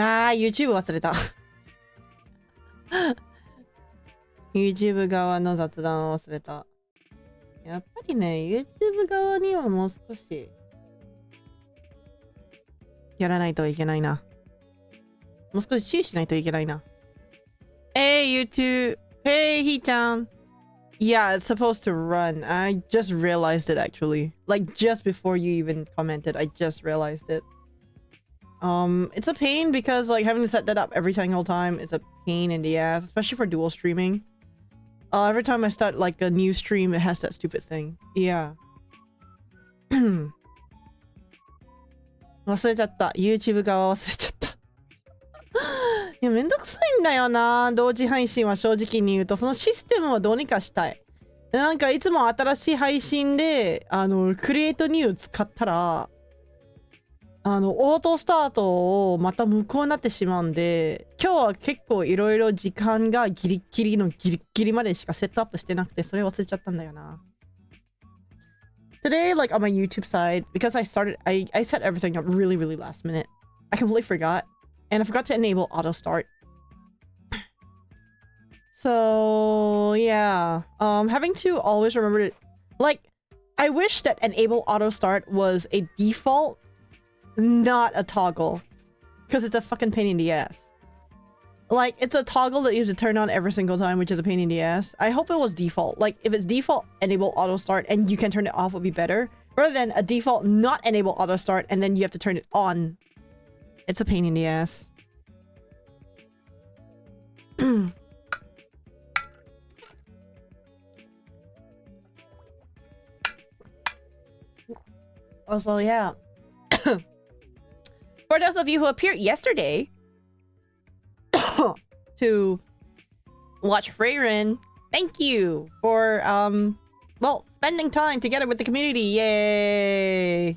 YouTube 忘れた。YouTube 側の雑談を忘れた。やっぱりね、YouTube 側にはもう少しやらないといけないな。もう少し注意しないといけないな。YouTube! Hey, ひーちゃん! Yeah, it's supposed to run. I just realized it actually. Like just before you even commented, I just realized it. It's a pain because like having to set that up every single time is a pain in the ass, especially for dual streaming. Every time I start like a new stream, it has that stupid thing. Yeah. 忘れちゃった。YouTube 側忘れちゃった。いや、めんどくさいんだよな。同時配信は正直に言うと、そのシステムをどうにかしたい。なんかいつも新しい配信で、クリエイトニュー使ったら、オートスタートをまた無効になってしまうんで、今日は結構いろいろ時間がギリッギリのギリッギリまでしかセットアップしてなくて、それ忘れちゃったんだよな。Today, like on my YouTube side, because I set everything up really, really last minute. I completely forgot. And I forgot to enable auto start. So, yeah. Having to always remember to... Like, I wish that enable auto start was a default, not a toggle. Because it's a fucking pain in the ass. Like, it's a toggle that you have to turn on every single time, which is a pain in the ass. I hope it was default. Like, if it's default, enable auto start, and you can turn it off would be better. Rather than a default not enable auto start, and then you have to turn it on. It's a pain in the ass. Also, yeah. For those of you who appeared yesterday to watch Freyrin, thank you for well, spending time together with the community. Yay!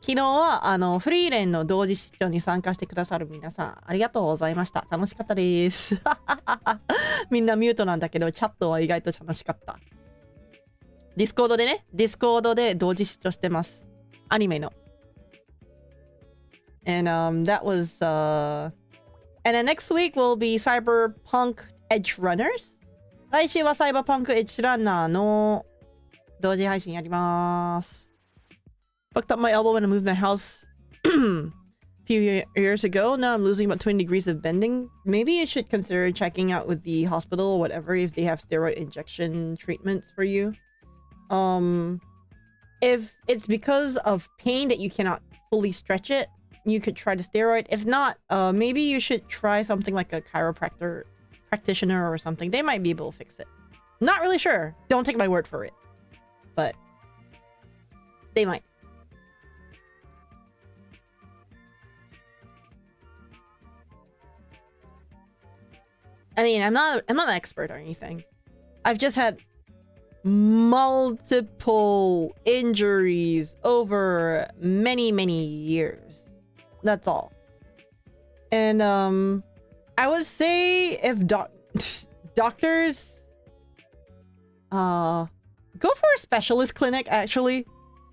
昨日はフリーレンの同時視聴に参加してくださる皆さんありがとうございました。楽しかったです。みんなミュートなんだけどチャットは意外と楽しかった。ディスコードでね、ディスコードで同時視聴してます。アニメの。And that was and then next week will be Cyberpunk Edge Runners. 来週はサイバーパンクエッジランナーの同時配信やります。Fucked up my elbow when I moved my house a few years ago. Now I'm losing about 20 degrees of bending. Maybe you should consider checking out with the hospital or whatever if they have steroid injection treatments for you. If it's because of pain that you cannot fully stretch it, you could try the steroid. If not, maybe you should try something like a practitioner or something. They might be able to fix it. Not really sure. Don't take my word for it. But they might. I mean, I'm not an expert or anything. I've just had multiple injuries over many years. That's all. And I would say if doctors go for a specialist clinic. Actually,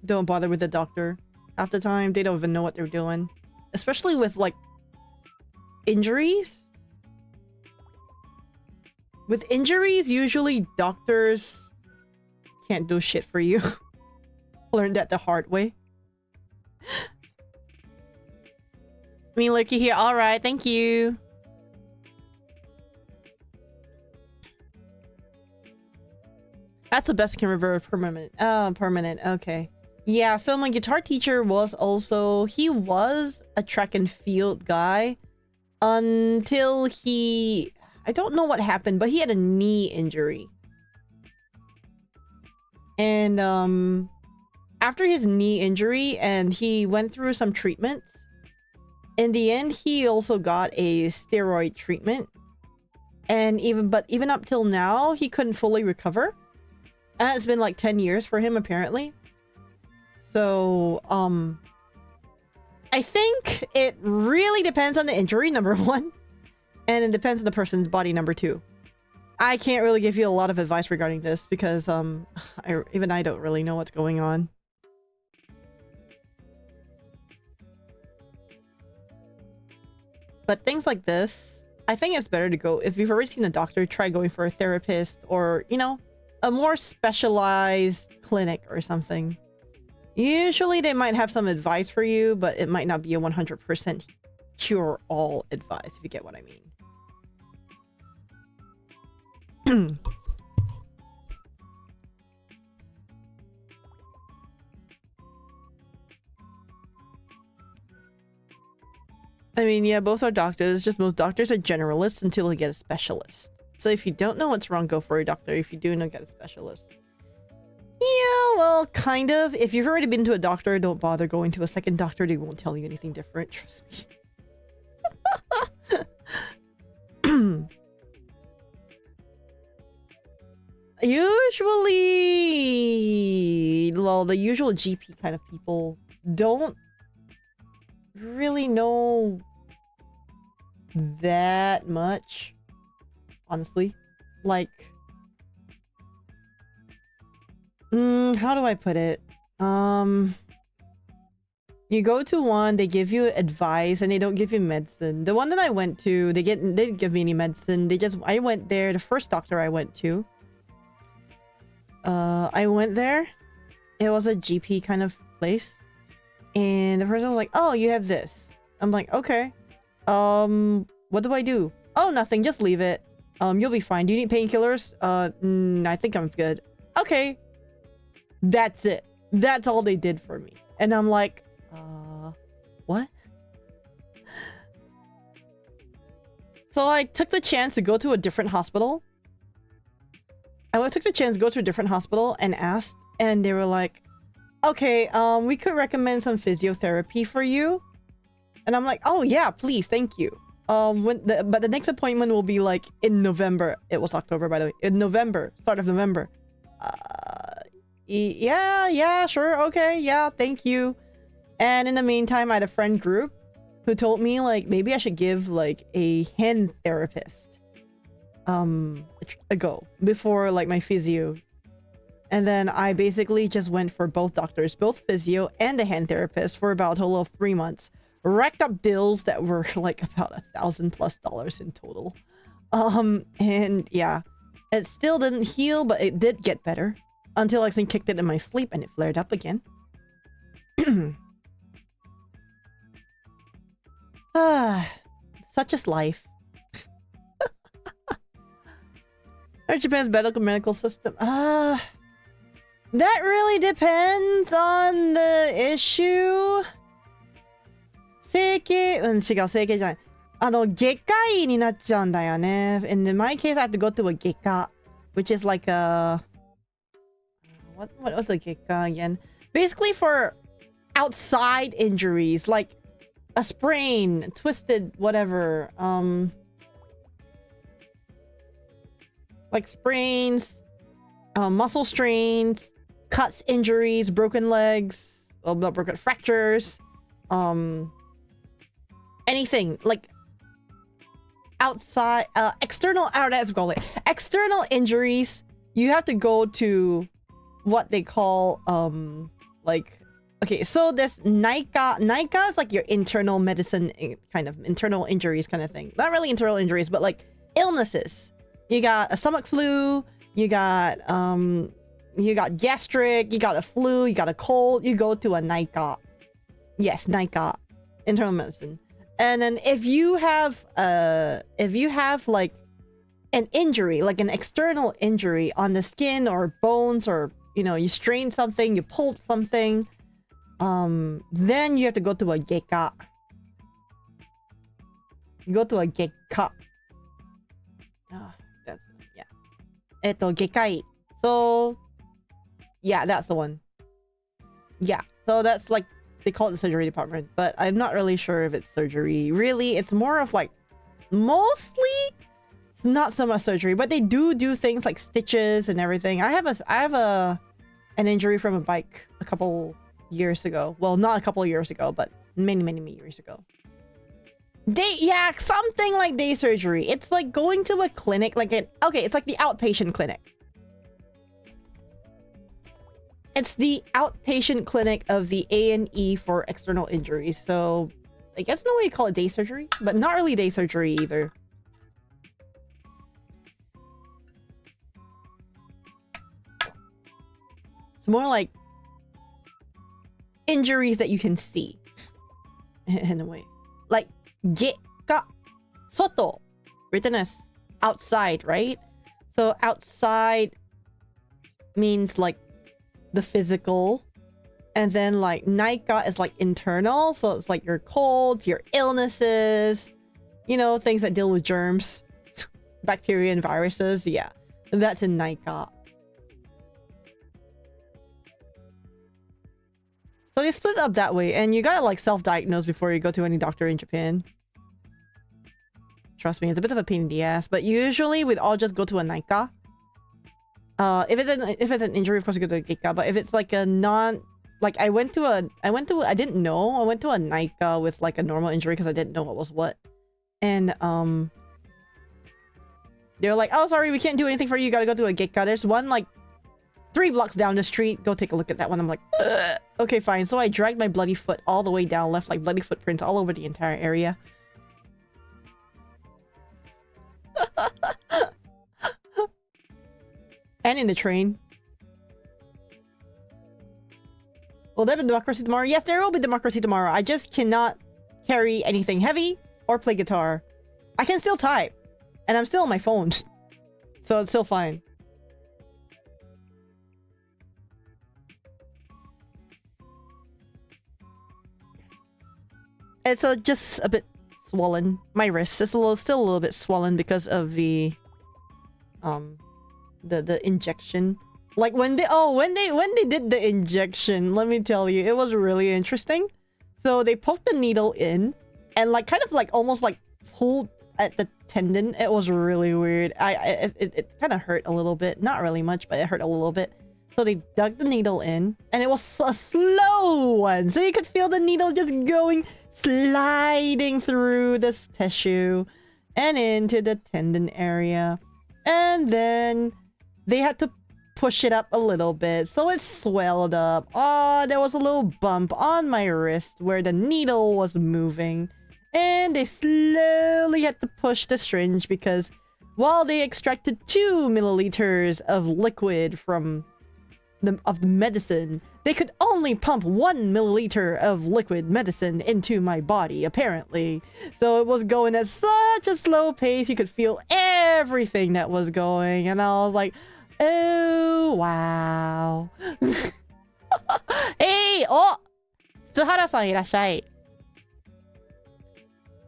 don't bother with the doctor. Half the time they don't even know what they're doing, especially with like injuries. With injuries, usually doctors can't do shit for you. Learned that the hard way. Me looky here. All right, thank you. That's the best can revert permanent. Oh, permanent. Okay. Yeah, so my guitar teacher was also... He was a track and field guy until he... I don't know what happened, but he had a knee injury. And after his knee injury, and he went through some treatments, in the end, he also got a steroid treatment. And even up till now, he couldn't fully recover. And it's been like 10 years for him, apparently. So, I think it really depends on the injury, number one. And it depends on the person's body, number two. I can't really give you a lot of advice regarding this because even I don't really know what's going on. But things like this, I think it's better to go, if you've already seen a doctor, try going for a therapist or, you know, a more specialized clinic or something. Usually they might have some advice for you, but it might not be a 100% cure-all advice, if you get what I mean. I mean, yeah, both are doctors, just most doctors are generalists until they get a specialist. So if you don't know what's wrong, go for a doctor. If you do know, get a specialist. Yeah, well, kind of. If you've already been to a doctor, don't bother going to a second doctor. They won't tell you anything different, trust me. Usually, well, the usual GP kind of people don't really know that much, honestly. Like, how do I put it? You go to one, they give you advice, and they don't give you medicine. The one that I went to, they didn't give me any medicine. I went there, the first doctor I went to. I went there. It was a GP kind of place. And the person was like, oh, you have this. I'm like, okay. What do I do? Oh, nothing. Just leave it. You'll be fine. Do you need painkillers? I think I'm good. Okay. That's it. That's all they did for me. And I'm like, what? So I took the chance to go to a different hospital. I took the chance to go to a different hospital and asked, and they were like, okay, we could recommend some physiotherapy for you. And I'm like, oh yeah, please, thank you. But the next appointment will be like in November. It was October, by the way. In November, start of November. Yeah, sure, okay, yeah, thank you. And in the meantime, I had a friend group who told me like maybe I should give like a hand therapist a go before like my physio. And then I basically just went for both doctors, both physio and the hand therapist, for about a total of 3 months. Racked up bills that were like about $1,000+ in total. And yeah, it still didn't heal, but it did get better until I think kicked it in my sleep and it flared up again. Such is life. Japan's medical system. That really depends on the issue. 整形、違う、整形じゃない。外科医になっちゃうんだよね。In my case, I have to go to a 外科, which is like a... What was a 外科 again? Basically for outside injuries, like a sprain, twisted, whatever. Like sprains, muscle strains, cuts, injuries, broken legs, well, not broken, fractures, anything like outside, external, that's what we call it. External injuries, you have to go to what they call, like, okay, so this NICA is like your internal medicine, kind of internal injuries kind of thing. Not really internal injuries, but like illnesses. You got a stomach flu, you got gastric, you got a flu, you got a cold, you go to a NICA. Yes, NICA, internal medicine. And then if you have like an injury, like an external injury on the skin or bones, or you know, you strained something, you pulled something, then you have to go to a 外科. You go to a 外科. That's, yeah. 外科医. So, yeah, that's the one. Yeah, so that's like, they call it the surgery department, but I'm not really sure if it's surgery. Really, it's more of like, mostly, it's not so much surgery, but they do things like stitches and everything. I have an injury from a bike a couple years ago. Well, not a couple of years ago, but many years ago. Yeah, something like day surgery. It's like going to a clinic, like it's like the outpatient clinic. It's the outpatient clinic of the A&E for external injuries. So I guess in a way you call it day surgery, but not really day surgery either. It's more like injuries that you can see in a way. Like ge ga soto, written as outside, right? So outside means like the physical, and then like naika is like internal, so it's like your colds, your illnesses, you know, things that deal with germs, bacteria and viruses. Yeah, that's in naika. So they split up that way, and you gotta like self-diagnose before you go to any doctor in Japan. Trust me, it's a bit of a pain in the ass, but usually we'd all just go to a naika. If it's an injury, of course you go to a geika, but if it's like a like I went to a naika with like a normal injury because I didn't know what was what. And they're like, oh sorry, we can't do anything for you, you gotta go to a geika. There's one like 3 blocks down the street, go take a look at that one. I'm like, ugh. Okay, fine. So I dragged my bloody foot all the way down, left like bloody footprints all over the entire area. And in the train. Will there be democracy tomorrow? Yes, there will be democracy tomorrow. I just cannot carry anything heavy or play guitar. I can still type. And I'm still on my phone. So it's still fine. It's just a bit swollen. My wrist is still a little bit swollen because of the injection. Like when they did the injection, let me tell you, it was really interesting. So they poked the needle in and like kind of like almost like pulled at the tendon. It was really weird. It kind of hurt a little bit, not really much, but it hurt a little bit. So they dug the needle in, and it was a slow one, so you could feel the needle just going, sliding through this tissue and into the tendon area. And then they had to push it up a little bit, so it swelled up. Oh, there was a little bump on my wrist where the needle was moving. And they slowly had to push the syringe because while they extracted 2 milliliters of liquid from the medicine, they could only pump 1 milliliter of liquid medicine into my body, apparently. So it was going at such a slow pace, you could feel everything that was going, and I was like, oh, wow. Hey! Oh! Tsuhara-san, irashai.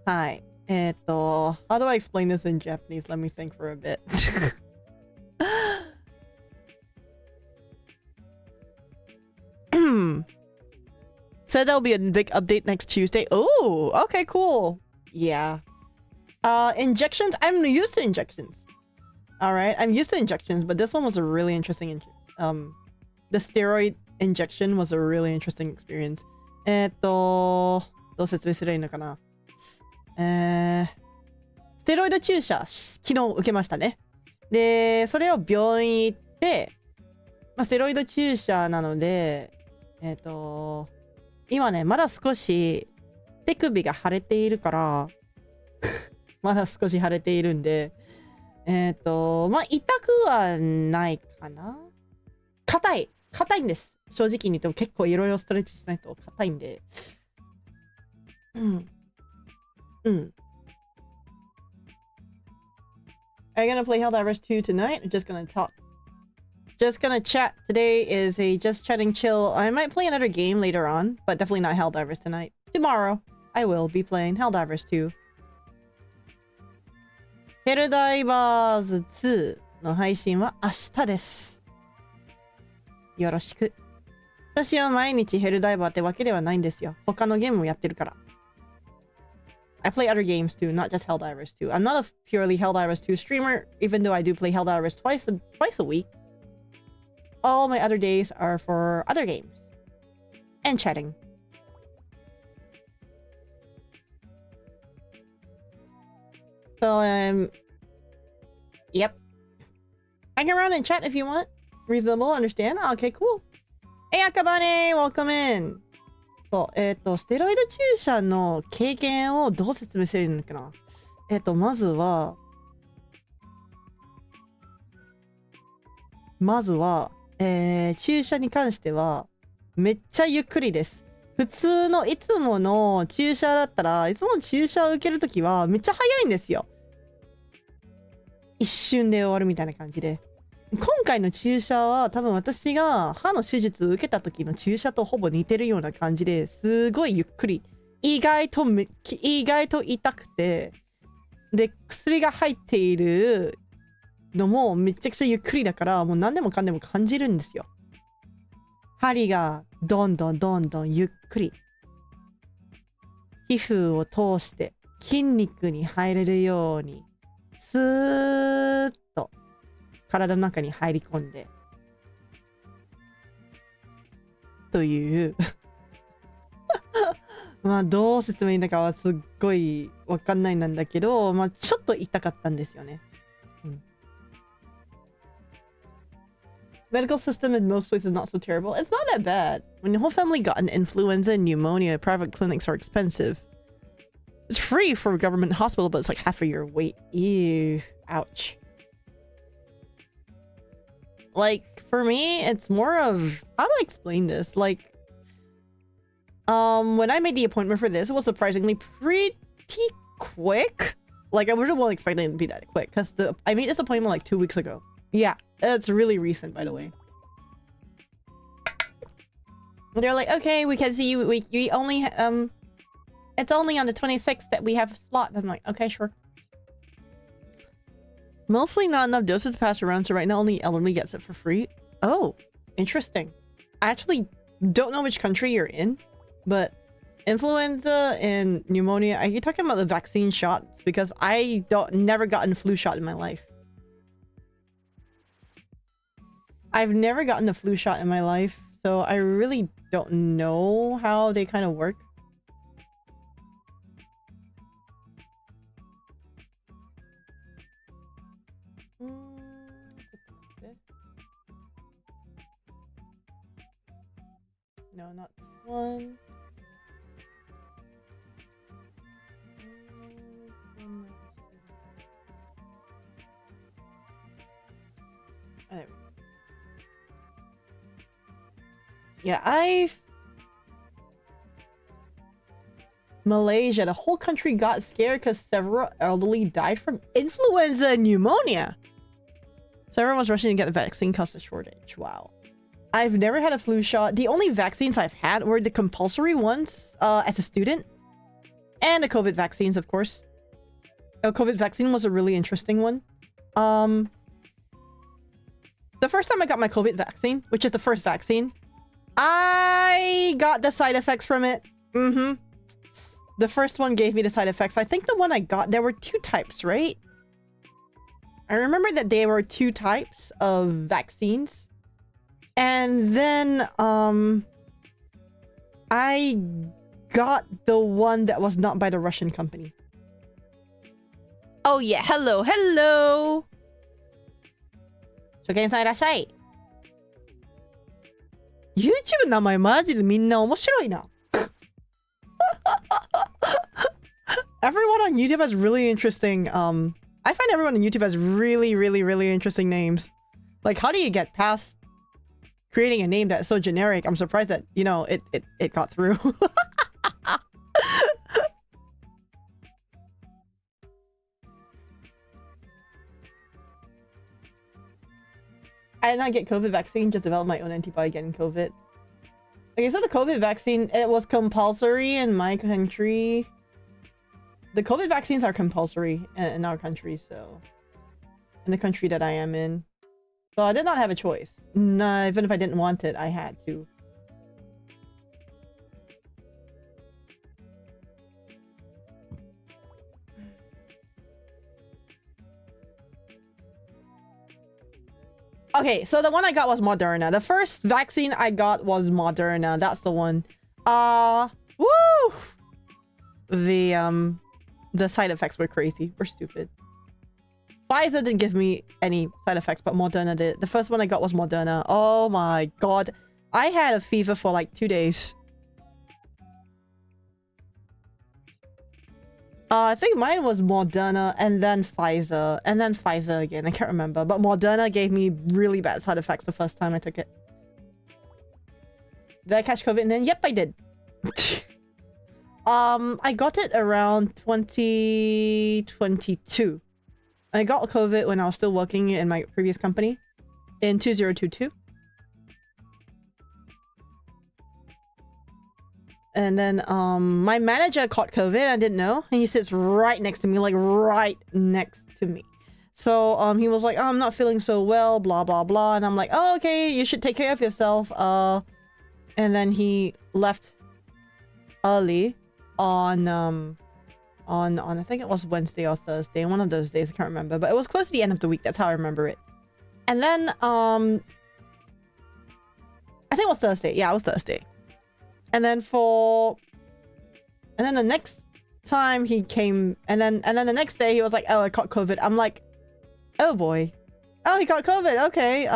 Hi. How do I explain this in Japanese? Let me think for a bit. Said there'll be a big update next Tuesday. Oh, okay, cool. Yeah. Injections. I'm used to injections. Alright, I'm used to injections, but this one was a really interesting the steroid injection was a really interesting experience. どう説明すればいいのかな。ステロイド注射昨日受けましたね。で、それを病院行って、ステロイド注射なので、今ね、まだ少し手首が腫れているから、まだ少し腫れているんで、痛くはないかな。硬いんです。正直に言っても結構いろいろストレッチしないと硬いんで。Are you gonna play Helldivers 2 tonight? Or just gonna talk? Just gonna chat. Today is a just chatting chill. I might play another game later on, but definitely not Helldivers tonight. Tomorrow, I will be playing Helldivers 2. Helldivers 2の配信は明日です。よろしく。私は毎日ヘルダイバーってわけではないんですよ。他のゲームもやってるから。I play other games too, not just Helldivers 2. I'm not a purely Helldivers 2 streamer, even though I do play Helldivers twice a week. All my other days are for other games. And chatting. So, yep. Hang around and chat if you want. Reasonable, understand? Okay, cool. Hey, Akabane! Welcome in! そう、ステロイド注射の経験をどう説明するのかな。まずは、注射に関しては、めっちゃゆっくりです。普通のいつもの注射だったら、いつもの注射を受けるときはめっちゃ早いんですよ。一瞬で終わるみたいな感じで。今回の注射は多分私が歯の手術を受けた時の注射とほぼ似てるような感じですごいゆっくり。意外と痛くて。で、薬が入っているのもめちゃくちゃゆっくりだから、もう何でもかんでも感じるんですよ。針がどんどんゆっくり皮膚を通して筋肉に入れるようにスーッと体の中に入り込んでというまあどう説明いいのかはすっごいわかんないなんだけど、まあちょっと痛かったんですよね。Medical system in most places not so terrible. It's not that bad. When your whole family got an influenza and pneumonia, private clinics are expensive. It's free for a government hospital, but it's like half of your weight. Ew. Ouch. Like, for me, it's more of... How do I explain this? Like, when I made the appointment for this, it was surprisingly pretty quick. Like, I wasn't expecting it to be that quick, because I made this appointment like 2 weeks ago. Yeah. It's really recent, by the way. They're like, okay, we can see you. We only it's only on the 26th that we have a slot. I'm like, okay, sure. Mostly not enough doses to pass around, so right now only elderly gets it for free. Oh, interesting. I actually don't know which country you're in, but influenza and pneumonia. Are you talking about the vaccine shots? Because I never gotten a flu shot in my life. I've never gotten a flu shot in my life, so I really don't know how they kind of work. No, not this one. There we go. Yeah, Malaysia, the whole country got scared because several elderly died from influenza and pneumonia. So everyone was rushing to get the vaccine because of the shortage. Wow. I've never had a flu shot. The only vaccines I've had were the compulsory ones as a student. And the COVID vaccines, of course. The COVID vaccine was a really interesting one. The first time I got my COVID vaccine, which is the first vaccine, I got the side effects from it. The first one gave me the side effects. I think the one I got, there were 2 types, right? I remember that there were 2 types of vaccines. And then, I got the one that was not by the Russian company. Oh yeah, hello, hello! 初見さんいらっしゃい。YouTube 名前マジでみんな面白いな。Everyone on YouTube has really interesting, I find everyone on YouTube has really interesting names. Like, how do you get past creating a name that's so generic? I'm surprised that, you know, it got through. I did not get COVID vaccine, just developed my own antibody getting COVID. Okay, so the COVID vaccine, it was compulsory in my country. The COVID vaccines are compulsory in our country, so... In the country that I am in. So I did not have a choice. No, even if I didn't want it, I had to. Okay, so the one I got was Moderna. The first vaccine I got was Moderna. That's the one. Woo! The side effects were crazy. We're stupid. Pfizer didn't give me any side effects, but Moderna did. The first one I got was Moderna. Oh my god. I had a fever for like 2 days. I think mine was Moderna and then Pfizer again. I can't remember, but Moderna gave me really bad side effects the first time I took it. Did I catch COVID then? Yep, I did. I got it around 2022. I got COVID when I was still working in my previous company in 2022. And then my manager caught COVID. I didn't know. And he sits right next to me, like right next to me. So he was like, oh, I'm not feeling so well, blah, blah, blah. And I'm like, oh, okay, you should take care of yourself. And then he left early on I think it was Wednesday or Thursday, one of those days, I can't remember, but it was close to the end of the week. That's how I remember it. And then I think it was Thursday. Yeah, it was Thursday. And then the next time he came, and then the next day he was like, oh, I caught COVID. I'm like, oh boy, oh, he caught COVID. Okay.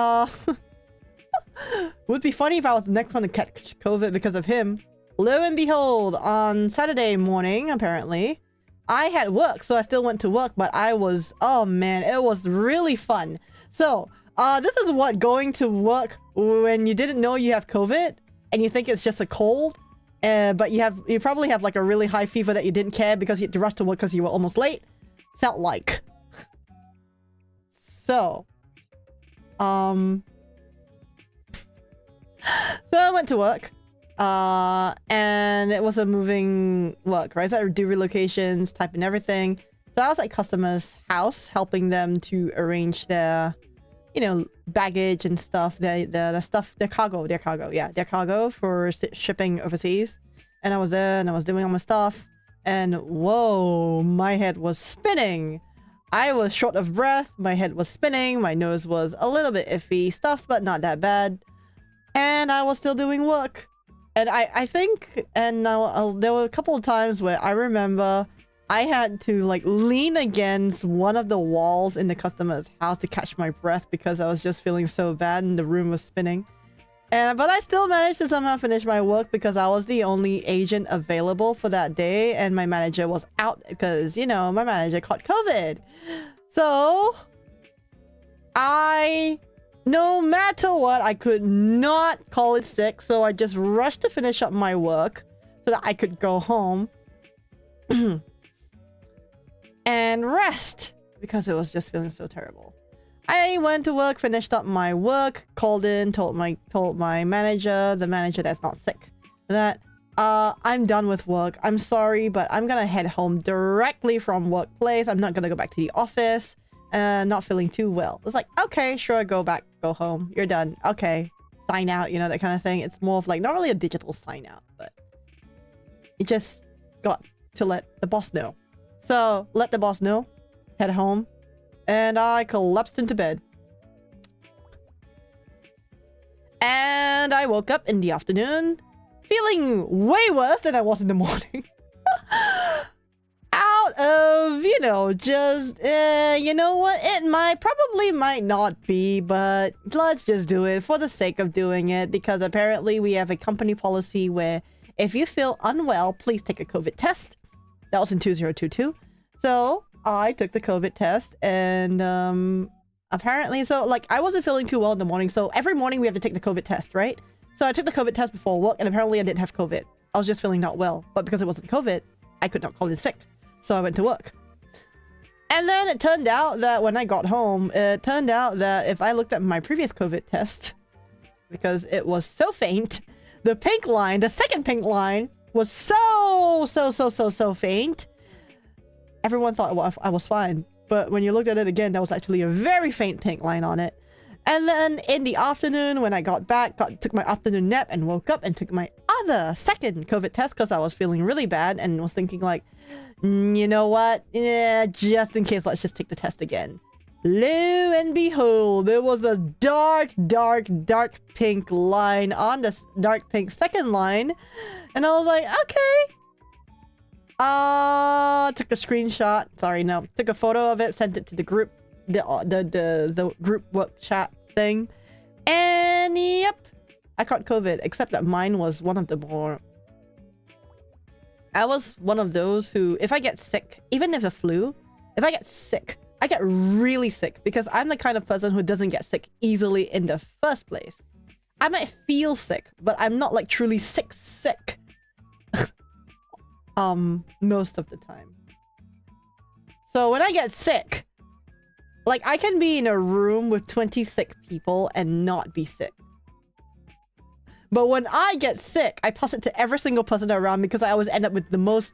Would be funny if I was the next one to catch COVID because of him. Lo and behold, on Saturday morning, apparently, I had work, so I still went to work, but I was, oh man, it was really fun. So, this is what going to work when you didn't know you have COVID, and you think it's just a cold, but you probably have like a really high fever that you didn't care because you had to rush to work because you were almost late, felt like. So, so I went to work. And it was a moving work, right? So I do relocations, type in everything. So I was at customer's house, helping them to arrange their, you know, baggage and stuff, the stuff, their cargo for shipping overseas. And I was there and I was doing all my stuff. And whoa, my head was spinning. I was short of breath. My head was spinning. My nose was a little bit iffy, stuff, but not that bad. And I was still doing work. And I think, and there were a couple of times where I remember I had to like lean against one of the walls in the customer's house to catch my breath because I was just feeling so bad and the room was spinning. But I still managed to somehow finish my work because I was the only agent available for that day and my manager was out because, you know, my manager caught COVID. So no matter what, I could not call it sick, so I just rushed to finish up my work so that I could go home and rest because it was just feeling so terrible. I went to work, finished up my work, called in, told my manager, the manager that's not sick, that I'm done with work. I'm sorry, but I'm gonna head home directly from workplace. I'm not gonna go back to the office. Not feeling too well. It's like, okay, sure, go home. You're done. Okay, sign out, you know, that kind of thing. It's more of like, not really a digital sign out, but you just got to let the boss know. So, let the boss know, head home, and I collapsed into bed. And I woke up in the afternoon, feeling way worse than I was in the morning. Out of, you know, just, you know what, it probably might not be, but let's just do it for the sake of doing it, because apparently we have a company policy where if you feel unwell, please take a COVID test. That was in 2022. So I took the COVID test and apparently, so like I wasn't feeling too well in the morning, so every morning we have to take the COVID test, right? So I took the COVID test before work and apparently I didn't have COVID. I was just feeling not well, but because it wasn't COVID, I could not call it sick. So I went to work. And then it turned out that when I got home, it turned out that if I looked at my previous COVID test, because it was so faint, the pink line, the second pink line, was so faint. Everyone thought I was fine. But when you looked at it again, there was actually a very faint pink line on it. And then in the afternoon, when I got back, took my afternoon nap and woke up and took my second COVID test because I was feeling really bad and was thinking like, you know what? Yeah, just in case, let's just take the test again. Lo and behold, there was a dark pink line on the dark pink second line. And I was like, okay. Took a screenshot. Sorry, no. Took a photo of it, sent it to the group, the group work chat thing. And yep, I caught COVID, except that mine was one of the more I was one of those who, if I get sick, even if the flu, if I get sick, I get really sick because I'm the kind of person who doesn't get sick easily in the first place. I might feel sick, but I'm not like truly sick. Most of the time. So when I get sick, like I can be in a room with 20 sick people and not be sick. But when I get sick, I pass it to every single person around because I always end up with the most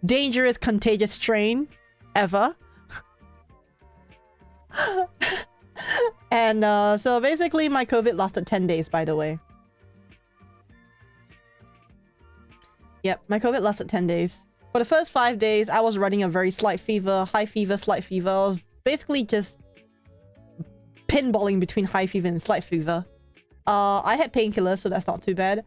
dangerous contagious strain ever. And so basically my COVID lasted 10 days, by the way. Yep, my COVID lasted 10 days. For the first 5 days, I was running a very slight fever, high fever, slight fever. I was basically just pinballing between high fever and slight fever. I had painkillers, so that's not too bad.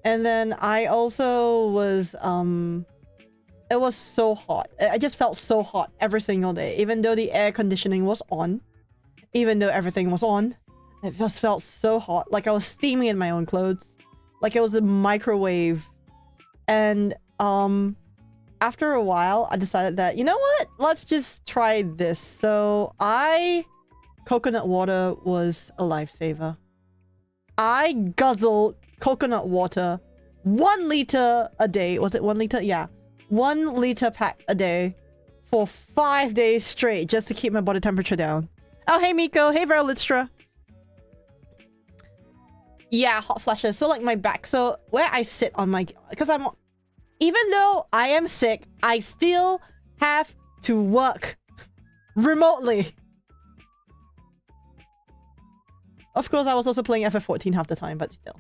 And then I also was, it was so hot. I just felt so hot every single day, even though the air conditioning was on. Even though everything was on, it just felt so hot. Like I was steaming in my own clothes. Like it was a microwave. And, after a while, I decided that, you know what? Let's just try this. So coconut water was a lifesaver. I guzzled coconut water 1 liter a day. Was it 1 liter? Yeah. 1 liter pack a day for 5 days straight just to keep my body temperature down. Oh, hey Miko. Hey Verlistra. Yeah, hot flashes. So like my back. So where I sit on my... Because even though I am sick, I still have to work remotely. Of course, I was also playing FF14 half the time, but still.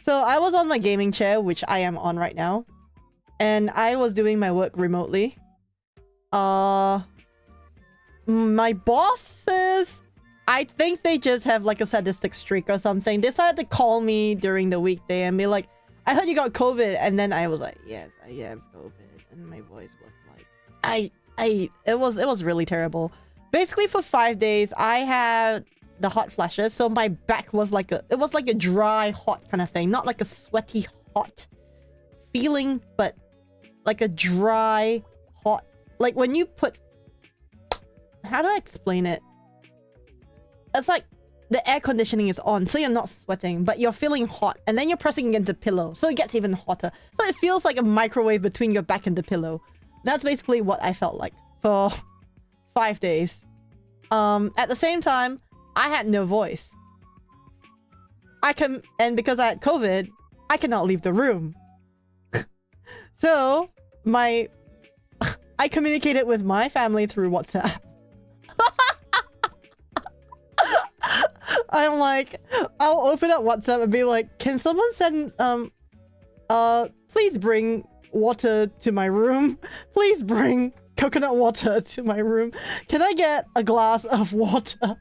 So I was on my gaming chair, which I am on right now. And I was doing my work remotely. My bosses, I think they just have like a sadistic streak or something. They decided to call me during the weekday and be like, I heard you got COVID. And then I was like, yes, I am COVID. And my voice was like, it was really terrible. Basically for 5 days, I had the hot flashes. So my back was like it was like a dry, hot kind of thing. Not like a sweaty, hot feeling, but like a dry, hot. Like when you put... How do I explain it? It's like the air conditioning is on, so you're not sweating, but you're feeling hot, and then you're pressing against the pillow, so it gets even hotter. So it feels like a microwave between your back and the pillow. That's basically what I felt like for 5 days. At the same time, I had no voice. And because I had COVID, I cannot leave the room. So, I communicated with my family through WhatsApp. I'm like, I'll open up WhatsApp and be like, can someone send, please bring water to my room. Please bring coconut water to my room. Can I get a glass of water?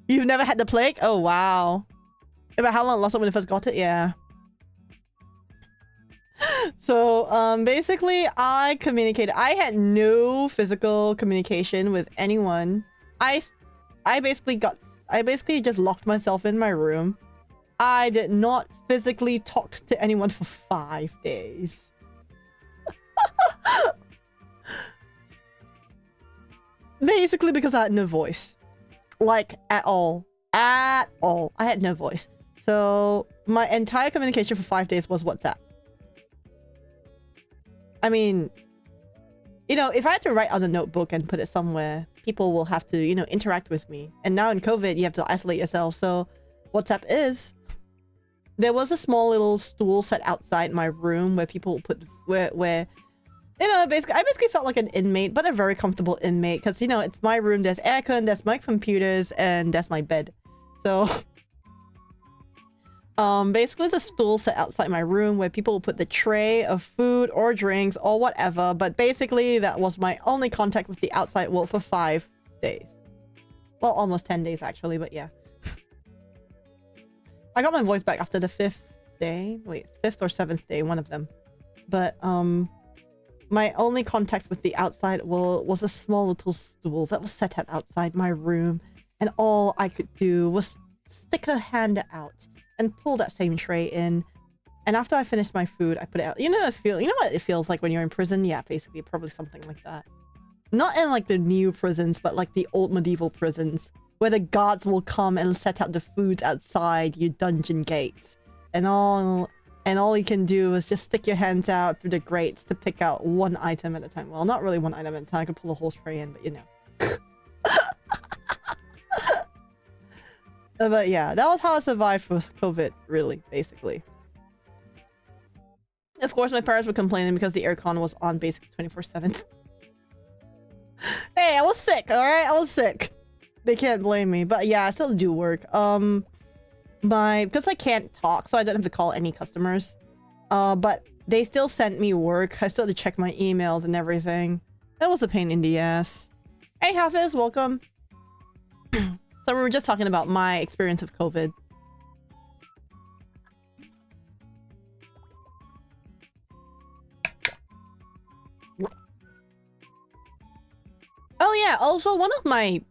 You've never had the plague? Oh, wow. About how long last time when I first got it? Yeah. So, basically, I communicated. I had no physical communication with anyone. I basically just locked myself in my room. I did not physically talk to anyone for 5 days. Basically because I had no voice. Like, at all. At all. I had no voice. So, my entire communication for 5 days was WhatsApp. I mean, you know, if I had to write on a notebook and put it somewhere, people will have to, you know, interact with me. And now in COVID, you have to isolate yourself. So WhatsApp is... There was a small little stool set outside my room where people put... Where you know, I basically felt like an inmate, but a very comfortable inmate. Because, you know, it's my room, there's aircon, there's my computers, and there's my bed. So... basically it's a stool set outside my room where people will put the tray of food or drinks or whatever, but basically that was my only contact with the outside world for 5 days. Well, almost 10 days actually, but yeah. I got my voice back after the 5th day. Wait, 5th or 7th day, one of them. But, my only contact with the outside world was a small little stool that was set out outside my room, and all I could do was stick a hand out and pull that same tray in. And after I finished my food, I put it out. You know what it feels like when you're in prison? Yeah, basically, probably something like that. Not in like the new prisons, but like the old medieval prisons, where the guards will come and set out the foods outside your dungeon gates. And all you can do is just stick your hands out through the grates to pick out one item at a time. Well, not really one item at a time. I could pull a whole tray in, but you know. But yeah, that was how I survived for COVID, really, basically. Of course, my parents were complaining because the aircon was on basically 24/7. Hey, I was sick, alright? I was sick. They can't blame me. But yeah, I still do work. Because I can't talk, so I don't have to call any customers. But they still sent me work. I still had to check my emails and everything. That was a pain in the ass. Hey, Hafiz, welcome. So we were just talking about my experience of COVID. Oh yeah, also one of my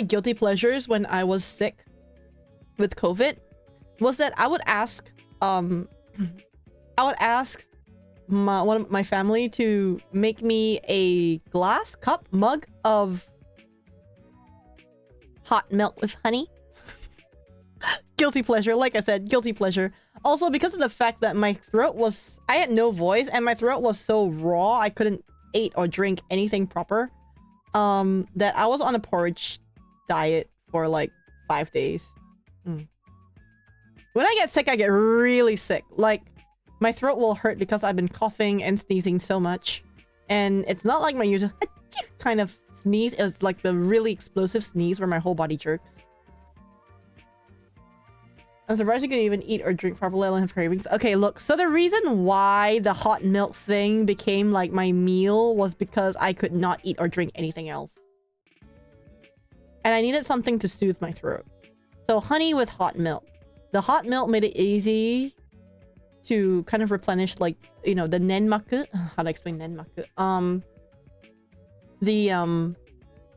guilty pleasures when I was sick with COVID was that I would ask one of my family to make me a mug of hot milk with honey. Guilty pleasure, like I said, guilty pleasure. Also because of the fact that my throat was, I had no voice and my throat was so raw I couldn't eat or drink anything proper, that I was on a porridge diet for like 5 days. When I get sick, I get really sick. Like, my throat will hurt because I've been coughing and sneezing so much. And it's not like my usual kind of sneeze. It's like the really explosive sneeze where my whole body jerks. I'm surprised you could even eat or drink properly. I don't have cravings. Okay, look. So the reason why the hot milk thing became like my meal was because I could not eat or drink anything else. And I needed something to soothe my throat. So honey with hot milk. The hot milk made it easy to kind of replenish, like, you know, the nenmaku. How to explain nenmaku?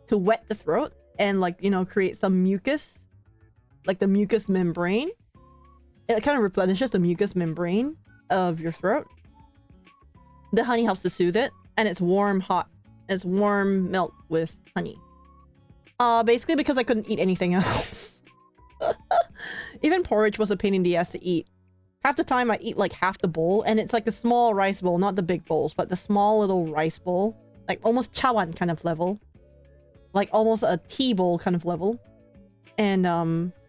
To wet the throat and, like, you know, create some mucus. Like the mucus membrane. It kind of replenishes the mucus membrane of your throat. The honey helps to soothe it. And it's warm, hot. It's warm milk with honey. Basically because I couldn't eat anything else. Even porridge was a pain in the ass to eat. Half the time I eat like half the bowl. And it's like a small rice bowl. Not the big bowls. But the small little rice bowl. Like almost chawan kind of level. Like almost a tea bowl kind of level. And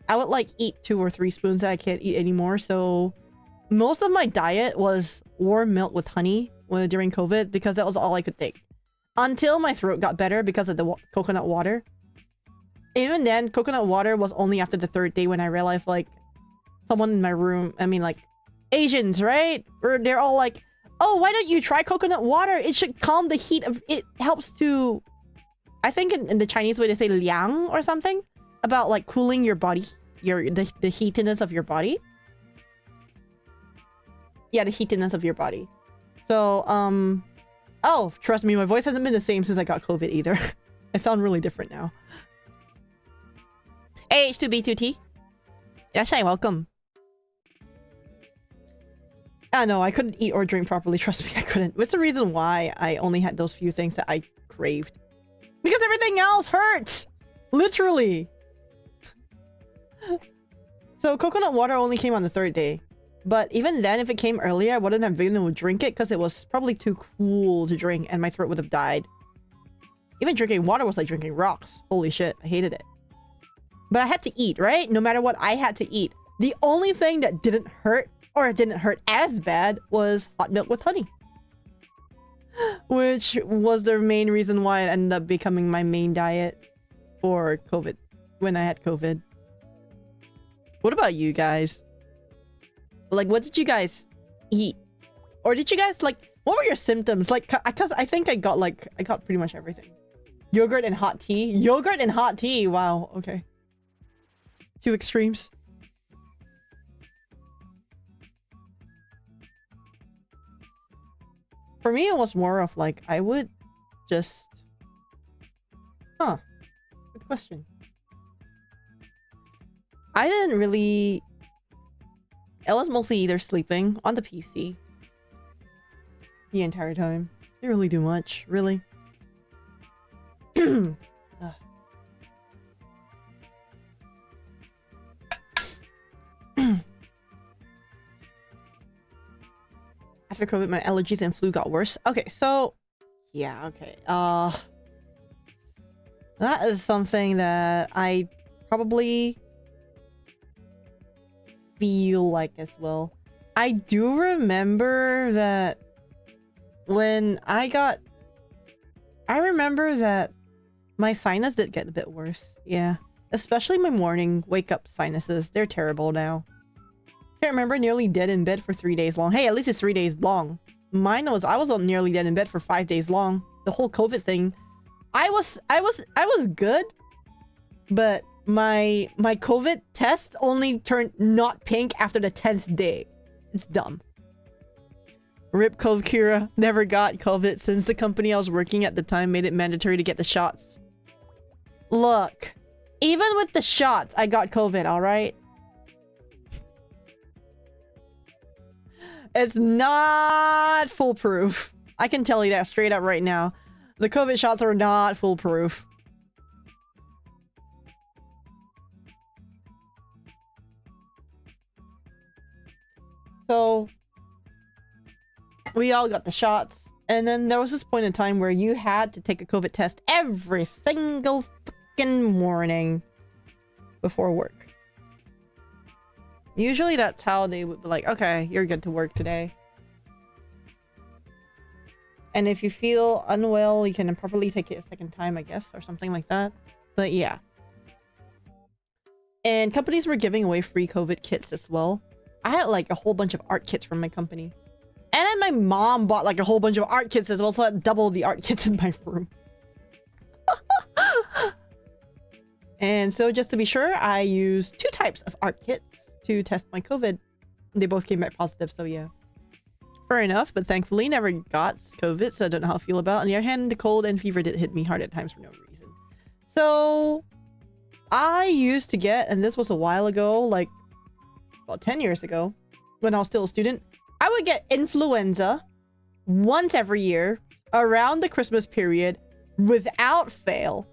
I would like eat 2 or 3 spoons that I can't eat anymore. So most of my diet was warm milk with honey during COVID because that was all I could take. Until my throat got better because of the coconut water. Even then, coconut water was only after the 3rd day when I realized, like, someone in my room, I mean, like, Asians, right? Or they're all like, oh, why don't you try coconut water? It should calm the heat of... It helps to... I think in the Chinese way they say liang or something. About, like, cooling your body. The heatiness of your body. Yeah, the heatiness of your body. So, oh, trust me, my voice hasn't been the same since I got COVID either. I sound really different now. Hey, H2B2T. Irashai, welcome. No, I couldn't eat or drink properly. Trust me, I couldn't. What's the reason why I only had those few things that I craved? Because everything else hurts! Literally! So coconut water only came on the 3rd day. But even then, if it came earlier, I wouldn't have been able to drink it because it was probably too cool to drink and my throat would have died. Even drinking water was like drinking rocks. Holy shit, I hated it. But I had to eat, right? No matter what, I had to eat. The only thing that didn't hurt, or it didn't hurt as bad, was hot milk with honey. Which was the main reason why it ended up becoming my main diet for COVID. When I had COVID. What about you guys? Like, what did you guys eat? Or did you guys, like, what were your symptoms? Like, because I think I got pretty much everything. Yogurt and hot tea? Yogurt and hot tea! Wow, okay. 2 extremes. For me, it was more of, like, I would just... Huh. Good question. I didn't really... I was mostly either sleeping on the PC the entire time. Didn't really do much, really. After COVID, my allergies and flu got worse. Okay, so... Yeah, okay. That is something that I probably feel like as well. I do remember that when I remember that my sinus did get a bit worse. Yeah. Especially my morning wake-up sinuses. They're terrible now. Can't remember, nearly dead in bed for 3 days long. Hey, at least it's 3 days long. I was nearly dead in bed for 5 days long. The whole COVID thing. I was good, but my COVID test only turned not pink after the 10th day. It's dumb. Rip Cove Kira. Never got COVID since the company I was working at the time made it mandatory to get the shots. Look, even with the shots, I got COVID, alright? It's not foolproof. I can tell you that straight up right now. The COVID shots are not foolproof. So, we all got the shots. And then there was this point in time where you had to take a COVID test every single fucking morning before work. Usually that's how they would be like, okay, you're good to work today. And if you feel unwell, you can probably take it a second time, I guess, or something like that. But yeah. And companies were giving away free COVID kits as well. I had like a whole bunch of art kits from my company. And then my mom bought like a whole bunch of art kits as well, so I had double the art kits in my room. And so just to be sure, I used 2 types of art kits to test my COVID. They both came back positive, so yeah. Fair enough, but thankfully never got COVID, so I don't know how I feel about it. On the other hand, the cold and fever did hit me hard at times for no reason. So, I used to get, and this was a while ago, like, about 10 years ago, when I was still a student, I would get influenza once every year around the Christmas period without fail.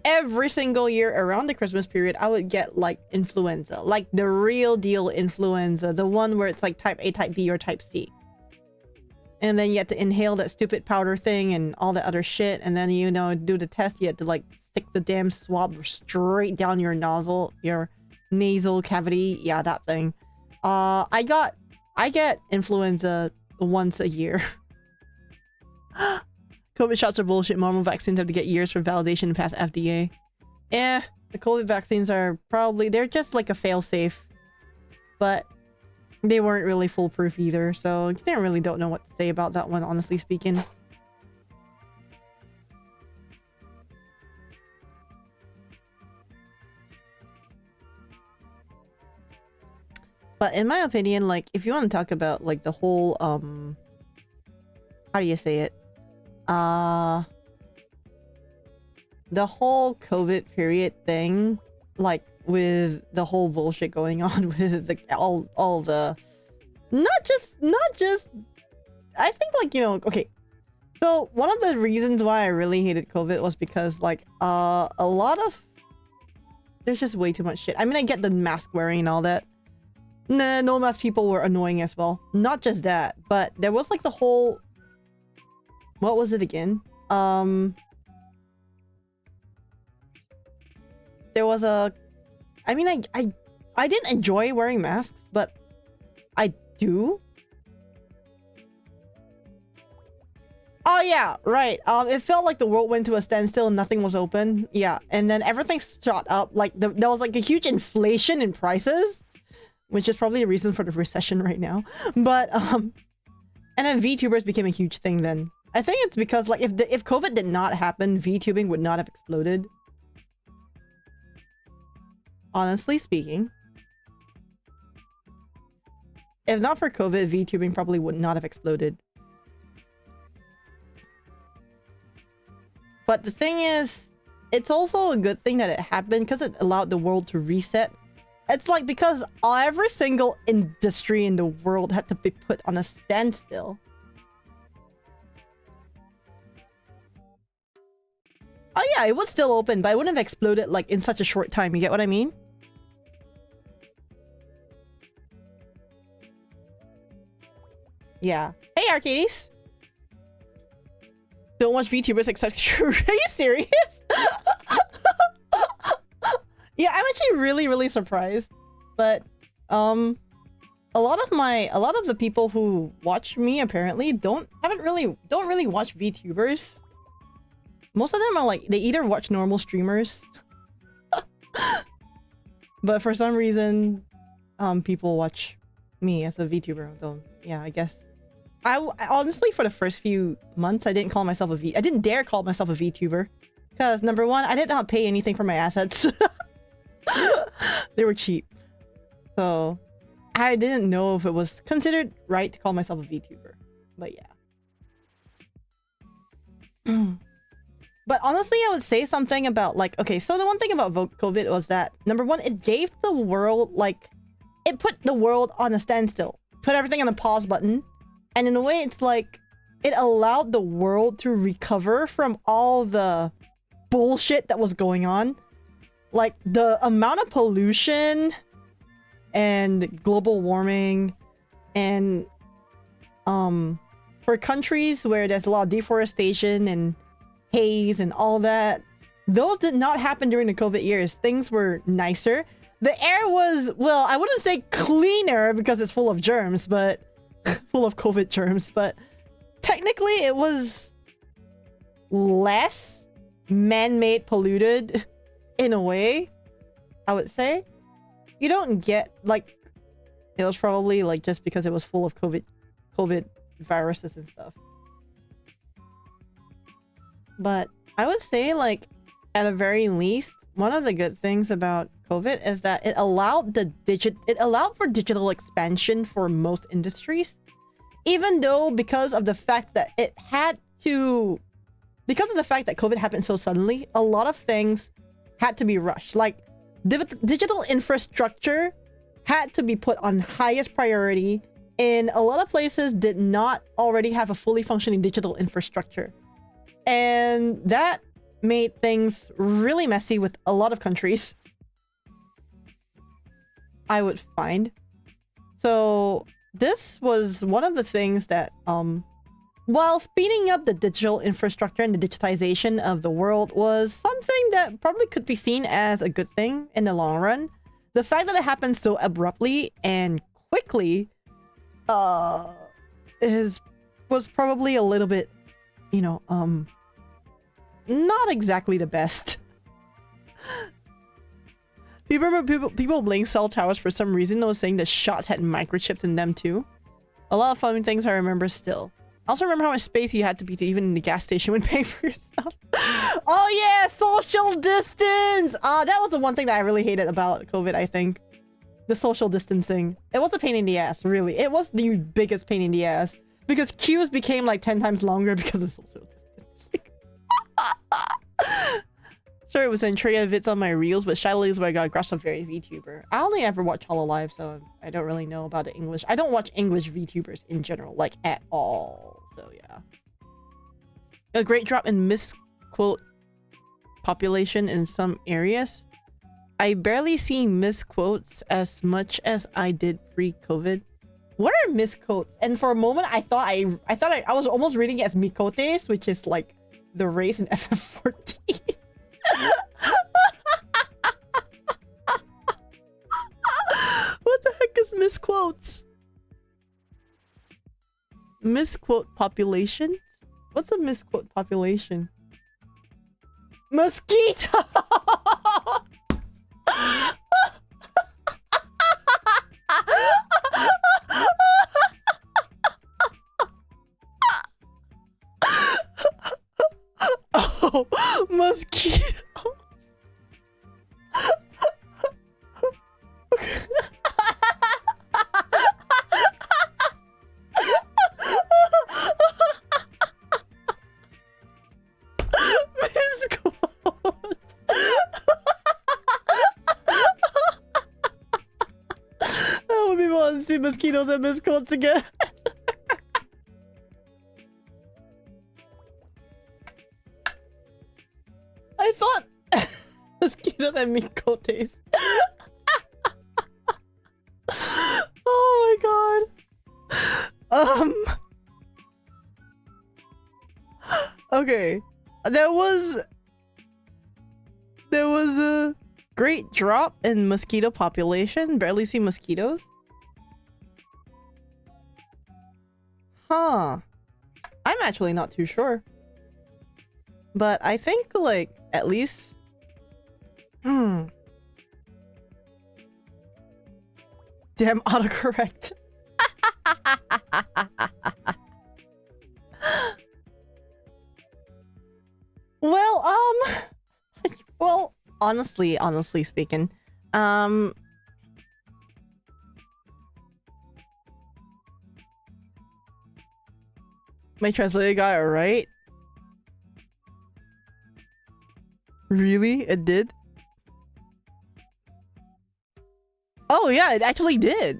Every single year around the Christmas period, I would get like influenza, like the real deal influenza, the one where it's like type A, type B, or type C. And then you had to inhale that stupid powder thing and all that other shit. And then, you know, do the test. You had to like stick the damn swab straight down your nozzle, your nasal cavity. Yeah, that thing. I get influenza once a year. COVID shots are bullshit. Normal vaccines have to get years for validation to pass FDA. Eh, the COVID vaccines are probably... They're just like a failsafe. But they weren't really foolproof either. So I really don't know what to say about that one, honestly speaking. But in my opinion, like, if you want to talk about, like, the whole, how do you say it? The whole COVID period thing, like, with the whole bullshit going on with the, all the, not just, I think, like, you know, okay. So, one of the reasons why I really hated COVID was because, like, a lot of, there's just way too much shit. I mean, I get the mask wearing and all that. Nah, no mask people were annoying as well. Not just that, but there was like the whole... What was it again? There was a... I mean, I didn't enjoy wearing masks, but I do. Oh yeah, right. It felt like the world went to a standstill and nothing was open. Yeah, and then everything shot up. Like, there was like a huge inflation in prices. Which is probably a reason for the recession right now. But, and then VTubers became a huge thing then. I think it's because, like, if COVID did not happen, VTubing would not have exploded. Honestly speaking. If not for COVID, VTubing probably would not have exploded. But the thing is, it's also a good thing that it happened because it allowed the world to reset. It's like because every single industry in the world had to be put on a standstill. Oh yeah, it was still open, but it wouldn't have exploded like in such a short time. You get what I mean? Yeah. Hey, Arcades. Don't watch VTubers except you. Are you serious? Yeah, I'm actually really surprised. But a lot of the people who watch me apparently don't really watch VTubers. Most of them are like they either watch normal streamers. But for some reason people watch me as a VTuber. So yeah, I guess I honestly for the first few months I didn't dare call myself a VTuber because number one, I did not pay anything for my assets. They were cheap. So I didn't know if it was considered right to call myself a VTuber. But yeah. But honestly, I would say something about like, okay, so the one thing about COVID was that number one, it gave the world like, it put the world on a standstill, put everything on a pause button. And in a way, it's like, it allowed the world to recover from all the bullshit that was going on. Like the amount of pollution and global warming and for countries where there's a lot of deforestation and haze and all that, those did not happen during the COVID years. Things were nicer. The air was, well, I wouldn't say cleaner because it's full of germs, but full of COVID germs, but technically it was less man-made polluted in a way, I would say. You don't get like, it was probably like just because it was full of COVID viruses and stuff. But I would say like at the very least, one of the good things about COVID is that it allowed for digital expansion for most industries. Even though because of the fact that COVID happened so suddenly, a lot of things had to be rushed. Like digital infrastructure had to be put on highest priority, and a lot of places did not already have a fully functioning digital infrastructure. And that made things really messy with a lot of countries, I would find. So this was one of the things that, while speeding up the digital infrastructure and the digitization of the world was something that probably could be seen as a good thing in the long run, the fact that it happened so abruptly and quickly was probably a little bit, you know, not exactly the best. People blame cell towers for some reason. I was saying the shots had microchips in them too. A lot of fun things I remember still. I also remember how much space you had to be to even in the gas station when paying for your stuff. Oh yeah, social distance! That was the one thing that I really hated about COVID, I think. The social distancing. It was a pain in the ass, really. It was the biggest pain in the ass. Because queues became like 10 times longer because of social distancing. Sorry, it was Andrea Vits on my reels, but Shiley is where I got across a very VTuber. I only ever watch Hololive, so I don't really know about the English. I don't watch English VTubers in general, like at all. So yeah. A great drop in misquote population in some areas. I barely see misquotes as much as I did pre-COVID. What are misquotes? And for a moment, I thought I was almost reading it as mikotes, which is like the race in FF14. What the heck is misquotes? Misquote populations? What's a misquote population? Mosquito! Oh, mosquitoes. Misquotes. haven't seen mosquitoes and misquotes again. I thought mosquitoes and misquotes. Oh my god. Okay. There was a great drop in mosquito population. Barely see mosquitoes. Huh. I'm actually not too sure. But I think, like, at least... Damn autocorrect. Well, honestly speaking, my translator got it right. Really? It did? Oh yeah, it actually did.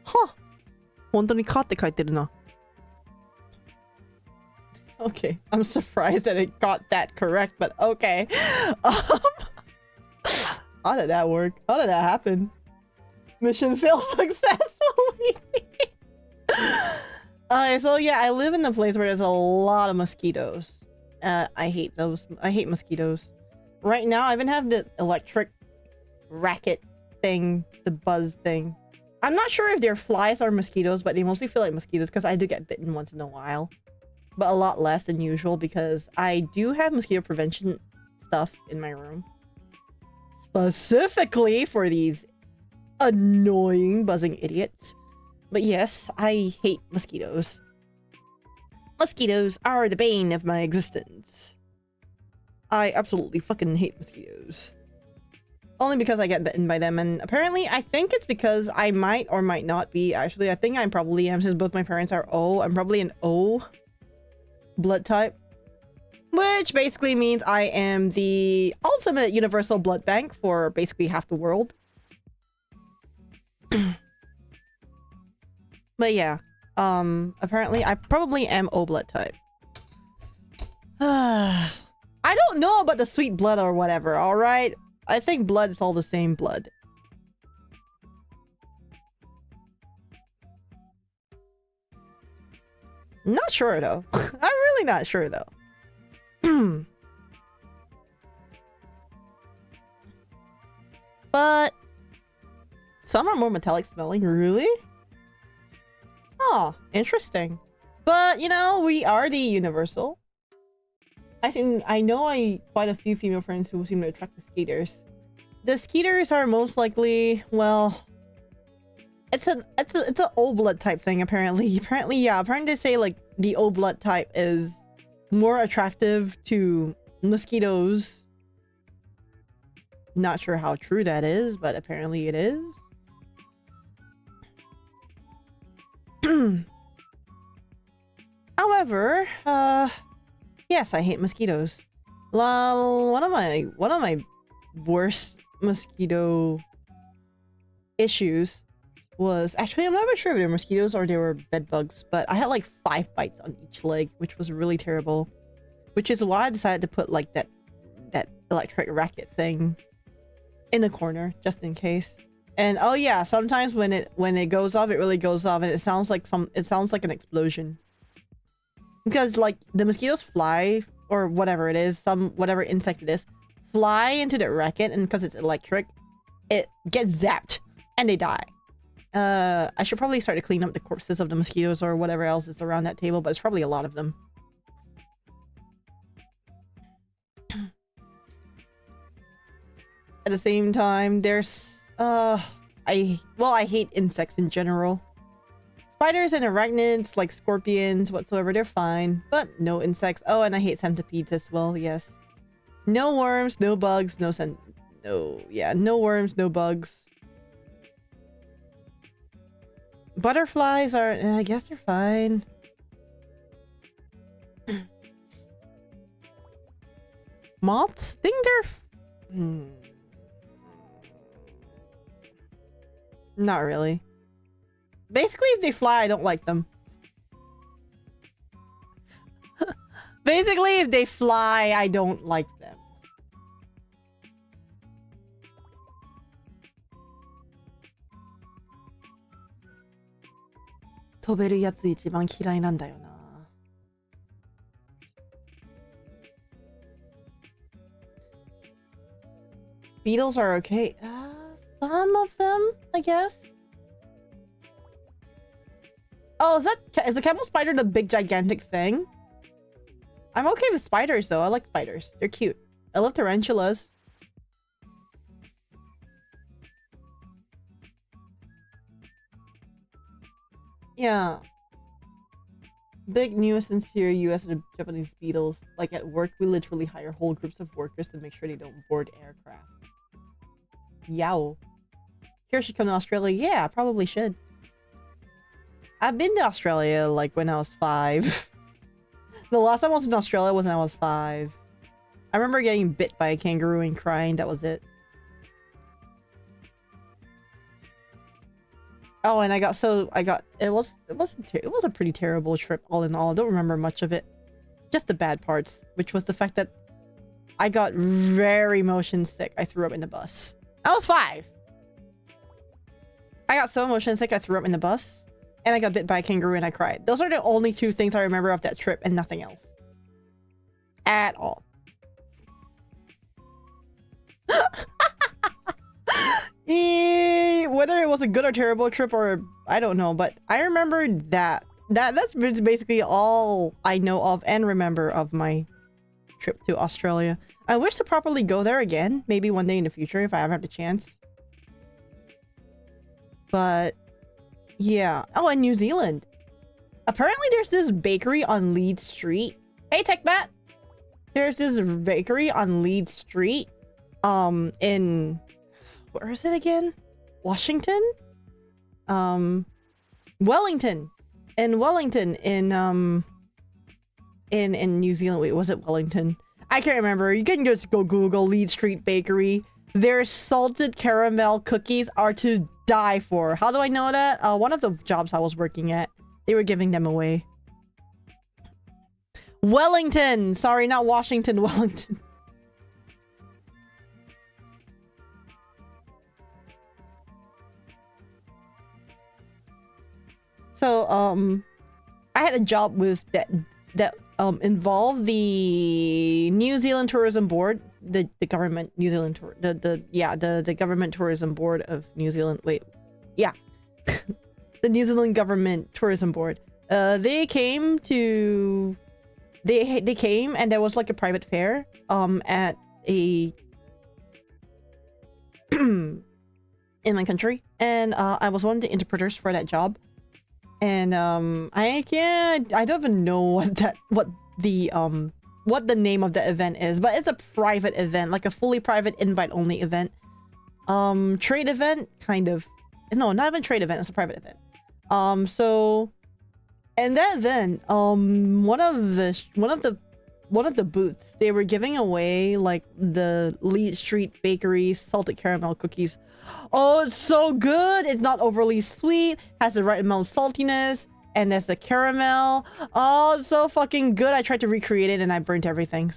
Huh. 本当にかって書いてるな。Okay, I'm surprised that it got that correct, but okay. How did that work? How did that happen? Mission failed successfully. So yeah, I live in a place where there's a lot of mosquitoes. I hate those. I hate mosquitoes. Right now, I even have the electric racket thing, the buzz thing. I'm not sure if they're flies or mosquitoes, but they mostly feel like mosquitoes because I do get bitten once in a while. But a lot less than usual because I do have mosquito prevention stuff in my room. Specifically for these annoying buzzing idiots. But yes, I hate mosquitoes. Mosquitoes are the bane of my existence. I absolutely fucking hate mosquitoes. Only because I get bitten by them, and apparently I think it's because I might or might not be. Actually, I think I probably am, since both my parents are O. I'm probably an O blood type, which basically means I am the ultimate universal blood bank for basically half the world. But yeah, apparently I probably am O blood type. I don't know about the sweet blood or whatever, alright? I think blood is all the same blood. Not sure though. I'm really not sure though. But some are more metallic smelling, really? Oh, interesting. But you know, we are the universal. I know quite a few female friends who seem to attract the skaters. The skaters are most likely, well, it's an O blood type thing apparently. Apparently they say like the O blood type is more attractive to mosquitoes. Not sure how true that is, but apparently it is. However, yes, I hate mosquitoes. One of my worst mosquito issues was actually, I'm not even sure if they were mosquitoes or they were bed bugs, but I had like 5 bites on each leg, which was really terrible. Which is why I decided to put like that electric racket thing in the corner just in case. And oh yeah, sometimes when it goes off, it really goes off, and it sounds like an explosion. Because like the mosquitoes fly, or whatever it is, whatever insect it is, fly into the racket, and because it's electric, it gets zapped and they die. I should probably start to clean up the corpses of the mosquitoes or whatever else is around that table, but it's probably a lot of them. At the same time, there's I hate insects in general. Spiders and arachnids, like scorpions, whatsoever, they're fine. But no insects. Oh, and I hate centipedes as well, yes. No worms, no bugs, no worms, no bugs. Butterflies are, I guess they're fine. Moths? Think they're... Not really. Basically, if they fly, I don't like them. Basically, if they fly, I don't like them. Toberu yatsu ichiban kirai nan da yo na. Beetles are okay. Some of them, I guess. Oh, is the camel spider the big gigantic thing? I'm okay with spiders though. I like spiders. They're cute. I love tarantulas. Yeah. Big nuisance here, US and Japanese beetles. Like at work, we literally hire whole groups of workers to make sure they don't board aircraft. Yow. Here should come to Australia. Yeah, I probably should. I've been to Australia like when I was 5. The last time I was in Australia was when I was 5. I remember getting bit by a kangaroo and crying. That was it. Oh, and it was a pretty terrible trip all in all. I don't remember much of it. Just the bad parts, which was the fact that I got very motion sick. I threw up in the bus. I was 5. I got so motion sick I threw up in the bus. And I got bit by a kangaroo and I cried. Those are the only 2 things I remember of that trip and nothing else. At all. Whether it was a good or terrible trip or I don't know, but I remember that's basically all I know of and remember of my trip to Australia. I wish to properly go there again, maybe one day in the future if I ever have the chance. But yeah. Oh, and New Zealand. Apparently there's this bakery on Leeds Street. Hey, TechBat! There's this bakery on Leeds Street. In... Where is it again? Washington? Wellington. In Wellington. In New Zealand. Wait, was it Wellington? I can't remember. You can just go Google Leeds Street Bakery. Their salted caramel cookies are to die for. How do I know that? One of the jobs I was working at, they were giving them away. Wellington! Sorry, not Washington, Wellington. So, I had a job with that involved the New Zealand Tourism Board, the government New Zealand tour, the government tourism board of New Zealand. Wait, yeah, the New Zealand government tourism board. They came and there was like a private fair at a in my country, and I was one of the interpreters for that job. And I don't even know what the name of the event is, but it's a private event, like a fully private invite only event. Trade event, kind of. No, not even trade event, it's a private event. So in that event, one of the booths, they were giving away like the Leeds Street Bakery salted caramel cookies. Oh, it's so good! It's not overly sweet, has the right amount of saltiness, and there's the caramel. Oh, it's so fucking good. I tried to recreate it and I burnt everything.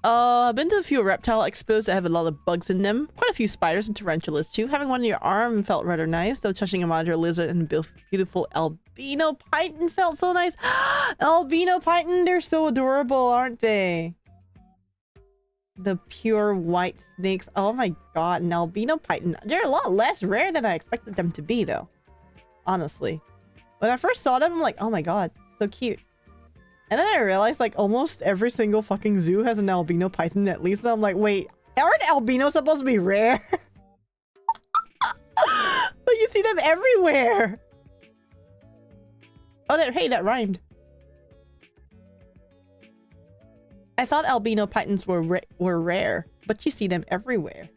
I've been to a few reptile expos that have a lot of bugs in them. Quite a few spiders and tarantulas too. Having one in your arm felt rather nice, though touching a monitor lizard and a beautiful albino python felt so nice. Albino python, they're so adorable, aren't they? The pure white snakes. Oh my god, an albino python. They're a lot less rare than I expected them to be, though. Honestly. When I first saw them, I'm like, oh my god, so cute. And then I realized, like, almost every single fucking zoo has an albino python at least. And I'm like, wait, aren't albinos supposed to be rare? But you see them everywhere! Oh, hey, that rhymed. I thought albino pythons were rare, but you see them everywhere.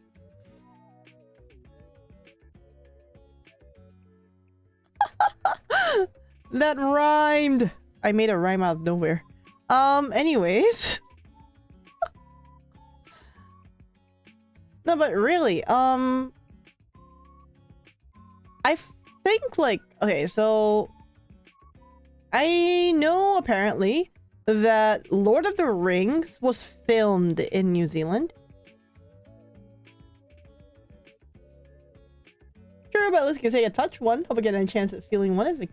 That rhymed! I made a rhyme out of nowhere. Anyways. No, but really, I think like, okay, so I know apparently that Lord of the Rings was filmed in New Zealand. Sure, but let's say a touch one. Hope I get a chance at feeling one of it.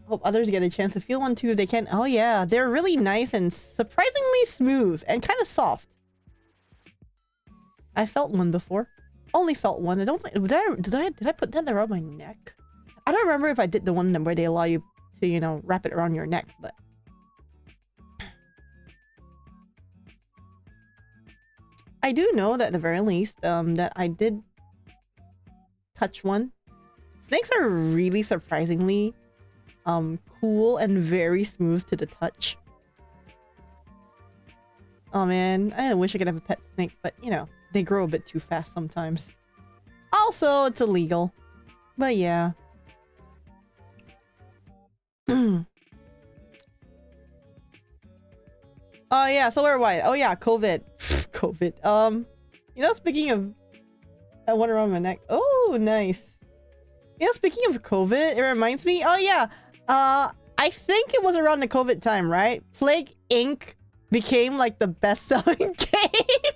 Hope others get a chance to feel one too if they can. Oh yeah, they're really nice and surprisingly smooth and kind of soft. I felt one before. Only felt one. I don't think did I put that around my neck? I don't remember if I did the one where they allow you to, you know, wrap it around your neck, but I do know that at the very least, that I did touch one. Snakes are really surprisingly cool and very smooth to the touch. Oh man, I wish I could have a pet snake, but you know, they grow a bit too fast sometimes. Also, it's illegal. But yeah. Oh yeah, so where was I? Oh yeah, COVID. COVID. You know, speaking of that one around my neck. Oh, nice. You know, speaking of COVID, it reminds me. Oh yeah. I think it was around the COVID time, right? Plague Inc. became like the best-selling game.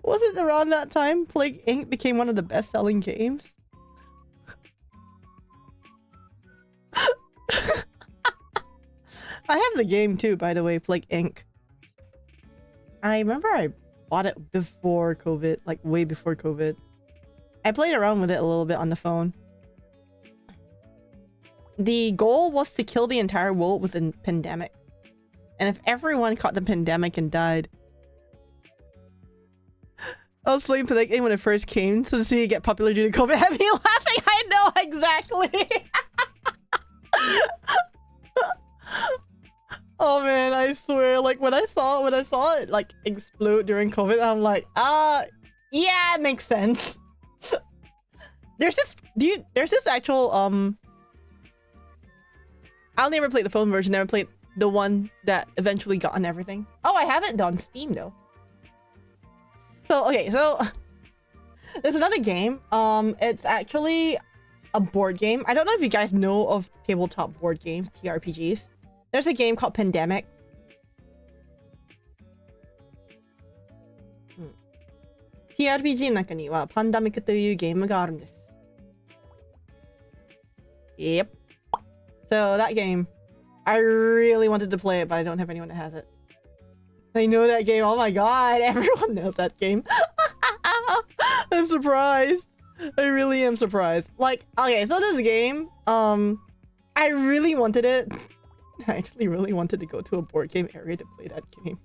Was it around that time Plague Inc. became one of the best-selling games? I have the game too, by the way, Plague Inc. I remember I bought it before COVID, like way before COVID. I played around with it a little bit on the phone. The goal was to kill the entire world with a pandemic. And if everyone caught the pandemic and died... I was playing Plague Inc. when it first came, so to see it get popular due to COVID had me laughing. I know, exactly. Oh man, I swear, like when I saw it like explode during COVID, I'm like, yeah, it makes sense. There's this actual I never played the phone version, never played the one that eventually got on everything. Oh, I have it on Steam though. So okay, so there's another game. It's actually a board game. I don't know if you guys know of tabletop board games, TRPGs. There's a game called Pandemic. TRPG の中には Pandemic というゲームがあるんです。Yep. So that game, I really wanted to play it, but I don't have anyone that has it. I know that game. Oh my god, everyone knows that game. I'm surprised. I really am surprised. Like, okay, so this game, I really wanted it. I actually really wanted to go to a board game area to play that game.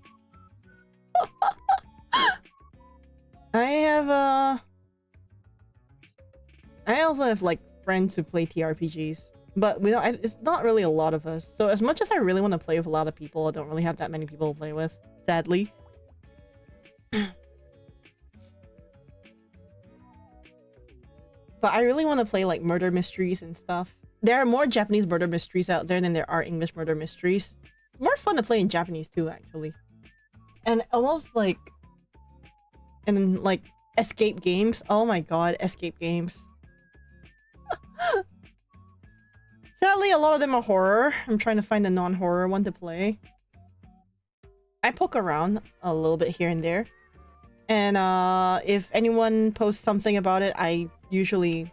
I also have like friends who play TRPGs, but we don't. It's not really a lot of us. So as much as I really want to play with a lot of people, I don't really have that many people to play with, sadly. But I really want to play like murder mysteries and stuff. There are more Japanese murder mysteries out there than there are English murder mysteries. More fun to play in Japanese too, actually. And almost like... And like escape games. Oh my god, escape games. Sadly, a lot of them are horror. I'm trying to find a non-horror one to play. I poke around a little bit here and there. And if anyone posts something about it, I usually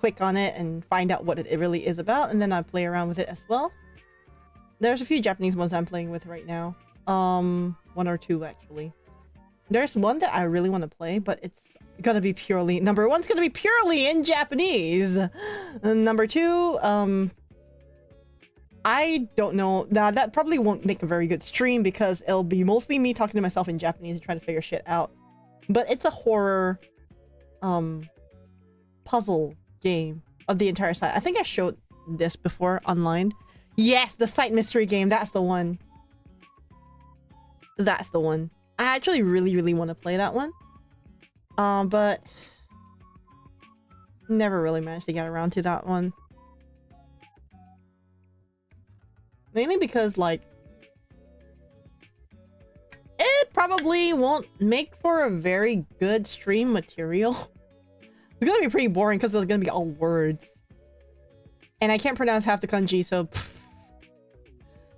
click on it and find out what it really is about, and then I play around with it as well. There's a few Japanese ones I'm playing with right now. One or two actually. There's one that I really want to play, but it's gonna be purely... Number one's gonna be purely in Japanese! And number two, I don't know. Now, that probably won't make a very good stream because it'll be mostly me talking to myself in Japanese and trying to figure shit out. But it's a horror, puzzle game of the entire site. I think I showed this before online. Yes, the site mystery game. That's the one. That's the one. I actually really want to play that one. But never really managed to get around to that one. Mainly because, like, honestly won't make for a very good stream material. It's gonna be pretty boring because it's gonna be all words. And I can't pronounce half the kanji, so...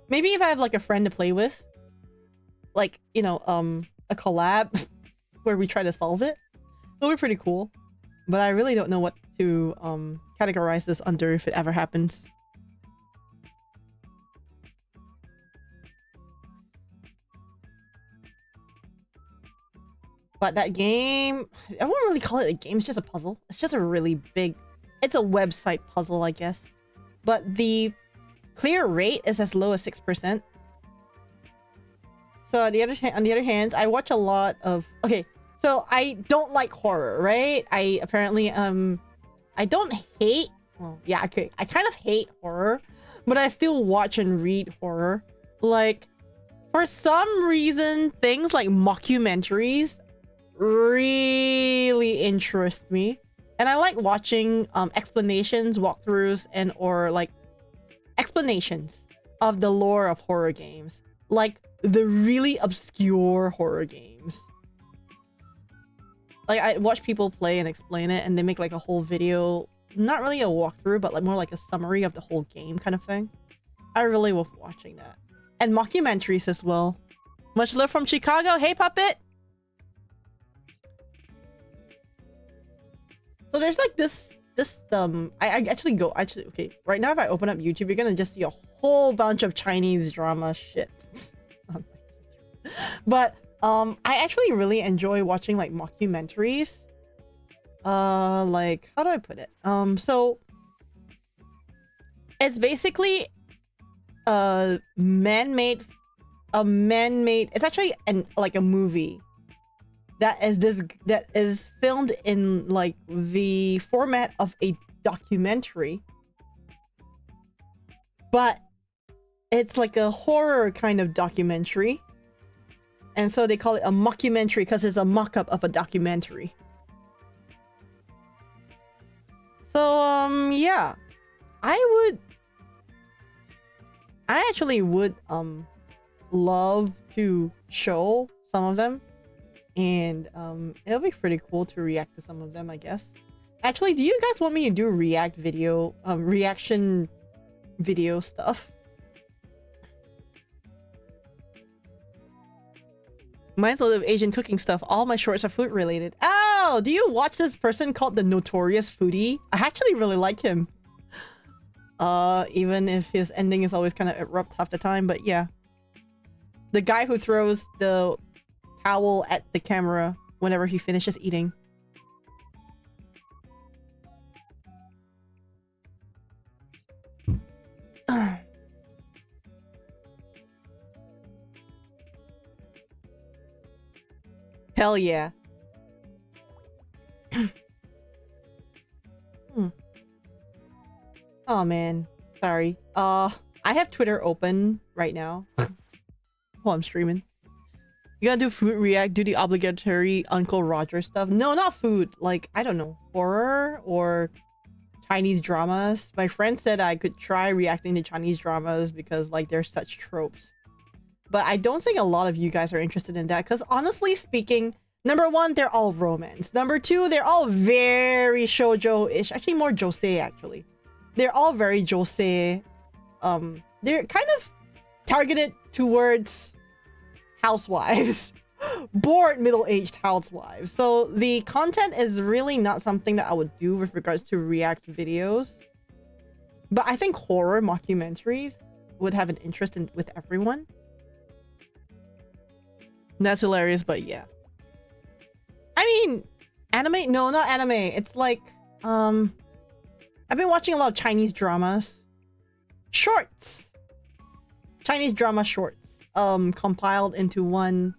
Maybe if I have like a friend to play with. Like, you know, a collab where we try to solve it. It'll be pretty cool. But I really don't know what to categorize this under if it ever happens. But that game, I won't really call it a game, it's just a puzzle. It's just a really big, it's a website puzzle, I guess. But the clear rate is as low as 6%. So on the other hand, I watch a lot of, okay, so I don't like horror, right? I apparently, I don't hate, well, yeah, okay, I kind of hate horror, but I still watch and read horror. Like, for some reason, things like mockumentaries really interest me, and I like watching explanations, walkthroughs, and or like explanations of the lore of horror games, like the really obscure horror games. Like, I watch people play and explain it, and they make like a whole video, not really a walkthrough, but like more like a summary of the whole game kind of thing. I really love watching that, and mockumentaries as well. Much love from Chicago. Hey, Puppet. So there's like this I actually okay, right now if I open up YouTube, you're gonna just see a whole bunch of Chinese drama shit. But I actually really enjoy watching like mockumentaries. Like, how do I put it? So it's basically a man-made, it's actually like a movie that is filmed in like the format of a documentary, but it's like a horror kind of documentary, and so they call it a mockumentary because it's a mock-up of a documentary. So yeah, I actually would love to show some of them. And it'll be pretty cool to react to some of them, I guess. Actually, do you guys want me to do reaction video stuff? Mine's a lot of Asian cooking stuff. All my shorts are food related. Oh, do you watch this person called the Notorious Foodie? I actually really like him. Even if his ending is always kind of abrupt half the time, but yeah. The guy who throws the towel at the camera whenever he finishes eating. Hell yeah. Oh man, sorry. I have Twitter open right now while I'm streaming. You gotta do food react, do the obligatory Uncle Roger stuff. No, not food. Like, I don't know, horror or Chinese dramas. My friend said I could try reacting to Chinese dramas because like they're such tropes. But I don't think a lot of you guys are interested in that because honestly speaking, number one, they're all romance. Number two, they're all very shoujo-ish. Actually, more josei actually. They're all very josei. They're kind of targeted towards housewives. Bored middle-aged housewives. So the content is really not something that I would do with regards to react videos. But I think horror mockumentaries would have an interest in with everyone. That's hilarious, but yeah. I mean, anime? No, not anime. It's like, I've been watching a lot of Chinese dramas. Shorts! Chinese drama shorts. Compiled into one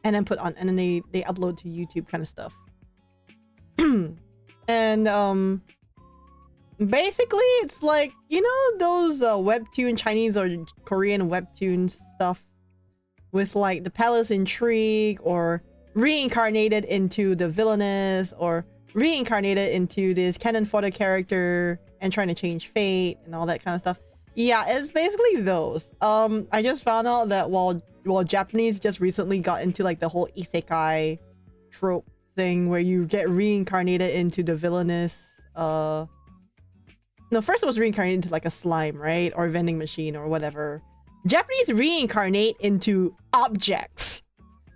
and then put on, and then they upload to YouTube kind of stuff. And basically it's like, you know, those webtoon Chinese or Korean webtoon stuff with like the palace intrigue or reincarnated into the villainess or reincarnated into this cannon fodder character and trying to change fate and all that kind of stuff. Yeah, it's basically those. I just found out that while well, Japanese just recently got into like the whole isekai trope thing where you get reincarnated into the villainous no, first it was reincarnated into like a slime, right? Or a vending machine or whatever. Japanese reincarnate into objects.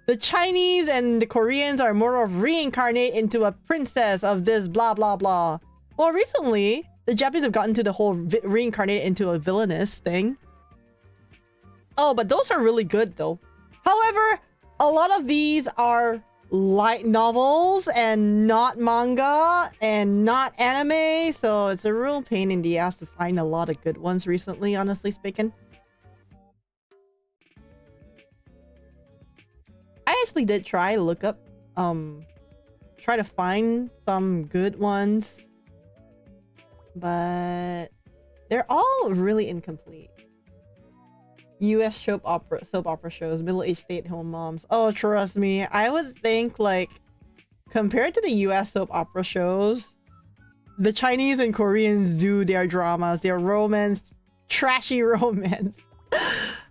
The Chinese and the Koreans are more of reincarnate into a princess of this blah blah blah. Well, recently the Japanese have gotten to the whole reincarnate into a villainous thing. Oh, but those are really good though. However, a lot of these are light novels and not manga and not anime, so it's a real pain in the ass to find a lot of good ones recently, honestly speaking. I actually did try to look up, try to find some good ones, but they're all really incomplete. US soap opera shows, middle-aged stay-at-home moms. Oh, trust me, I would think like compared to the US soap opera shows, the Chinese and Koreans do their dramas, their romance, trashy romance,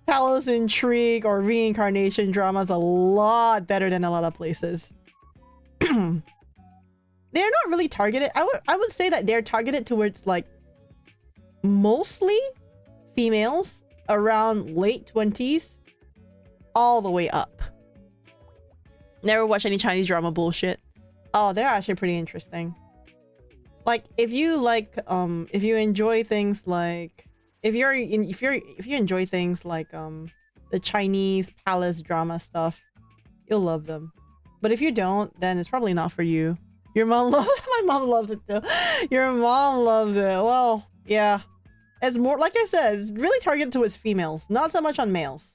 palace intrigue or reincarnation dramas a lot better than a lot of places. They're not really targeted. I would say that they're targeted towards like mostly females around late 20s all the way up. Never watched any Chinese drama bullshit. Oh, they're actually pretty interesting. Like if you like if you enjoy things like if you enjoy things like the Chinese palace drama stuff, you'll love them. But if you don't, then it's probably not for you. Your mom loves my mom loves it too. Your mom loves it. Well, yeah. It's more, like I said, it's really targeted towards females, not so much on males.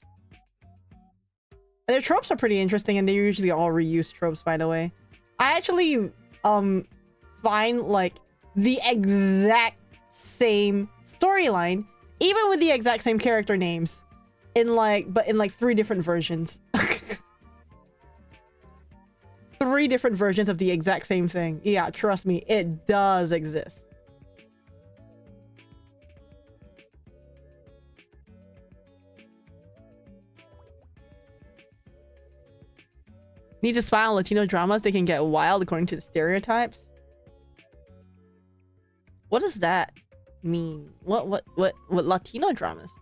Their tropes are pretty interesting, and they're usually all reused tropes, by the way. I actually find like the exact same storyline, even with the exact same character names, in like 3 different versions. 3 different versions of the exact same thing. Yeah, trust me, it does exist. Need to spy on Latino dramas, they can get wild according to the stereotypes. What does that mean? What Latino dramas?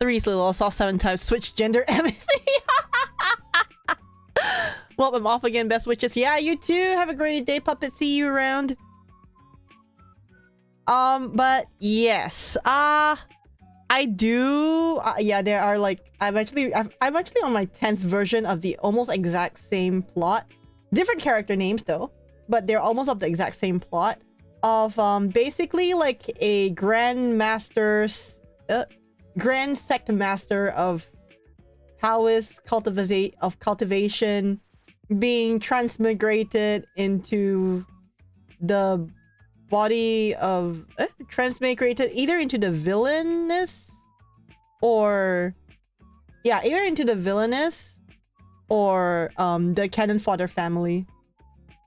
3 Lil saw 7 times switch gender MSC. Well, I'm off again, best wishes. Yeah, you too. Have a great day, puppet. See you around. But yes, I do. Yeah, there are like I'm actually on my 10th version of the almost exact same plot. Different character names though, but they're almost of the exact same plot of basically like a grand sect master of Taoist cultivation being transmigrated into the body of transmigrated either into the villainous or either into the villainous or the cannon fodder family,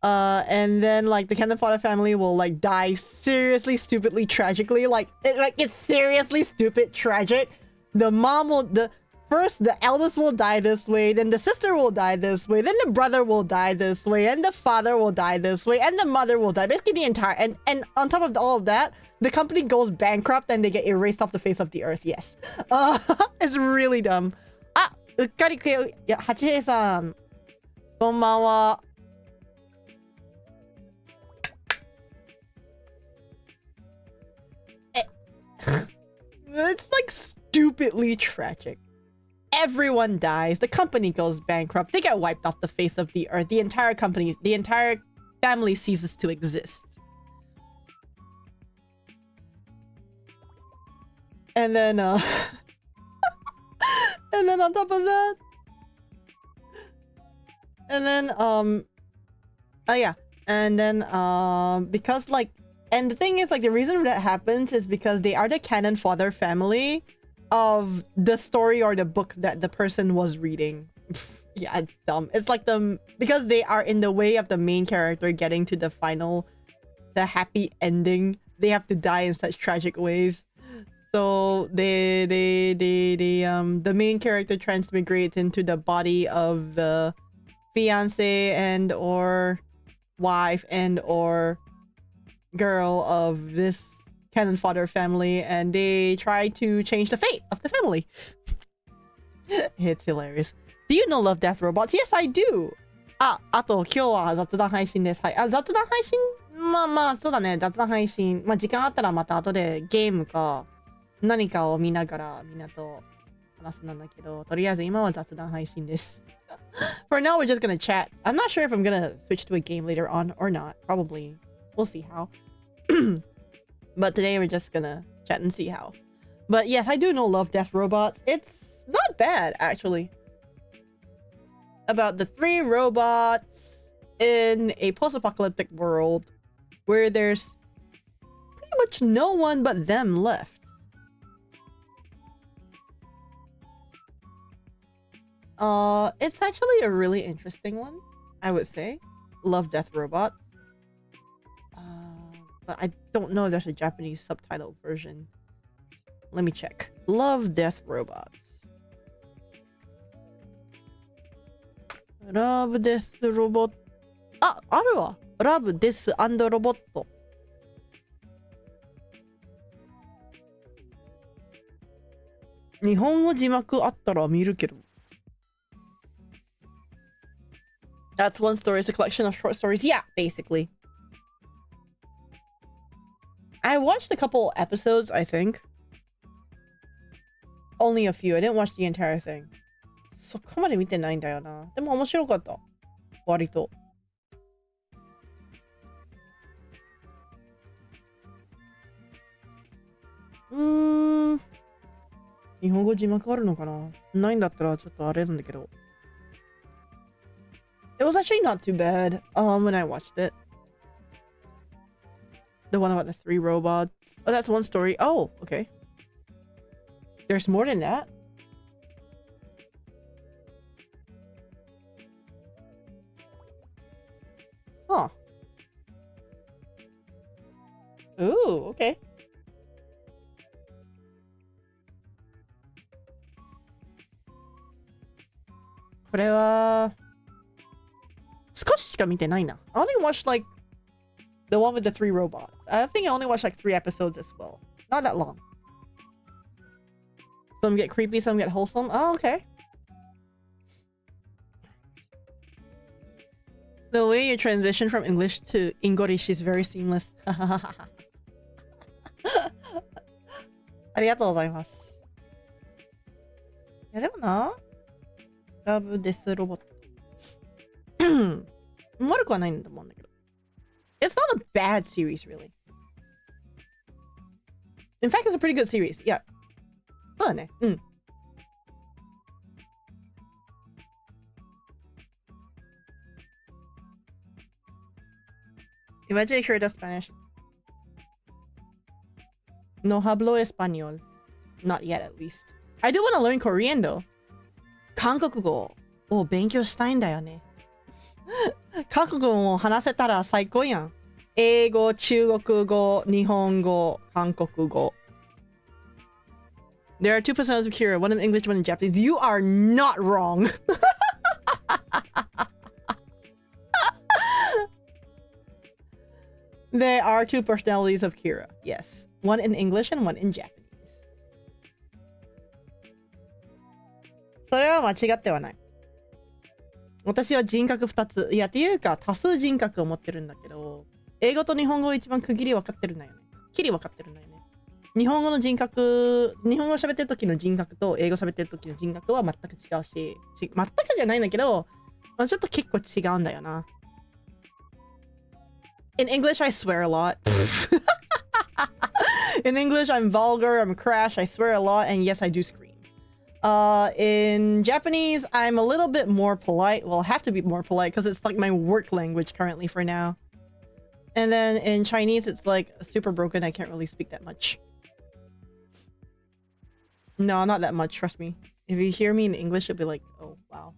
and then like the cannon fodder family will like die seriously stupidly tragically, like it's seriously stupid tragic. The mom will first the eldest will die this way, then the sister will die this way, then the brother will die this way, and the father will die this way, and the mother will die. Basically the entire and on top of all of that, the company goes bankrupt and they get erased off the face of the earth. Yes. It's really dumb. Ah, Ukkari yeah, Hachihei-san. Konbanwa. It's like stupidly tragic. Everyone dies. The company goes bankrupt. They get wiped off the face of the earth. The entire company, the entire family ceases to exist. And then, and then on top of that, and then, oh yeah, and then, because like, and the thing is like the reason that happens is because they are the cannon fodder family of the story or the book that the person was reading. Yeah, it's dumb. It's like because they are in the way of the main character getting to the happy ending. They have to die in such tragic ways. So the main character transmigrates into the body of the fiance and or wife and or girl of this cannon fodder family, and they try to change the fate of the family. It's hilarious. Do you know Love Death Robots? Yes, I do. あと今日は雑談配信です。はい。雑談配信そうだね。雑談配信。時間あったらまた後でゲームか何かを見ながらみんなと話すなんだけど、とりあえず今は雑談配信です。For now, we're just gonna chat. I'm not sure if I'm gonna switch to a game later on or not. Probably. We'll see how. But today we're just gonna chat and see how. But yes, I do know Love, Death, Robots. It's not bad, actually. About the 3 robots in a post-apocalyptic world where there's pretty much no one but them left. It's actually a really interesting one, I would say. Love, Death, Robots. But I don't know if there's a Japanese subtitle version. Let me check. Love, Death, Robots. Love, Death, Robot. あるわ。Love, Death and Robot. 日本語字幕あったら見るけど。That's one story. It's a collection of short stories. Yeah, basically. I watched a couple episodes, I think. Only a few. I didn't watch the entire thing. そこまで見てないんだよな。でも面白かった。割と。日本語字幕あるのかな？ないんだったらちょっとあれなんだけど。It was actually not too bad when I watched it. The one about the 3 robots. Oh, that's one story. Oh, okay. There's more than that? Huh. Ooh, okay. これは少ししか見てないな。I only watched like the one with the 3 robots. I think I only watched like 3 episodes as well. Not that long. Some get creepy, some get wholesome. Oh, okay. The way you transition from English to English is very seamless. ありがとうございます。いやでもな、ラブデスロボット。悪くはないんだと思うんだけど。It's not a bad series, really. In fact, it's a pretty good series. Yeah. そうだね。うん。Imagine if you heard Spanish. No hablo español. Not yet, at least. I do want to learn Korean, though. 韓国語を勉強したいんだよね。韓国語も話せたら最高やん。英語、中国語、日本語、韓国語。There are 2 personas of Kira, one in English, one in Japanese. You are not wrong. There are 2 personalities of Kira. Yes. One in English and one in Japanese. それは間違ってはない。私は人格2つ。いや、っていうか多数人格を持ってるんだけど、英語と日本語を一番区切り分かってるんだよね。きり分かってるんだよね。日本語の人格、日本語を喋ってる時の人格と英語喋ってる時の人格は全く違うし、全くじゃないんだけど、ちょっと結構違うんだよな。In English, I swear a lot. In English, I'm vulgar, I'm crash, I swear a lot, and yes, I do scream. In Japanese, I'm a little bit more polite. Well, I have to be more polite because it's like my work language currently for now. And then in Chinese, it's like super broken. I can't really speak that much. No, not that much, trust me. If you hear me in English, you'll be like, oh, wow.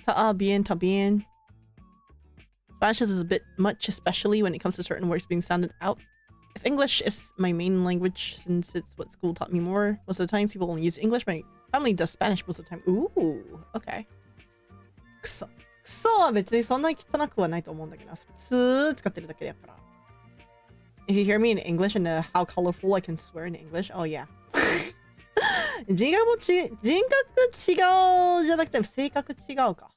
Ta bien. So Spanish is a bit much, especially when it comes to certain words being sounded out. If English is my main language, since it's what school taught me more, most of the time people only use English. My family does Spanish most of the time. Ooh, okay. クソは別にそんなに汚くはないと思うんだけど、普通使ってるだけだから。If you hear me in English and how colorful I can swear in English, oh yeah. 人格違うじゃなくて性格違うか。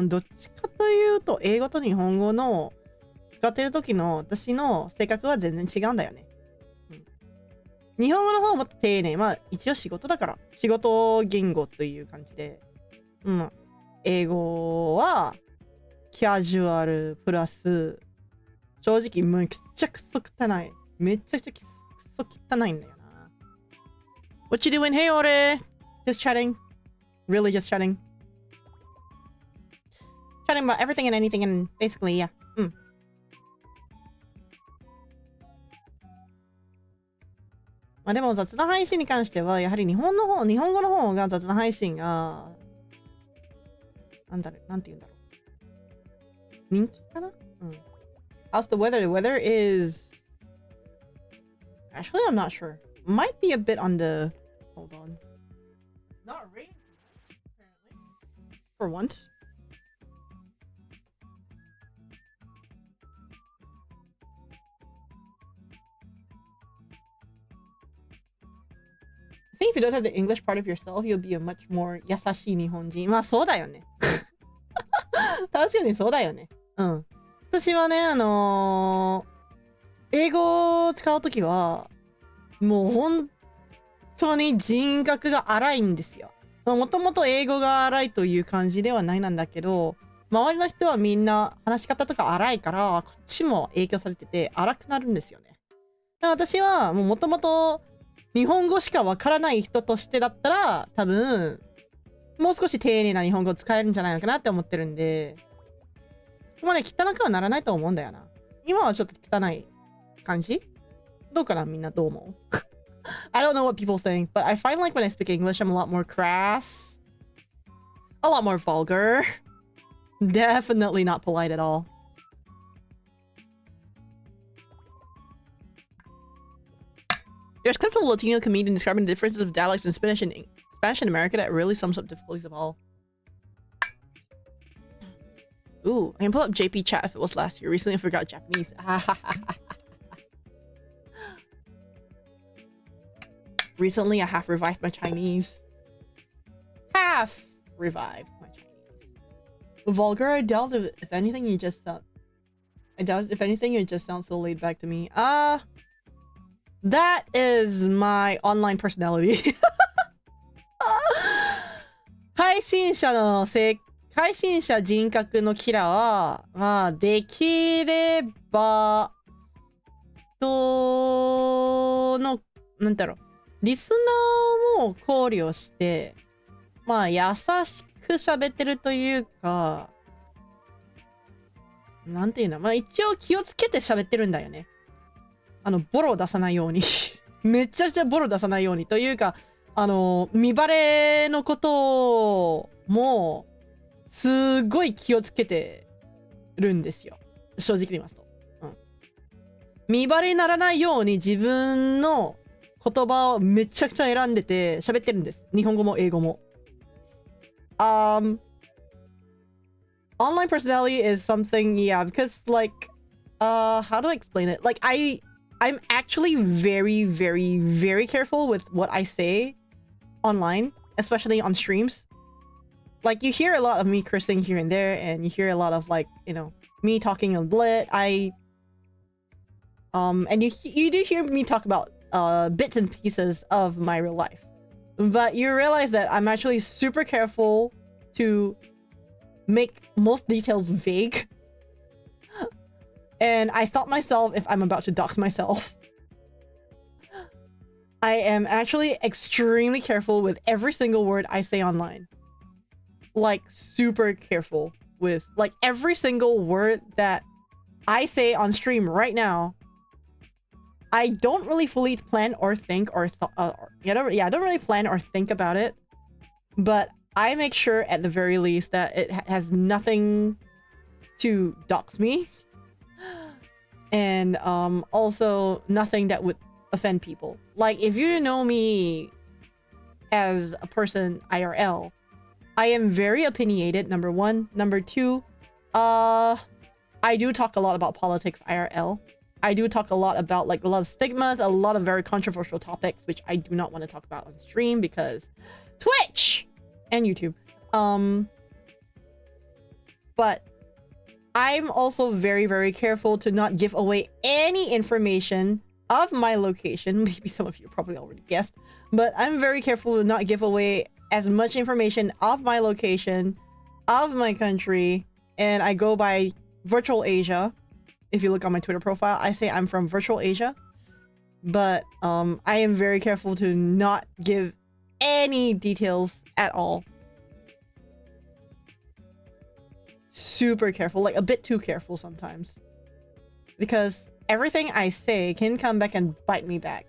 どっちかというと英語と日本語の使ってる時の私の性格は全然違うんだよね。日本語の方はもっと丁寧。まあ一応仕事だから。仕事言語という感じで。英語はキャジュアルプラス正直めっちゃくそ汚い。めちゃくちゃくそ汚いんだよな。What you doing? Hey, Ore! Just chatting. Really just chatting. Chatting about everything and anything and basically, yeah. まあでも雑談配信に関してはやはり日本語の方が雑談配信がなんて言うんだろう。人気かな？How's the weather? The weather is... Actually, I'm not sure. Might be a bit on the... Hold on. Not raining, apparently. For once. I think if you don't have the English part of yourself, you'll be a much more 優しい日本人。まあそうだよね。確かにそうだよね。私はね、英語を使うときは、もう本当に人格が荒いんですよ。もともと英語が荒いという感じではないなんだけど、周りの人はみんな話し方とか荒いから、こっちも影響されてて荒くなるんですよね。私はもともと日本語しかわからない人としてだったら、多分、もう少し丁寧な日本語を使えるんじゃないのかなって思ってるんで、そこまで汚くはならないと思うんだよな。今はちょっと汚い感じ？どうかなみんなどう思う？ I don't know what people think, but I find like when I speak English, I'm a lot more crass, a lot more vulgar, definitely not polite at all. There's clips of a Latino comedian describing the differences of dialects in Spanish and America that really sums up difficulties of all. Ooh, I can pull up JP chat if it was last year. Recently I forgot Japanese. Recently I half revived my Chinese. Vulgar, I doubt if anything you just sound... you just sound so laid back to me. That is my online personality. 配信者人格のキラは、まあ、できれば、人の、なんだろう、リスナーも考慮して、まあ、優しく喋ってるというか、なんていうの、まあ、一応気をつけて喋ってるんだよね。ボロを出さないように。めちゃくちゃボロ出さないように。というか、見バレのことも、すごい気をつけてるんですよ。正直言いますと。見バレにならないように自分の言葉をめちゃくちゃ選んでて喋ってるんです。日本語も英語も。Online personality is something, yeah, because like, how do I explain it? Like, I'm actually very, very, very careful with what I say online, especially on streams. Like, you hear a lot of me cursing here and there, and you hear a lot of, like, you know, me talking a bit. And you do hear me talk about bits and pieces of my real life. But you realize that I'm actually super careful to make most details vague. And I stop myself if I'm about to dox myself. I am actually extremely careful with every single word I say online. Like, super careful with, like, every single word that I say on stream right now. I don't really fully plan or think or I don't really plan or think about it. But I make sure at the very least that it has nothing to dox me. And also nothing that would offend people. Like, if you know me as a person IRL, I am very opinionated, number one. Number two, I do talk a lot about politics IRL. I do talk a lot about like a lot of stigmas, a lot of very controversial topics, which I do not want to talk about on stream because Twitch and YouTube. But I'm also very, very careful to not give away any information of my location. Maybe some of you probably already guessed, but I'm very careful to not give away as much information of my location, of my country, and I go by Virtual Asia. If you look on my Twitter profile, I say I'm from Virtual Asia. But I am very careful to not give any details at all. Super careful, like a bit too careful sometimes. Because everything I say can come back and bite me back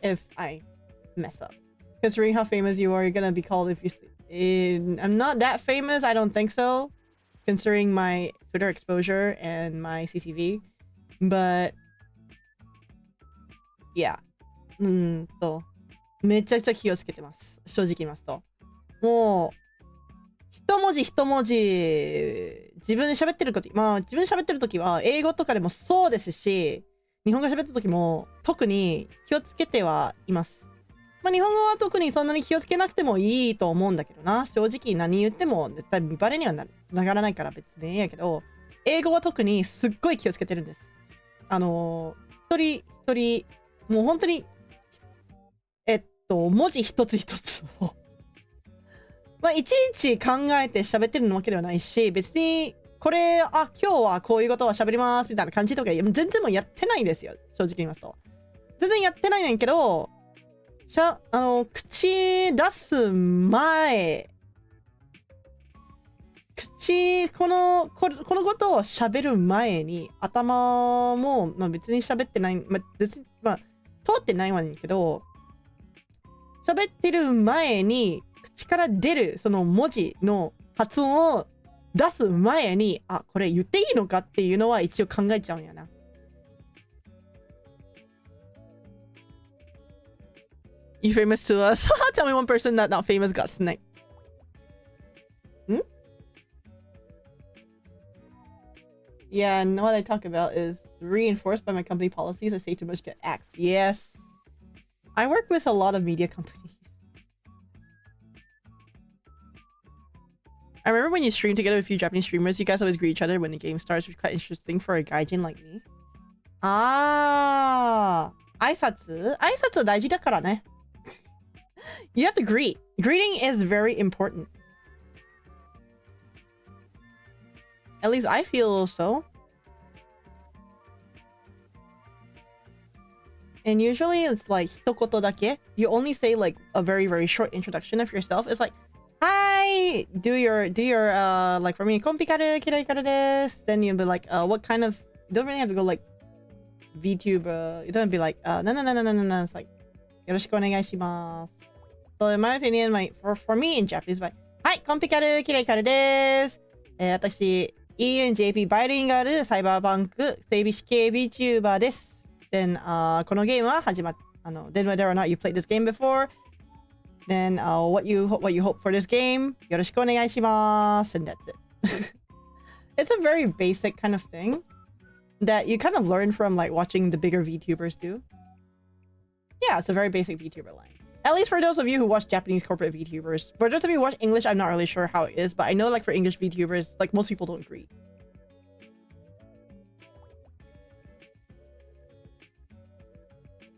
if I mess up. Considering how famous you are, you're gonna be called if you... I'm not that famous, I don't think so. Considering my Twitter exposure and my CCV. But... yeah. めちゃくちゃ気をつけてます。正直言いますと。もう、一文字一文字、自分で喋ってる時、自分で喋ってる時は、英語とかでもそうですし、日本語喋ってる時も、特に気をつけてはいます。日本語は特にそんなに気をつけなくてもいいと思うんだけどな。正直何言っても絶対見バレにはつながらないから別にいいんやけど、英語は特にすっごい気をつけてるんです。一人一人、もう本当に、文字一つ一つをいちいち考えて喋ってるわけではないし、別に、これ、今日はこういうことは喋りますみたいな感じとか、全然もうやってないんですよ。正直言いますと。全然やってないねんけど、口出す前、このことを喋る前に、頭も、別に喋ってない、別に、通ってないわねんけど、喋ってる前に、口から出るその文字の発音を出す前に、これ言っていいのかっていうのは一応考えちゃうんやな。You famous to us? Tell me one person that not famous got sniped. Yeah, and what I talk about is reinforced by my company policies. I say too much, get axed. Yes. I work with a lot of media companies. I remember when you stream together with a few Japanese streamers, you guys always greet each other when the game starts, which is quite interesting for a gaijin like me. 挨拶大事だからね。You have to greet. Greeting is very important. At least I feel so. And usually it's like 一言だけ. You only say like a very, very short introduction of yourself. It's like, hi, do your like for me, コンピカル、キラヒカルです. Then you'll be like, what kind of, you don't really have to go like VTuber. You don't be like, no. It's like, よろしくお願いします. So in my opinion, for me in Japanese, like, はい、コンピカル、キラヒカルです。私、ENJPVtuber サイバーバンク整備士系 VTuber です。Then, このゲームは始まっ、then whether or not you played this game before, then, what you hope for this game, よろしくお願いします。And that's it. It's a very basic kind of thing that you kind of learn from like watching the bigger VTubers do. Yeah, it's a very basic VTuber line. At least for those of you who watch Japanese corporate VTubers. For those of you who watch English, I'm not really sure how it is, but I know like for English VTubers, like most people don't greet.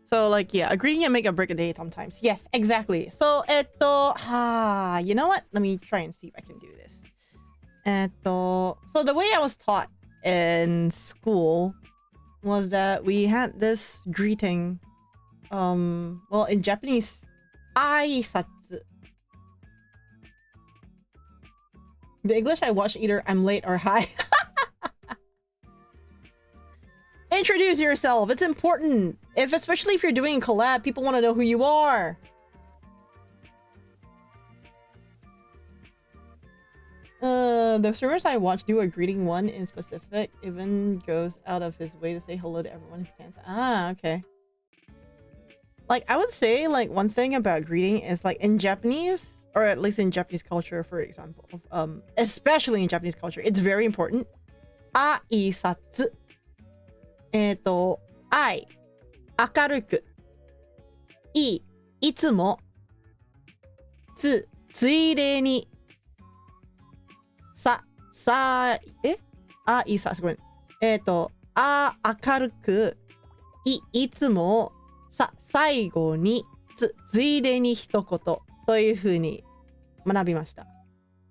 So like, yeah, a greeting can make or break a day sometimes. Yes, exactly. So, you know what? Let me try and see if I can do this. So the way I was taught in school was that we had this greeting. Well, in Japanese, 挨拶. The English I watch either I'm late or hi. Introduce yourself. It's important. Especially if you're doing a collab, people want to know who you are. The streamers I watch do a greeting one in specific, even goes out of his way to say hello to everyone who can. Ah, okay. Like, I would say, like, one thing about greeting is, like, in Japanese, or at least in Japanese culture, for example, especially in Japanese culture, it's very important. Aisatsu. Ai. Akaruku. I. Itsumo. Tsu. Tsuide ni. Sa. Aisatsu. ごめん。明るく。いつも。最後に。ついでに一言。というふうに学びました。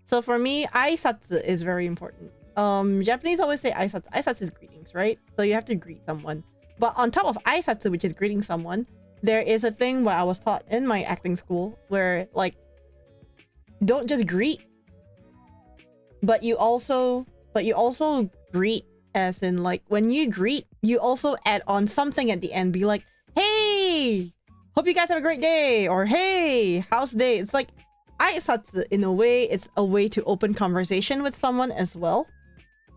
So for me, 挨拶 is very important. Japanese always say 挨拶. 挨拶 is greetings, right? So you have to greet someone. But on top of 挨拶, which is greeting someone, there is a thing where I was taught in my acting school where, like, don't just greet, but you also greet, as in, like, when you greet, you also add on something at the end. Be like, hey, hope you guys have a great day, or hey, how's the day? It's like 挨拶 in a way, it's a way to open conversation with someone as well.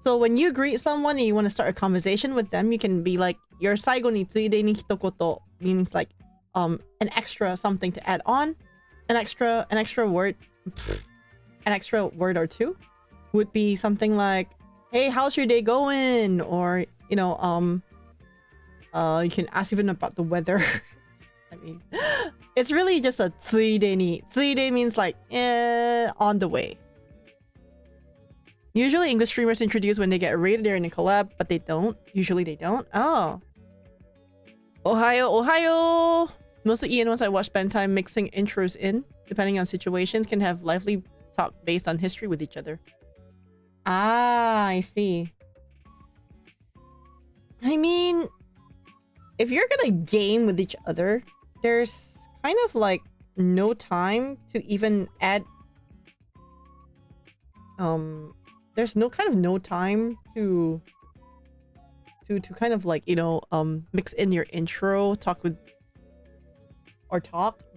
So when you greet someone and you want to start a conversation with them, you can be like, your 最後についでに一言 means like an extra something to add on, an extra word or two would be something like, hey, how's your day going? Or, you know, you can ask even about the weather. I mean, it's really just a ついでに. ついで means like, on the way. Usually English streamers introduce when they get rated during a collab, but they don't. Usually they don't. Oh. Ohayo. Most of the ones I watch spend time mixing intros in, depending on situations, can have lively talk based on history with each other. Ah, I see. I mean, if you're gonna game with each other, there's kind of like no time to even add there's no time to kind of like, you know, mix in your intro, talk,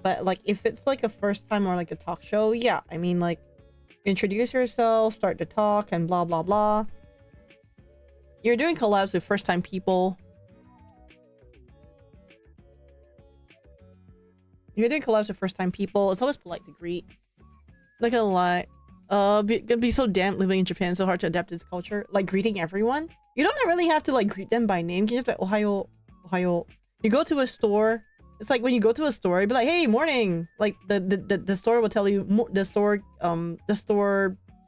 but like if it's like a first time or like a talk show, yeah, I mean, like, introduce yourself, start to talk, and blah blah blah. You're doing collabs with first time people. It's always polite to greet. Not gonna lie. It'd be so damn living in Japan, so hard to adapt to this culture. Like greeting everyone. You don't really have to like greet them by name. You can just be like, Ohayo. You go to a store. It's like when you go to a store, you'd be like, hey, morning. Like the store will tell you, the store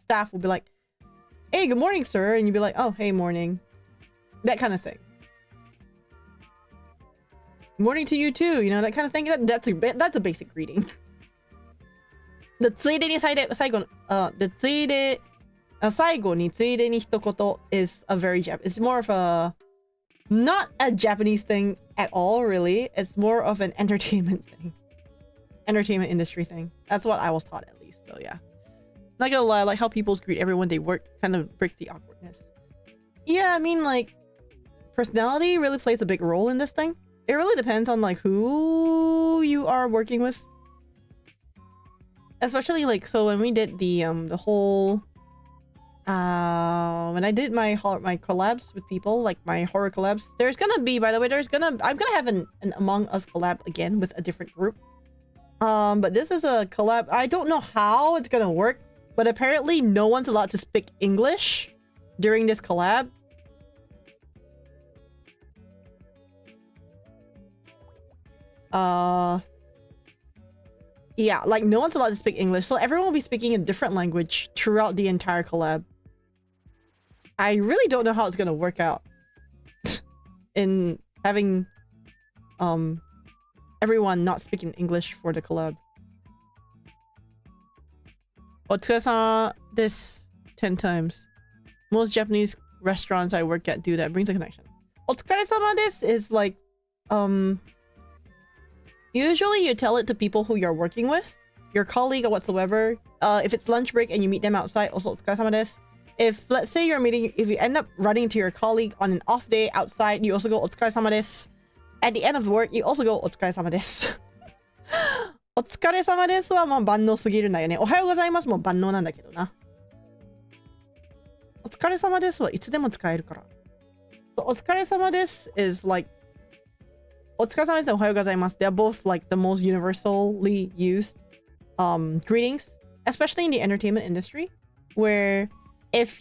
staff will be like, hey, good morning, sir. And you'd be like, oh, hey, morning. That kind of thing. Morning to you too, you know, that kind of thing. That's a basic greeting. The ついでに最後についでに一言 is a very It's more of a not a Japanese thing at all, really. It's more of an entertainment industry thing. That's what I was taught, at least. So yeah, not gonna lie, like how people greet everyone they work kind of breaks the awkwardness. Yeah, I mean, like, personality really plays a big role in this thing. It really depends on like who you are working with. Especially like, so when we did the whole when I did my collabs with people, like my horror collabs, there's gonna be, by the way, I'm gonna have an Among Us collab again with a different group. But this is a collab. I don't know how it's gonna work, but apparently no one's allowed to speak English during this collab. Yeah, like no one's allowed to speak English, so everyone will be speaking a different language throughout the entire collab. I really don't know how it's gonna work out in having everyone not speaking English for the collab. Otsukaresama desu 10 times. Most Japanese restaurants I work at do that. Brings a connection. Otsukaresama desu is like usually you tell it to people who you're working with, your colleague or whatsoever. If it's lunch break and you meet them outside, also otsukaresama desu. If, let's say if you end up running into your colleague on an off day outside, you also go otsukaresama desu. At the end of the work, you also go otsukaresama desu. お疲れ様ですはもう万能すぎるんだよね。おはようございますも万能なんだけどな。お疲れ様ですはいつでも使えるから。So, お疲れ様です is like お疲れ様ですand おはようございます。They are both like the most universally used greetings, especially in the entertainment industry, where if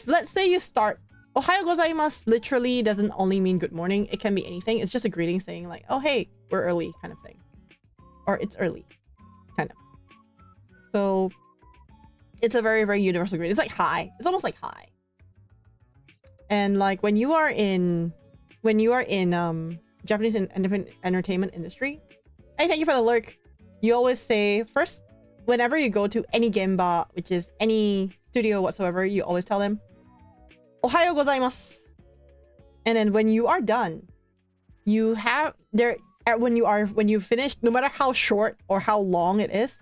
let's say you start おはようございます literally doesn't only mean good morning. It can be anything. It's just a greeting saying like, oh hey, we're early kind of thing. Or it's early. Kind of. So it's a very, very universal greeting. It's like hi. It's almost like hi. And like when you are in Japanese entertainment industry, hey, thank you for the lurk. You always say first, whenever you go to any gemba, which is any studio whatsoever, you always tell them, Ohayo gozaimasu. And then when you are done, you have there when you finish, no matter how short or how long it is,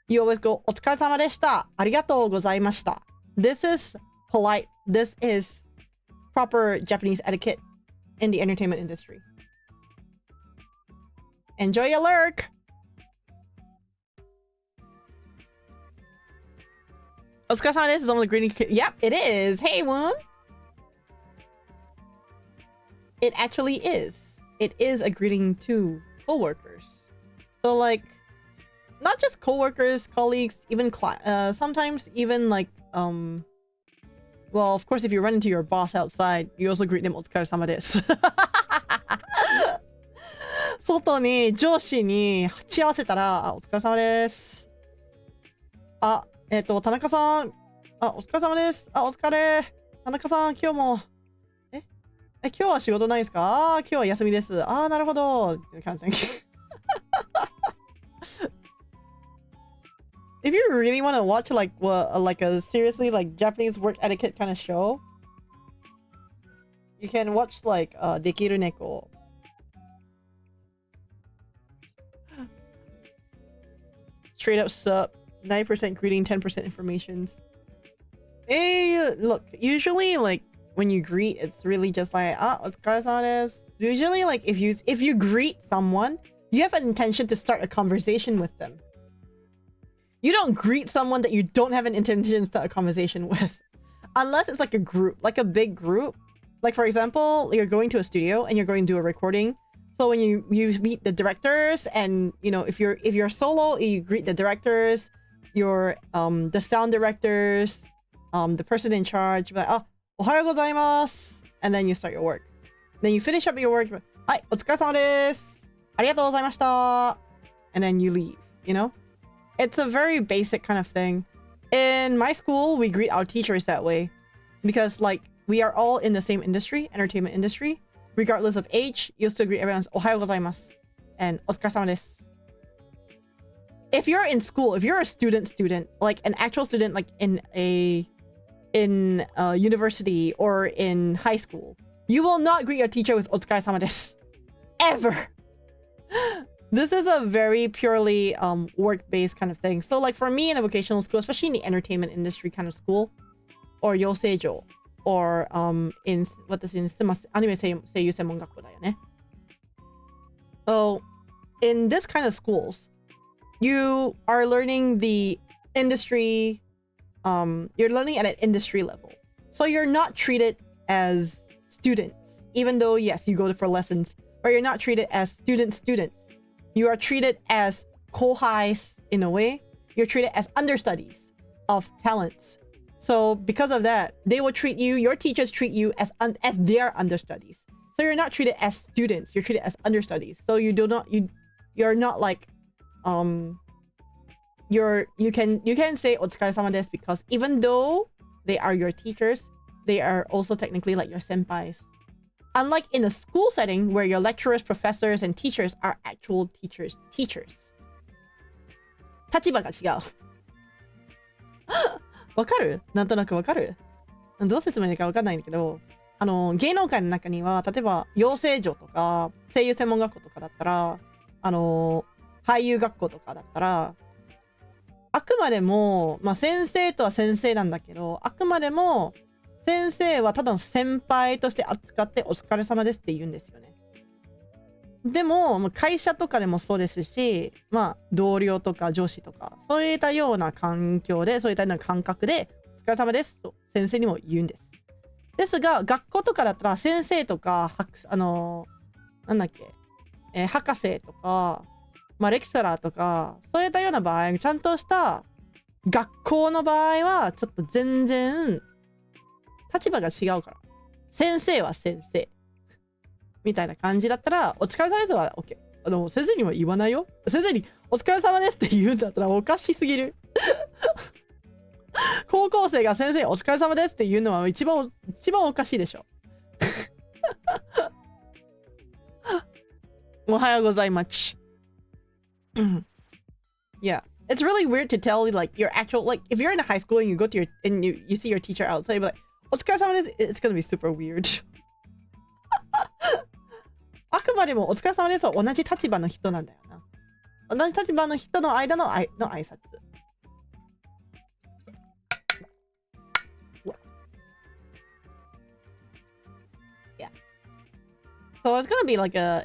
you always go Otsukaresama deshita. Arigatou gozaimashita. This is polite. This is proper Japanese etiquette in the entertainment industry. Enjoy your lurk. Otsukaresama desu is on the greeting. Yep, it is. Hey, Woon. It actually is. It is a greeting to coworkers. So like, not just coworkers, colleagues, even sometimes even like well, of course, if you run into your boss outside, you also greet them お疲れ様です。外に上司に鉢合わせたら、お疲れ様です。あ、田中さん、お疲れ様です。お疲れ。田中さん、今日も、今日は仕事ないですか？今日は休みです。なるほど。If you really want to watch like a seriously like Japanese work etiquette kind of show, you can watch like Dekiru Neko. Straight up sup, 9% greeting, 10% information. Hey, look, usually like when you greet, it's really just like otsukaresama desu. Usually like if you greet someone, you have an intention to start a conversation with them. You don't greet someone that you don't have an intention to start a conversation with. Unless it's like a group, like a big group. Like for example, you're going to a studio and you're going to do a recording. So when you meet the directors and you know, if you're solo, you greet the directors, your the sound directors, the person in charge, like, ohayo gozaimasu, and then you start your work. Then you finish up your work, hi, otsukaresama desu, arigatou gozaimashita, and then you leave, you know? It's a very basic kind of thing. In my school, we greet our teachers that way because like we are all in the same industry, entertainment industry. Regardless of age, you still greet everyone as ohayo gozaimasu and otsukaresama desu. If you're in school, if you're a student, like an actual student, like in a university or in high school, you will not greet your teacher with otsukaresama desu. Ever. This is a very purely work-based kind of thing. So like for me in a vocational school, especially in the entertainment industry kind of school, or yoseijo, or in anime seiyu senmon gakko da yo ne. So in this kind of schools, you are learning the industry, you're learning at an industry level. So you're not treated as students, even though yes, you go for lessons, but you're not treated as students. You are treated as kohais in a way. You're treated as understudies of talents. So because of that, they will treat you, your teachers treat you as their understudies. So you're not treated as students, you're treated as understudies. So you're not like you can say otsukaresama desu because even though they are your teachers, they are also technically like your senpais. Unlike in a school setting where your lecturers, professors, and teachers are actual teachers. 立場が違う。わかる？なんとなくわかる？どう説明できるかわかんないんだけど、芸能界の中には、例えば養成所とか声優専門学校とかだったら、俳優学校とかだったら、あくまでも、まあ先生とは先生なんだけど、あくまでも先生はただの先輩として扱ってお疲れ様ですって言うんですよね。でも会社とかでもそうですし、まあ同僚とか上司とかそういったような環境で、そういったような感覚でお疲れ様ですと先生にも言うんです。ですが、学校とかだったら先生とか、なんだっけ、博士とか、まあ、レクチャラーとか、そういったような場合、ちゃんとした学校の場合は、ちょっと全然、立場が違うから。先生は先生。みたいな感じだったら、お疲れ様ですは OK。先生には言わないよ。先生に、お疲れ様ですって言うんだったらおかしすぎる。高校生が先生お疲れ様ですって言うのは一番おかしいでしょ。おはようございます。Yeah, it's really weird to tell like your actual like if you're in a high school and you go to your and you see your teacher outside, but like, お疲れ様です it's gonna be super weird. あくまでもお疲れ様ですは同じ立場の人なんだよな。同じ立場の人の間の挨拶。Yeah. So it's gonna be like so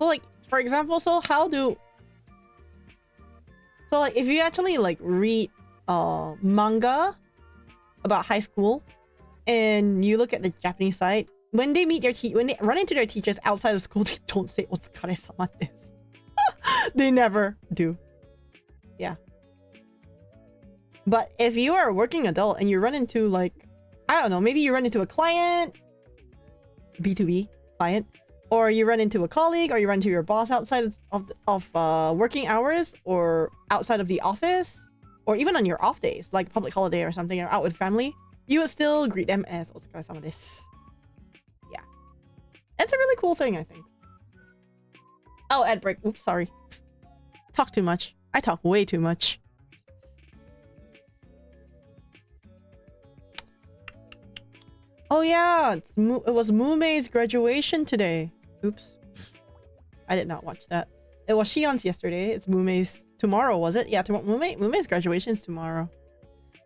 like for example, so like if you actually like read manga about high school and you look at the Japanese side, when they run into their teachers outside of school, they don't say お疲れ様です。They never do. Yeah. But if you are a working adult and you run into like, I don't know, maybe you run into a client, B2B client, or you run into a colleague, or you run into your boss outside of working hours, or outside of the office, or even on your off days, like public holiday or something, or out with family, you would still greet them as お疲れ様です。Yeah. It's a really cool thing, I think. Oh, ad break. Oops, sorry. Talk too much. I talk way too much. Oh yeah, it was Mumei's graduation today. Oops. I did not watch that. It was Shion's yesterday. It's Mumei's tomorrow, was it? Yeah, tomorrow. Mumei's graduation is tomorrow.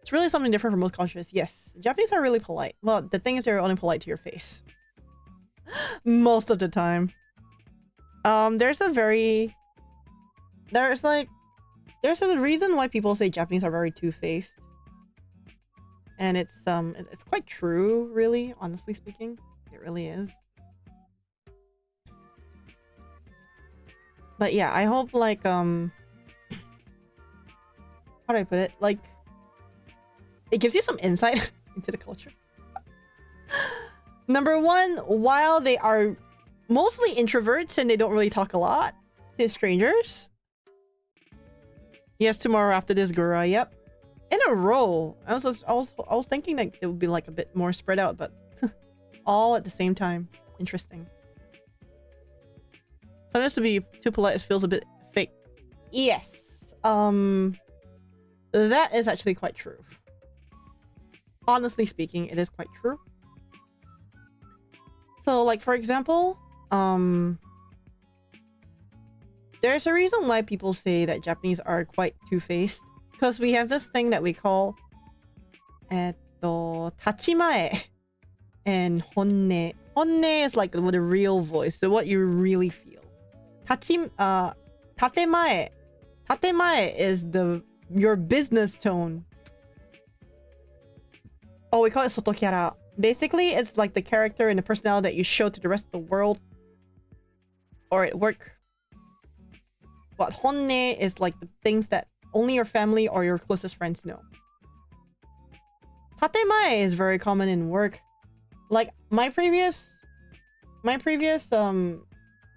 It's really something different from most cultures. Yes, Japanese are really polite. Well, the thing is they're only polite to your face. Most of the time. There's a reason why people say Japanese are very two-faced. And it's quite true, really, honestly speaking. It really is. But yeah, I hope like how do I put it? Like it gives you some insight into the culture. Number one, while they are mostly introverts and they don't really talk a lot to strangers. Yes, tomorrow after this, Gura. Yep. In a row. I was thinking that it would be like a bit more spread out, but all at the same time. Interesting. Sometimes to be too polite, it feels a bit fake. Yes. That is actually quite true. Honestly speaking, it is quite true. So, like, for example, there's a reason why people say that Japanese are quite two-faced. Because we have this thing that we call 立ち前 and 本音. 本音 is like the real voice, so what you really feel. 建前 is your business tone. Oh, we call it 外キャラ. Basically, it's like the character and the personality that you show to the rest of the world or at work. But 本音 is like the things that only your family or your closest friends know. 建前 is very common in work. Like my previous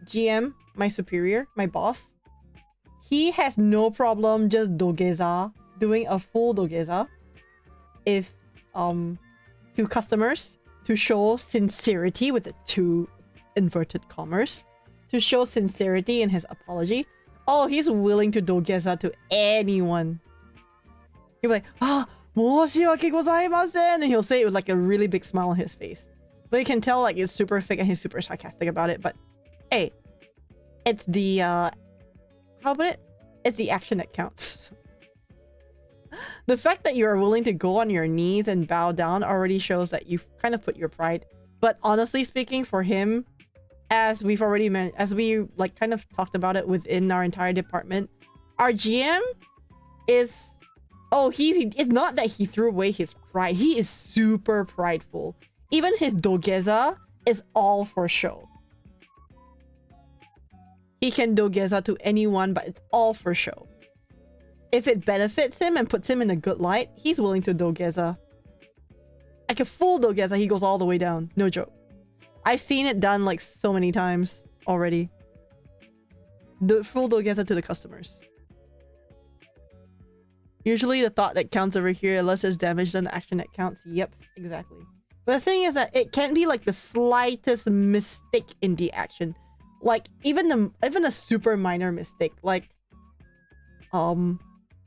GM, my superior, my boss, he has no problem just dogeza, doing a full dogeza if to customers to show sincerity with the two inverted commas, to show sincerity in his apology. Oh, he's willing to dogeza to anyone. He'll be like, ah, 申し訳ございません, and he'll say it with like a really big smile on his face. But you can tell like it's super fake and he's super sarcastic about it. But hey, it's the how about it? It's the action that counts. The fact that you are willing to go on your knees and bow down already shows that you've kind of put your pride. But honestly speaking, for him, as we've already as we like kind of talked about it within our entire department, our GM is Oh, it's not that he threw away his pride. He is super prideful. Even his dogeza is all for show. He can dogeza to anyone, but it's all for show. If it benefits him and puts him in a good light, he's willing to dogeza. Like a full dogeza, he goes all the way down. No joke. I've seen it done like so many times already. The full dogeza to the customers. Usually the thought that counts over here, unless there's damage, then the action that counts. Yep, exactly. But the thing is that it can be like the slightest mistake in the action. Like even a super minor mistake. Like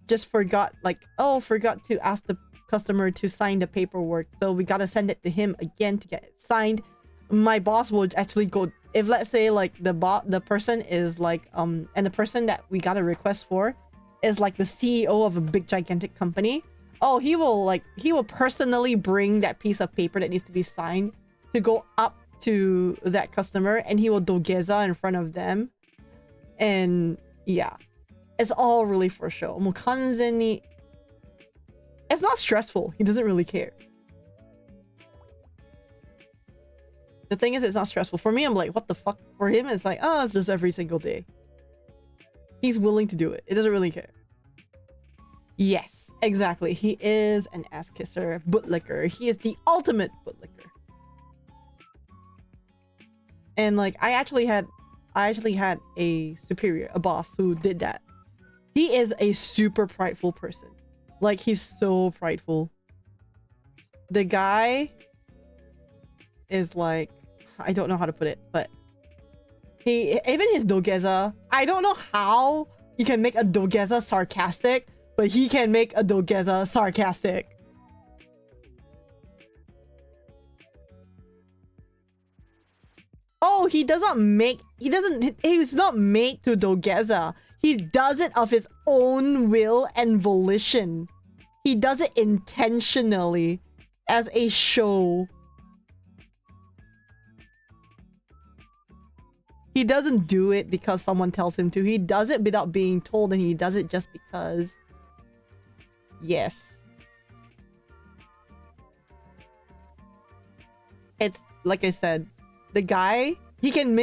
just forgot to ask the customer to sign the paperwork. So we gotta send it to him again to get it signed. My boss will actually go, if let's say like the person is like and the person that we got a request for is like the CEO of a big gigantic company. Oh, he will personally bring that piece of paper that needs to be signed to go up to that customer, and he will dogeza in front of them. And yeah, it's all really for show. もう完全に It's not stressful. He doesn't really care. The thing is, it's not stressful. For me, I'm like, what the fuck? For him, it's like, oh, it's just every single day. He's willing to do it. It doesn't really care. Yes, exactly. He is an ass kisser, bootlicker. He is the ultimate bootlicker. And like, I actually had a superior, a boss who did that. He is a super prideful person. Like, he's so prideful. The guy is like, I don't know how to put it, but even his dogeza, I don't know how you can make a dogeza sarcastic, but he can make a dogeza sarcastic. Oh, he's not made to dogeza. He does it of his own will and volition. He does it intentionally as a show. He doesn't do it because someone tells him to. He does it without being told, and he does it just because. Yes. It's like I said, the guy, he can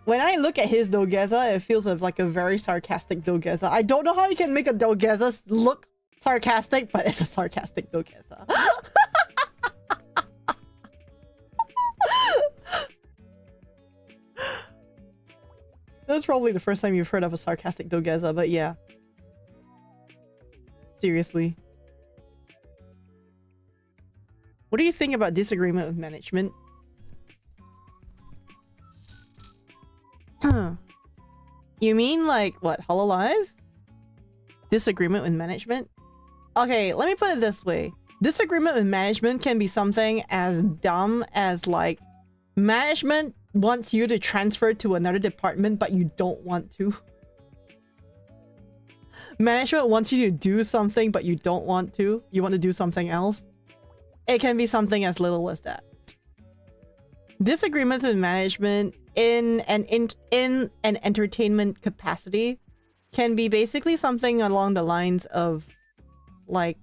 when I look at his dogeza, it feels like a very sarcastic dogeza. I don't know how you can make a dogeza look sarcastic, but it's a sarcastic dogeza. That's probably the first time you've heard of a sarcastic dogeza, but yeah. Seriously. What do you think about disagreement with management? You mean like what, HoloLive? Disagreement with management? Okay, let me put it this way. Disagreement with management can be something as dumb as like management wants you to transfer to another department but you don't want to. Management wants you to do something but you don't want to. You want to do something else. It can be something as little as that. Disagreements with management in an entertainment capacity can be basically something along the lines of like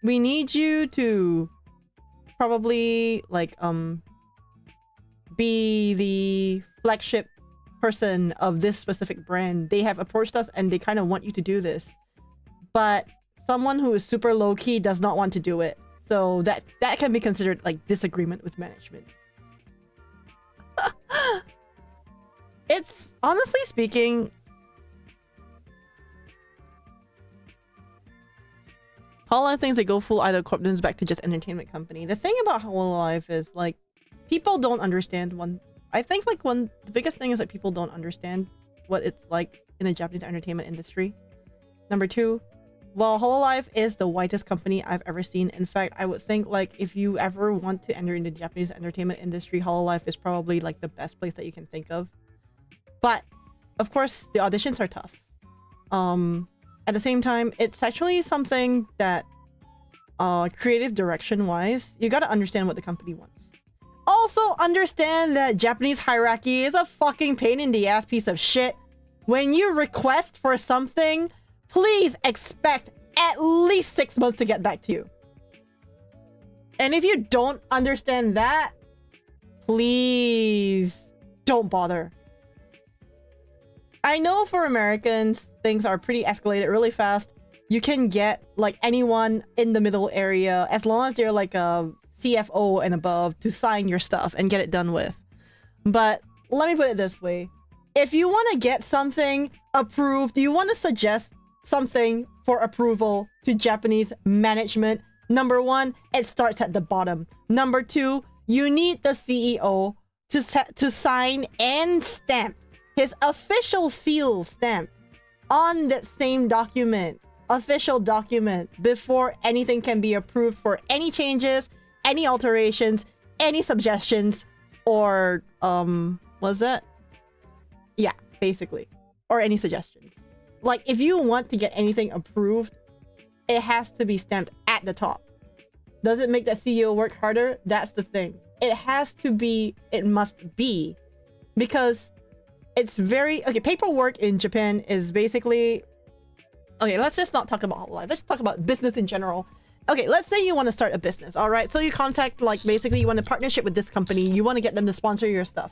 we need you to probably like be the flagship person of this specific brand. They have approached us and they kind of want you to do this, but someone who is super low-key does not want to do it. So that can be considered like disagreement with management. It's honestly speaking, HoloLive thinks they go full idol corptons back to just entertainment company. The thing about HoloLive is like people don't understand the biggest thing is that people don't understand what it's like in the Japanese entertainment industry. Number two, well, HoloLive is the whitest company I've ever seen. In fact, I would think like if you ever want to enter into the Japanese entertainment industry, HoloLive is probably like the best place that you can think of. But of course, the auditions are tough. At the same time, it's actually something that creative direction wise, you gotta understand what the company wants. Also understand that Japanese hierarchy is a fucking pain in the ass piece of shit. When you request for something please expect at least 6 months to get back to you. And if you don't understand that, please don't bother. I know for Americans, things are pretty escalated really fast. You can get like anyone in the middle area, as long as they're like a CFO and above, to sign your stuff and get it done with. But let me put it this way. If you want to get something approved, you want to suggest something for approval to Japanese management, number one, it starts at the bottom. Number two, you need the CEO to sign and stamp his official seal stamp on that same document, official document, before anything can be approved for any changes, any alterations, any suggestions, or was that? Yeah, basically, or any suggestions. Like, if you want to get anything approved, it has to be stamped at the top. Does it make the CEO work harder? That's the thing. It has to be, it must be, because it's very, okay, paperwork in Japan is basically, okay, let's just not talk about whole life. Let's talk about business in general. Okay, let's say you want to start a business, all right? So you contact, like, basically you want a partnership with this company. You want to get them to sponsor your stuff.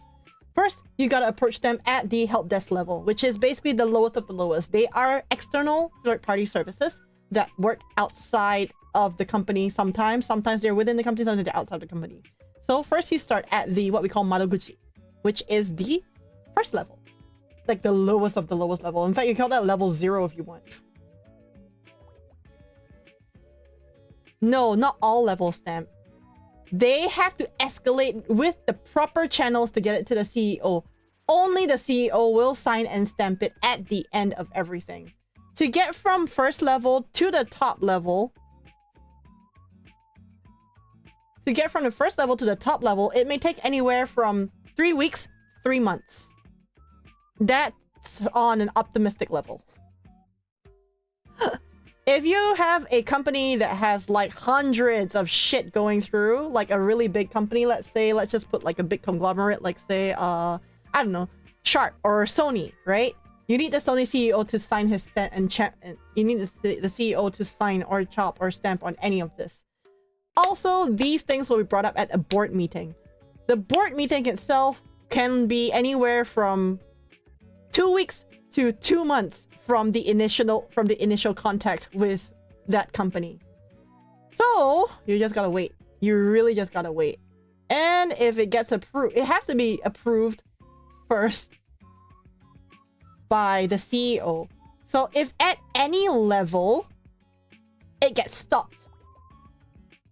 First, you got to approach them at the help desk level, which is basically the lowest of the lowest. They are external third-party services that work outside of the company sometimes. Sometimes they're within the company, sometimes they're outside the company. So first you start at the, what we call Madoguchi, which is the first level. Like the lowest of the lowest level. In fact, you call that level 0 if you want. No, not all levels stamp. They have to escalate with the proper channels to get it to the CEO. Only the CEO will sign and stamp it at the end of everything. To get from first level to the top level, to get from the first level to the top level, it may take anywhere from 3 weeks, 3 months. That's on an optimistic level. If you have a company that has like hundreds of shit going through, like a really big company, let's say, let's just put like a big conglomerate, like say, I don't know, Sharp or Sony, right? You need the Sony CEO to sign his stamp and you need the CEO to sign or chop or stamp on any of this. Also, these things will be brought up at a board meeting. The board meeting itself can be anywhere from 2 weeks to 2 months from the initial contact with that company. So you just gotta wait. You really just gotta wait. And if it gets approved, it has to be approved first by the CEO. So if at any level it gets stopped,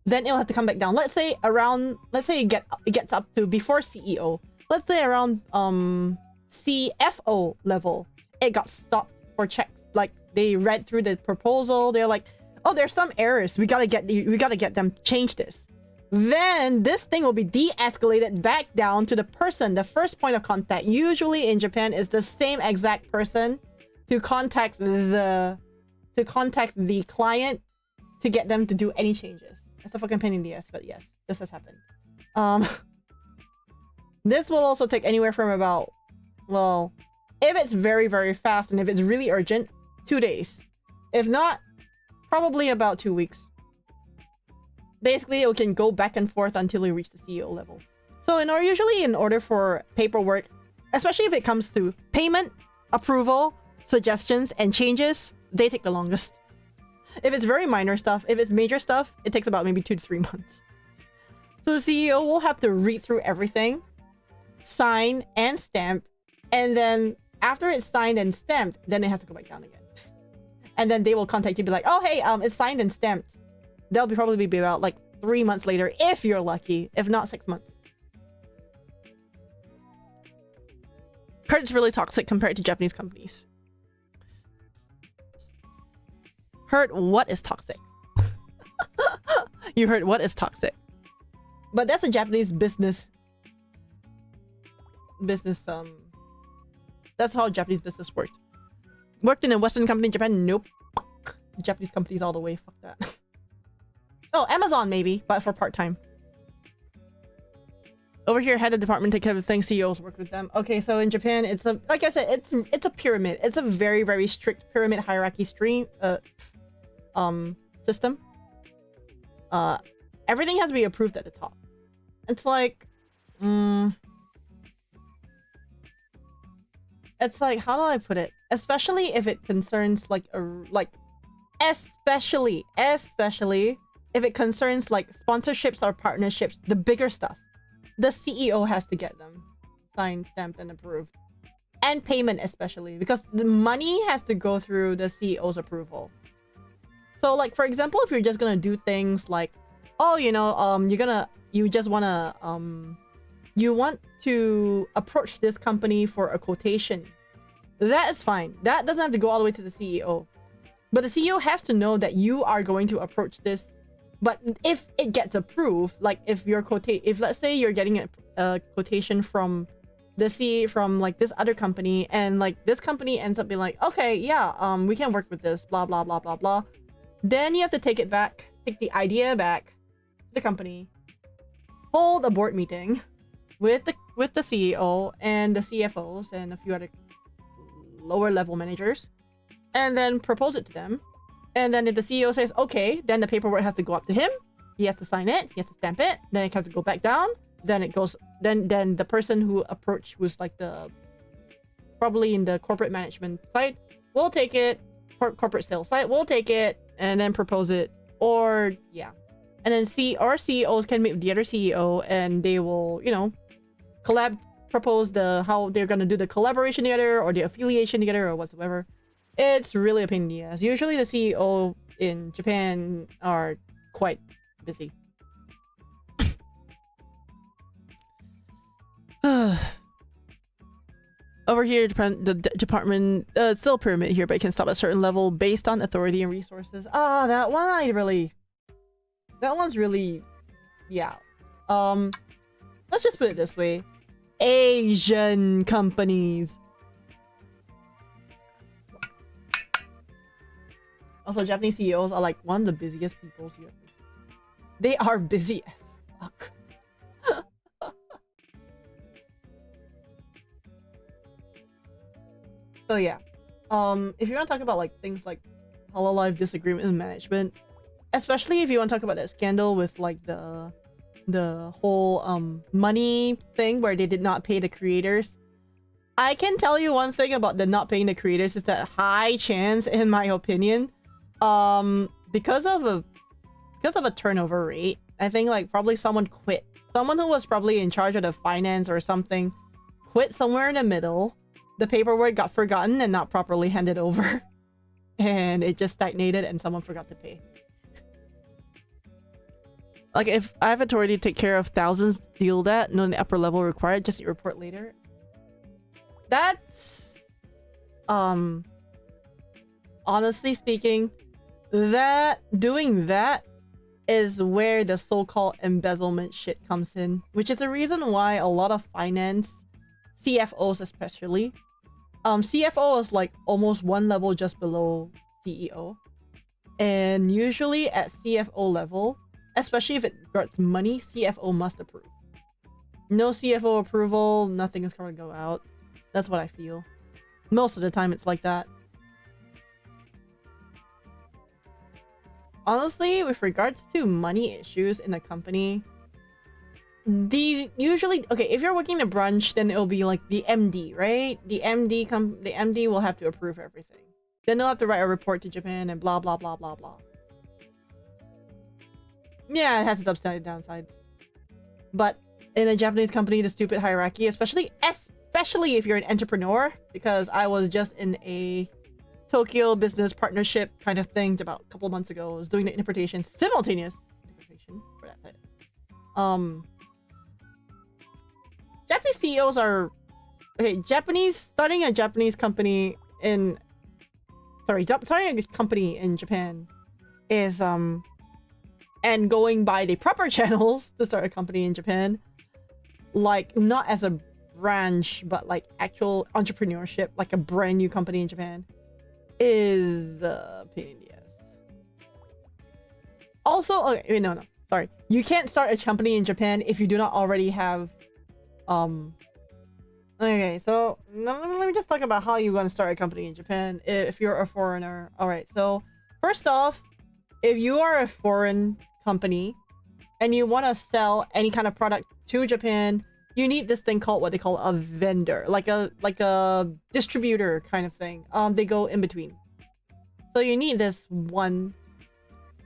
then it'll have to come back down. Let's say it gets up to before CEO. Let's say around CFO level, it got stopped or checked. Like they read through the proposal, they're like, oh, there's some errors. We gotta get them to change this. Then this thing will be de-escalated back down to the person. The first point of contact usually in Japan is the same exact person to contact the client to get them to do any changes. It's a fucking pain in the ass, but yes, this has happened. This will also take anywhere from about, well, if it's very, very fast and if it's really urgent, 2 days. If not, probably about 2 weeks. Basically, it can go back and forth until you reach the CEO level. So usually in order for paperwork, especially if it comes to payment, approval, suggestions, and changes, they take the longest. If it's very minor stuff, if it's major stuff, it takes about maybe 2 to 3 months. So the CEO will have to read through everything, sign and stamp, and then after it's signed and stamped, then it has to go back down again. And then they will contact you, be like, oh, hey, it's signed and stamped. They'll probably be about like 3 months later, if you're lucky, if not 6 months. Heard it's really toxic compared to Japanese companies. Heard what is toxic? You heard what is toxic. But that's a Japanese business. That's how Japanese business worked. Worked in a Western company in Japan? Nope. Japanese companies all the way. Fuck that. Oh, Amazon maybe, but for part-time. Over here, head of department take care of things. CEOs work with them. Okay, so in Japan, it's a, like I said, it's a pyramid. It's a very, very strict pyramid hierarchy system. Everything has to be approved at the top. It's like, it's like, how do I put it? Especially if it concerns especially if it concerns like sponsorships or partnerships, the bigger stuff. The CEO has to get them signed, stamped, and approved. And payment especially, because the money has to go through the CEO's approval. So like, for example, if you're just gonna do things like, oh, you know, you want to approach this company for a quotation. That is fine. That doesn't have to go all the way to the CEO. But the CEO has to know that you are going to approach this. But if it gets approved, like if let's say you're getting a quotation from like this other company, and like this company ends up being like, okay, yeah, we can work with this, blah blah blah blah blah. Then you have to take the idea back to the company, hold a board meeting with the CEO and the CFOs and a few other lower level managers, and then propose it to them. And then if the CEO says okay, then the paperwork has to go up to him. He has to sign it. He has to stamp it. Then it has to go back down. Then it goes. Then the person who approached, who's like probably in the corporate management side, will take it. Corporate sales side will take it and then propose it. Or yeah, and then CEOs can meet with the other CEO and they will, you know, propose how they're gonna do the collaboration together or the affiliation together or whatsoever. It's really a pain in the ass. Usually the CEO in Japan are quite busy. Over here, the department, still pyramid here, but it can stop at a certain level based on authority and resources. That one's really, yeah. Let's just put it this way. Asian companies. Also, Japanese CEOs are like one of the busiest people here. They are busy as fuck. So yeah, if you want to talk about like things like Hololive disagreement in management, especially if you want to talk about that scandal with like the whole money thing where they did not pay the creators, I can tell you one thing about the not paying the creators is that high chance, in my opinion, because of a turnover rate, I think like probably someone quit. Someone who was probably in charge of the finance or something quit somewhere in the middle. The paperwork got forgotten and not properly handed over. And it just stagnated and someone forgot to pay. Like if I have authority to take care of thousands, deal that, no upper level required, just report later. That's honestly speaking, doing that is where the so-called embezzlement shit comes in, which is the reason why a lot of finance CFOs especially, CFO is like almost one level just below CEO, and usually at CFO level, especially if it regards money, CFO must approve. No CFO approval, nothing is going to go out. That's what I feel. Most of the time it's like that. Honestly, with regards to money issues in a company, okay, if you're working in a branch, then it'll be like the MD, right? The MD will have to approve everything. Then they'll have to write a report to Japan and blah blah blah blah blah. Yeah, it has its upside and downsides. But in a Japanese company, the stupid hierarchy, especially if you're an entrepreneur, because I was just in a Tokyo business partnership kind of thing about a couple months ago. I was doing the interpretation, simultaneous interpretation for that side. Japanese CEOs are okay. Starting a company in Japan is and going by the proper channels to start a company in Japan, like not as a branch but like actual entrepreneurship, like a brand new company in Japan, is a pain in the ass. Also, okay, no, sorry. You can't start a company in Japan if you do not already have Okay, so let me just talk about how you want to start a company in Japan if you're a foreigner. All right, so first off, if you are a foreign company and you want to sell any kind of product to Japan, you need this thing called what they call a vendor, like a distributor kind of thing. They go in between. So you need this one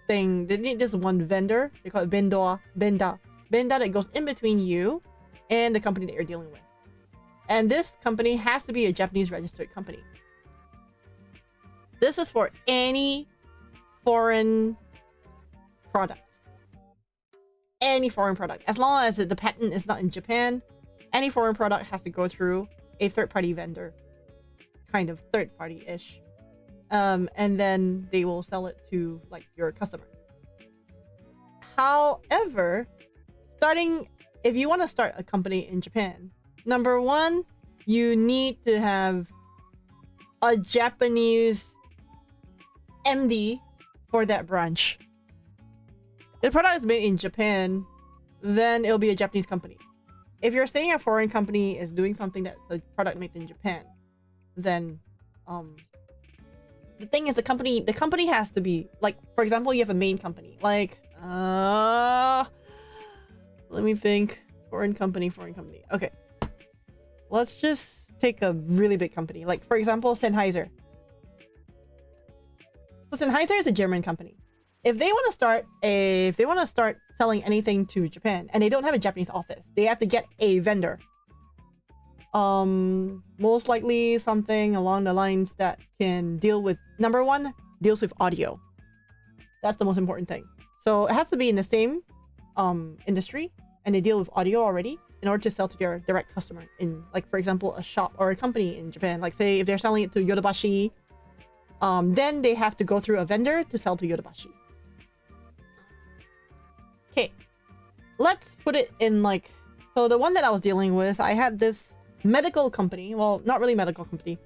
thing. They need this one vendor. They call it vendor that goes in between you and the company that you're dealing with. And this company has to be a Japanese registered company. This is for any foreign product. Any foreign product. As long as the patent is not in Japan, any foreign product has to go through a third-party vendor. Kind of third-party-ish. And then they will sell it to, like, your customer. However, if you want to start a company in Japan, number one, you need to have a Japanese MD for that branch. If the product is made in Japan, then it'll be a Japanese company. If you're saying a foreign company is doing something that's a product made in Japan, then the thing is the company has to be, like, for example, you have a main company. Like, let me think. Foreign company. Okay. Let's just take a really big company. Like, for example, Sennheiser. So Sennheiser is a German company. If they want to start selling anything to Japan and they don't have a Japanese office, they have to get a vendor. Most likely something along the lines that can deal with, number one, deals with audio. That's the most important thing. So it has to be in the same industry and they deal with audio already in order to sell to their direct customer in, like, for example, a shop or a company in Japan. Like, say if they're selling it to Yodobashi, then they have to go through a vendor to sell to Yodobashi. Okay, let's put it in, like, so the one that I was dealing with, I had this medical company. Well, not really medical company.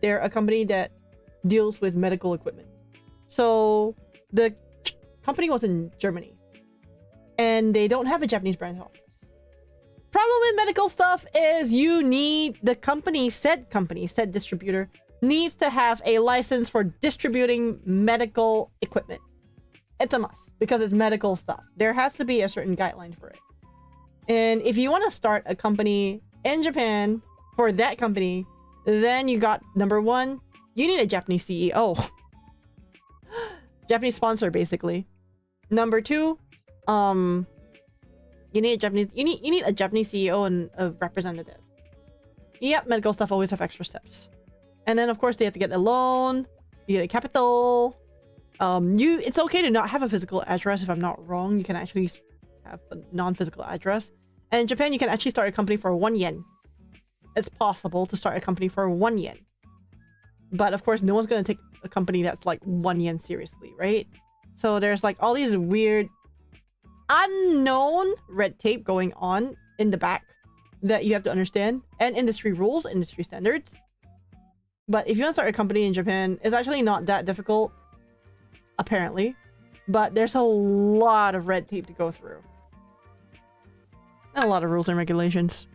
They're a company that deals with medical equipment. So the company was in Germany and they don't have a Japanese branch office. Problem with medical stuff is you need said distributor needs to have a license for distributing medical equipment. It's a must because it's medical stuff. There has to be a certain guideline for it. And if you want to start a company in Japan for that company, then you got, number one, you need a Japanese CEO. Japanese sponsor, basically. Number two, you need a Japanese CEO and a representative. Yep, medical stuff always have extra steps. And then of course they have to get a loan, you get a capital. It's okay to not have a physical address. If I'm not wrong, you can actually have a non-physical address. And in Japan, you can actually start a company for 1 yen. It's possible to start a company for 1 yen. But of course, no one's going to take a company that's like 1 yen seriously, right? So there's like all these weird, unknown red tape going on in the back that you have to understand. And industry rules, industry standards. But if you want to start a company in Japan, it's actually not that difficult. Apparently. But there's a lot of red tape to go through. And a lot of rules and regulations.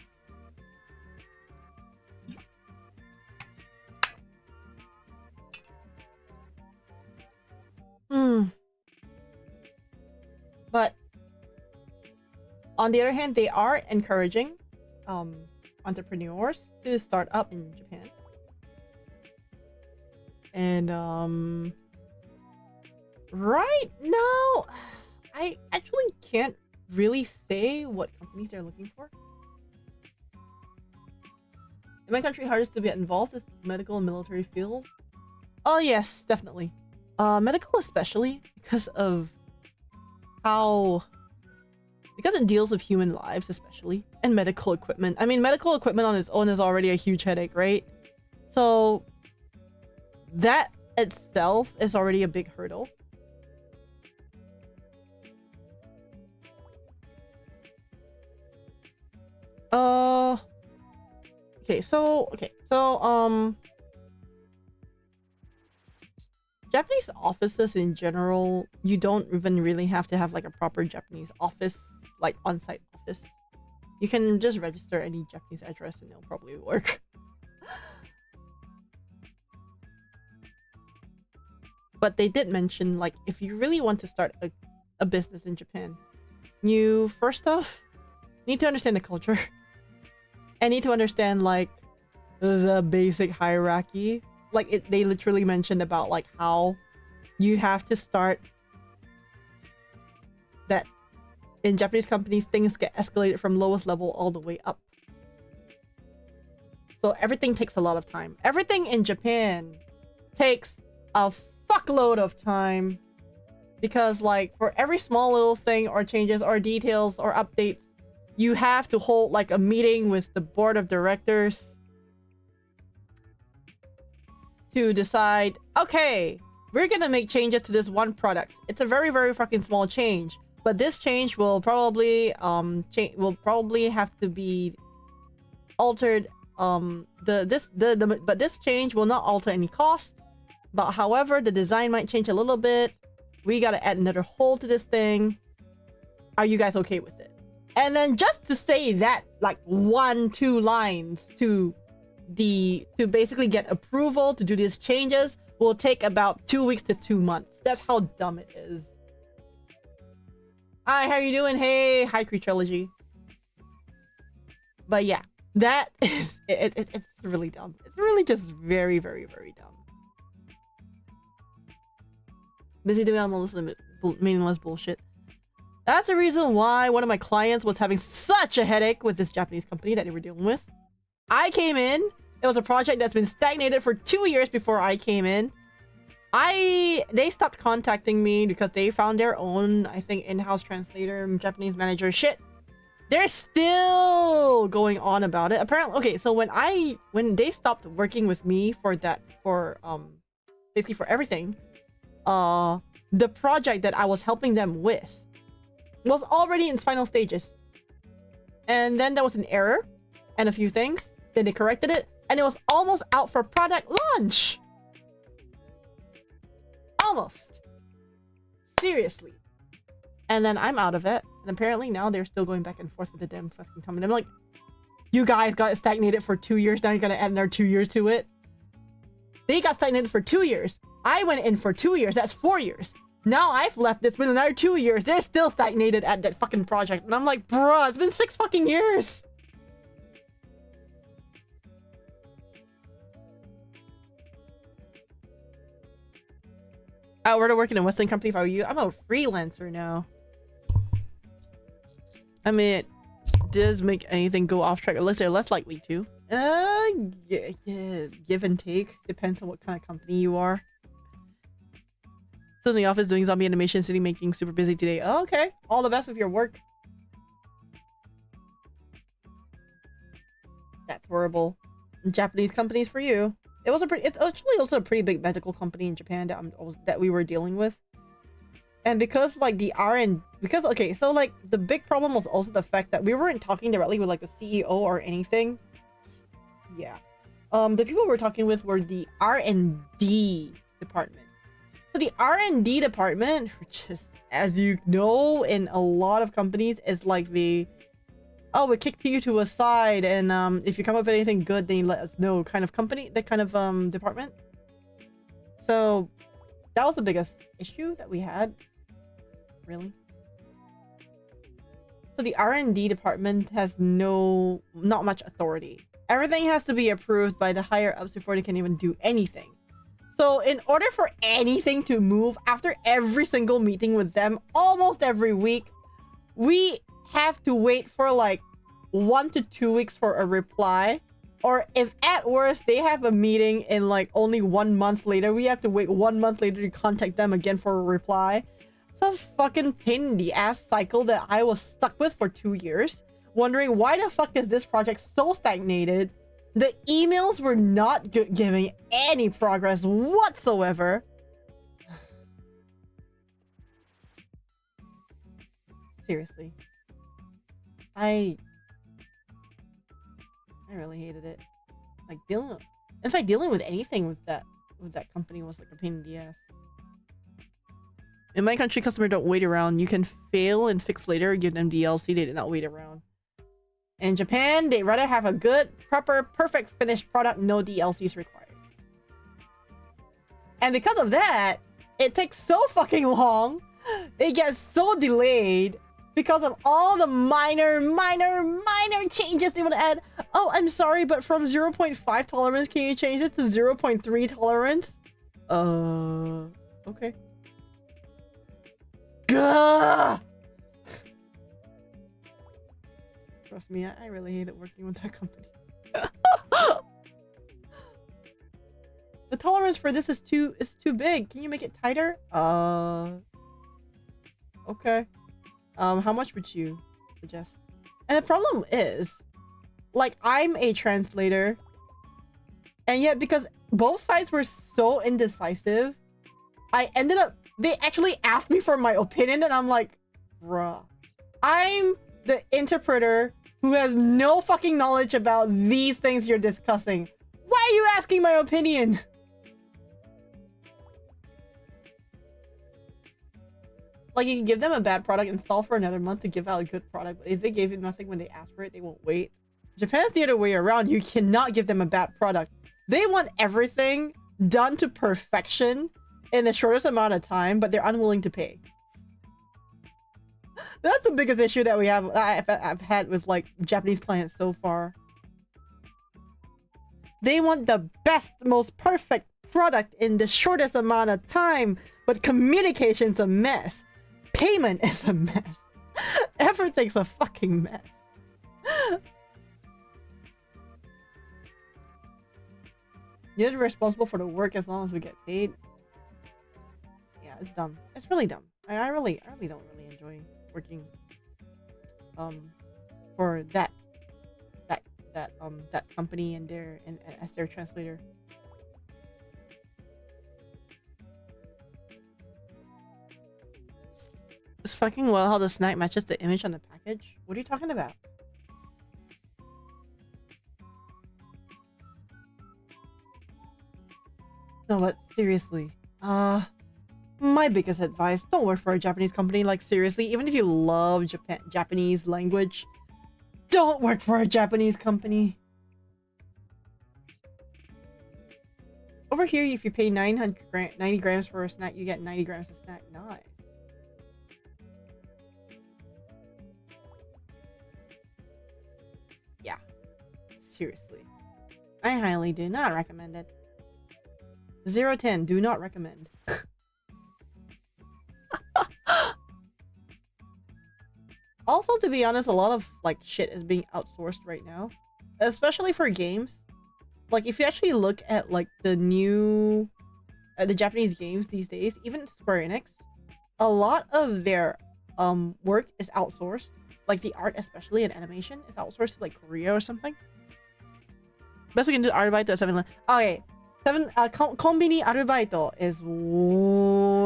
But on the other hand, they are encouraging entrepreneurs to start up in Japan. And right now, I actually can't really say what companies they're looking for. In my country, hardest to get involved is medical and military field. Oh yes, definitely. Medical especially because it deals with human lives especially, and medical equipment. I mean, medical equipment on its own is already a huge headache, right? So that itself is already a big hurdle. Okay, so Japanese offices in general, you don't even really have to have like a proper Japanese office, like on-site office. You can just register any Japanese address and it'll probably work. But they did mention, like, if you really want to start a business in Japan, you first off need to understand the culture and need to understand, like, the basic hierarchy. Like, they literally mentioned about, like, how you have to start that in Japanese companies, things get escalated from lowest level all the way up. So everything takes a lot of time. Everything in Japan takes a fuckload of time. Because, like, for every small little thing or changes or details or updates, you have to hold, like, a meeting with the board of directors to decide, okay, we're gonna make changes to this one product. It's a very, very fucking small change. But this change will probably have to be altered. But this change will not alter any cost. But however, the design might change a little bit. We gotta add another hole to this thing. Are you guys okay with it? And then just to say that, like 1-2 lines to basically get approval to do these changes will take about 2 weeks to 2 months. That's how dumb it is. Hi, how you doing? Hey, hi, Trilogy. But yeah, that is it's really dumb. It's really just very, very, very dumb. Busy doing all this meaningless bullshit. That's the reason why one of my clients was having such a headache with this Japanese company that they were dealing with. I came in. It was a project that's been stagnated for 2 years before I came in. They stopped contacting me because they found their own, I think, in-house translator, Japanese manager. Shit. They're still going on about it. Apparently, okay, so when they stopped working with me for that, basically for everything, the project that I was helping them with was already in its final stages. And then there was an error and a few things. Then they corrected it, and it was almost out for product launch. Almost. Seriously. And then I'm out of it. And apparently now they're still going back and forth with the damn fucking company. I'm like, you guys got stagnated for 2 years. Now you're gonna add another 2 years to it. They got stagnated for 2 years. I went in for 2 years. That's 4 years. Now I've left. It's been another 2 years. They're still stagnated at that fucking project. And I'm like, bruh, it's been 6 fucking years. I were to work in a Western company if I were you. I'm a freelancer now. I mean, it does make anything go off track, unless they're less likely to. Yeah, give and take. Depends on what kind of company you are. Still in the office doing zombie animation, sitting making super busy today. Oh, okay. All the best with your work. That's horrible. Japanese companies for you. It's actually also a pretty big medical company in Japan that we were dealing with. And because like okay, so like the big problem was also the fact that we weren't talking directly with like the CEO or anything. Yeah. The people we were talking with were the R&D department. So the R&D department, which is, as you know, in a lot of companies, is like the, oh, we kicked you to a side, and if you come up with anything good, then you let us know kind of company, that kind of department. So that was the biggest issue that we had. Really. So the R&D department has not much authority. Everything has to be approved by the higher ups before they can even do anything. So in order for anything to move, after every single meeting with them, almost every week, we have to wait for like 1 to 2 weeks for a reply. Or if at worst they have a meeting in like only 1 month later, we have to wait 1 month later to contact them again for a reply. It's a fucking pain in the ass cycle that I was stuck with for 2 years, wondering why the fuck is this project so stagnated. The emails were not giving any progress whatsoever. Seriously. I really hated it. Like dealing with anything with that company was like a pain in the ass. In my country, customer don't wait around. You can fail and fix later, give them DLC. They did not wait around. In Japan, they rather have a good, proper, perfect finished product, no DLCs required. And because of that, it takes so fucking long. It gets so delayed because of all the minor changes they want to add. Oh, I'm sorry, but from 0.5 tolerance, can you change this to 0.3 tolerance? Okay. Gah! Trust me, I really hated working with that company. The tolerance for this is too big. Can you make it tighter? Okay. How much would you suggest? And the problem is, like, I'm a translator, and yet because both sides were so indecisive, I ended up, they actually asked me for my opinion, and I'm like, bruh, I'm the interpreter who has no fucking knowledge about these things you're discussing. Why are you asking my opinion? Like, you can give them a bad product, install for another month to give out a good product, but if they gave you nothing when they asked for it, they won't wait. Japan's the other way around. You cannot give them a bad product. They want everything done to perfection in the shortest amount of time, but they're unwilling to pay. That's the biggest issue that we have. I've had with, like, Japanese clients so far. They want the best, most perfect product in the shortest amount of time, but communication's a mess. Payment is a mess. Everything's a fucking mess. You're responsible for the work as long as we get paid. Yeah, it's dumb. It's really dumb. I really don't really enjoy working for that company and as their translator. It's fucking well how the snack matches the image on the package. What are you talking about? No, but seriously, my biggest advice, don't work for a Japanese company. Like, seriously, even if you love Japanese language, don't work for a Japanese company. Over here, if you pay 90 grams for a snack, you get 90 grams of snack. Nice. Yeah, seriously, I highly do not recommend it. 0-10, do not recommend. Also, to be honest, a lot of, like, shit is being outsourced right now, especially for games. Like, if you actually look at, like, the new the Japanese games these days, even Square Enix, a lot of their work is outsourced. Like, the art, especially in animation, is outsourced to, like, Korea or something. Best we can do arubaito at 7-Eleven. Okay, konbini arubaito is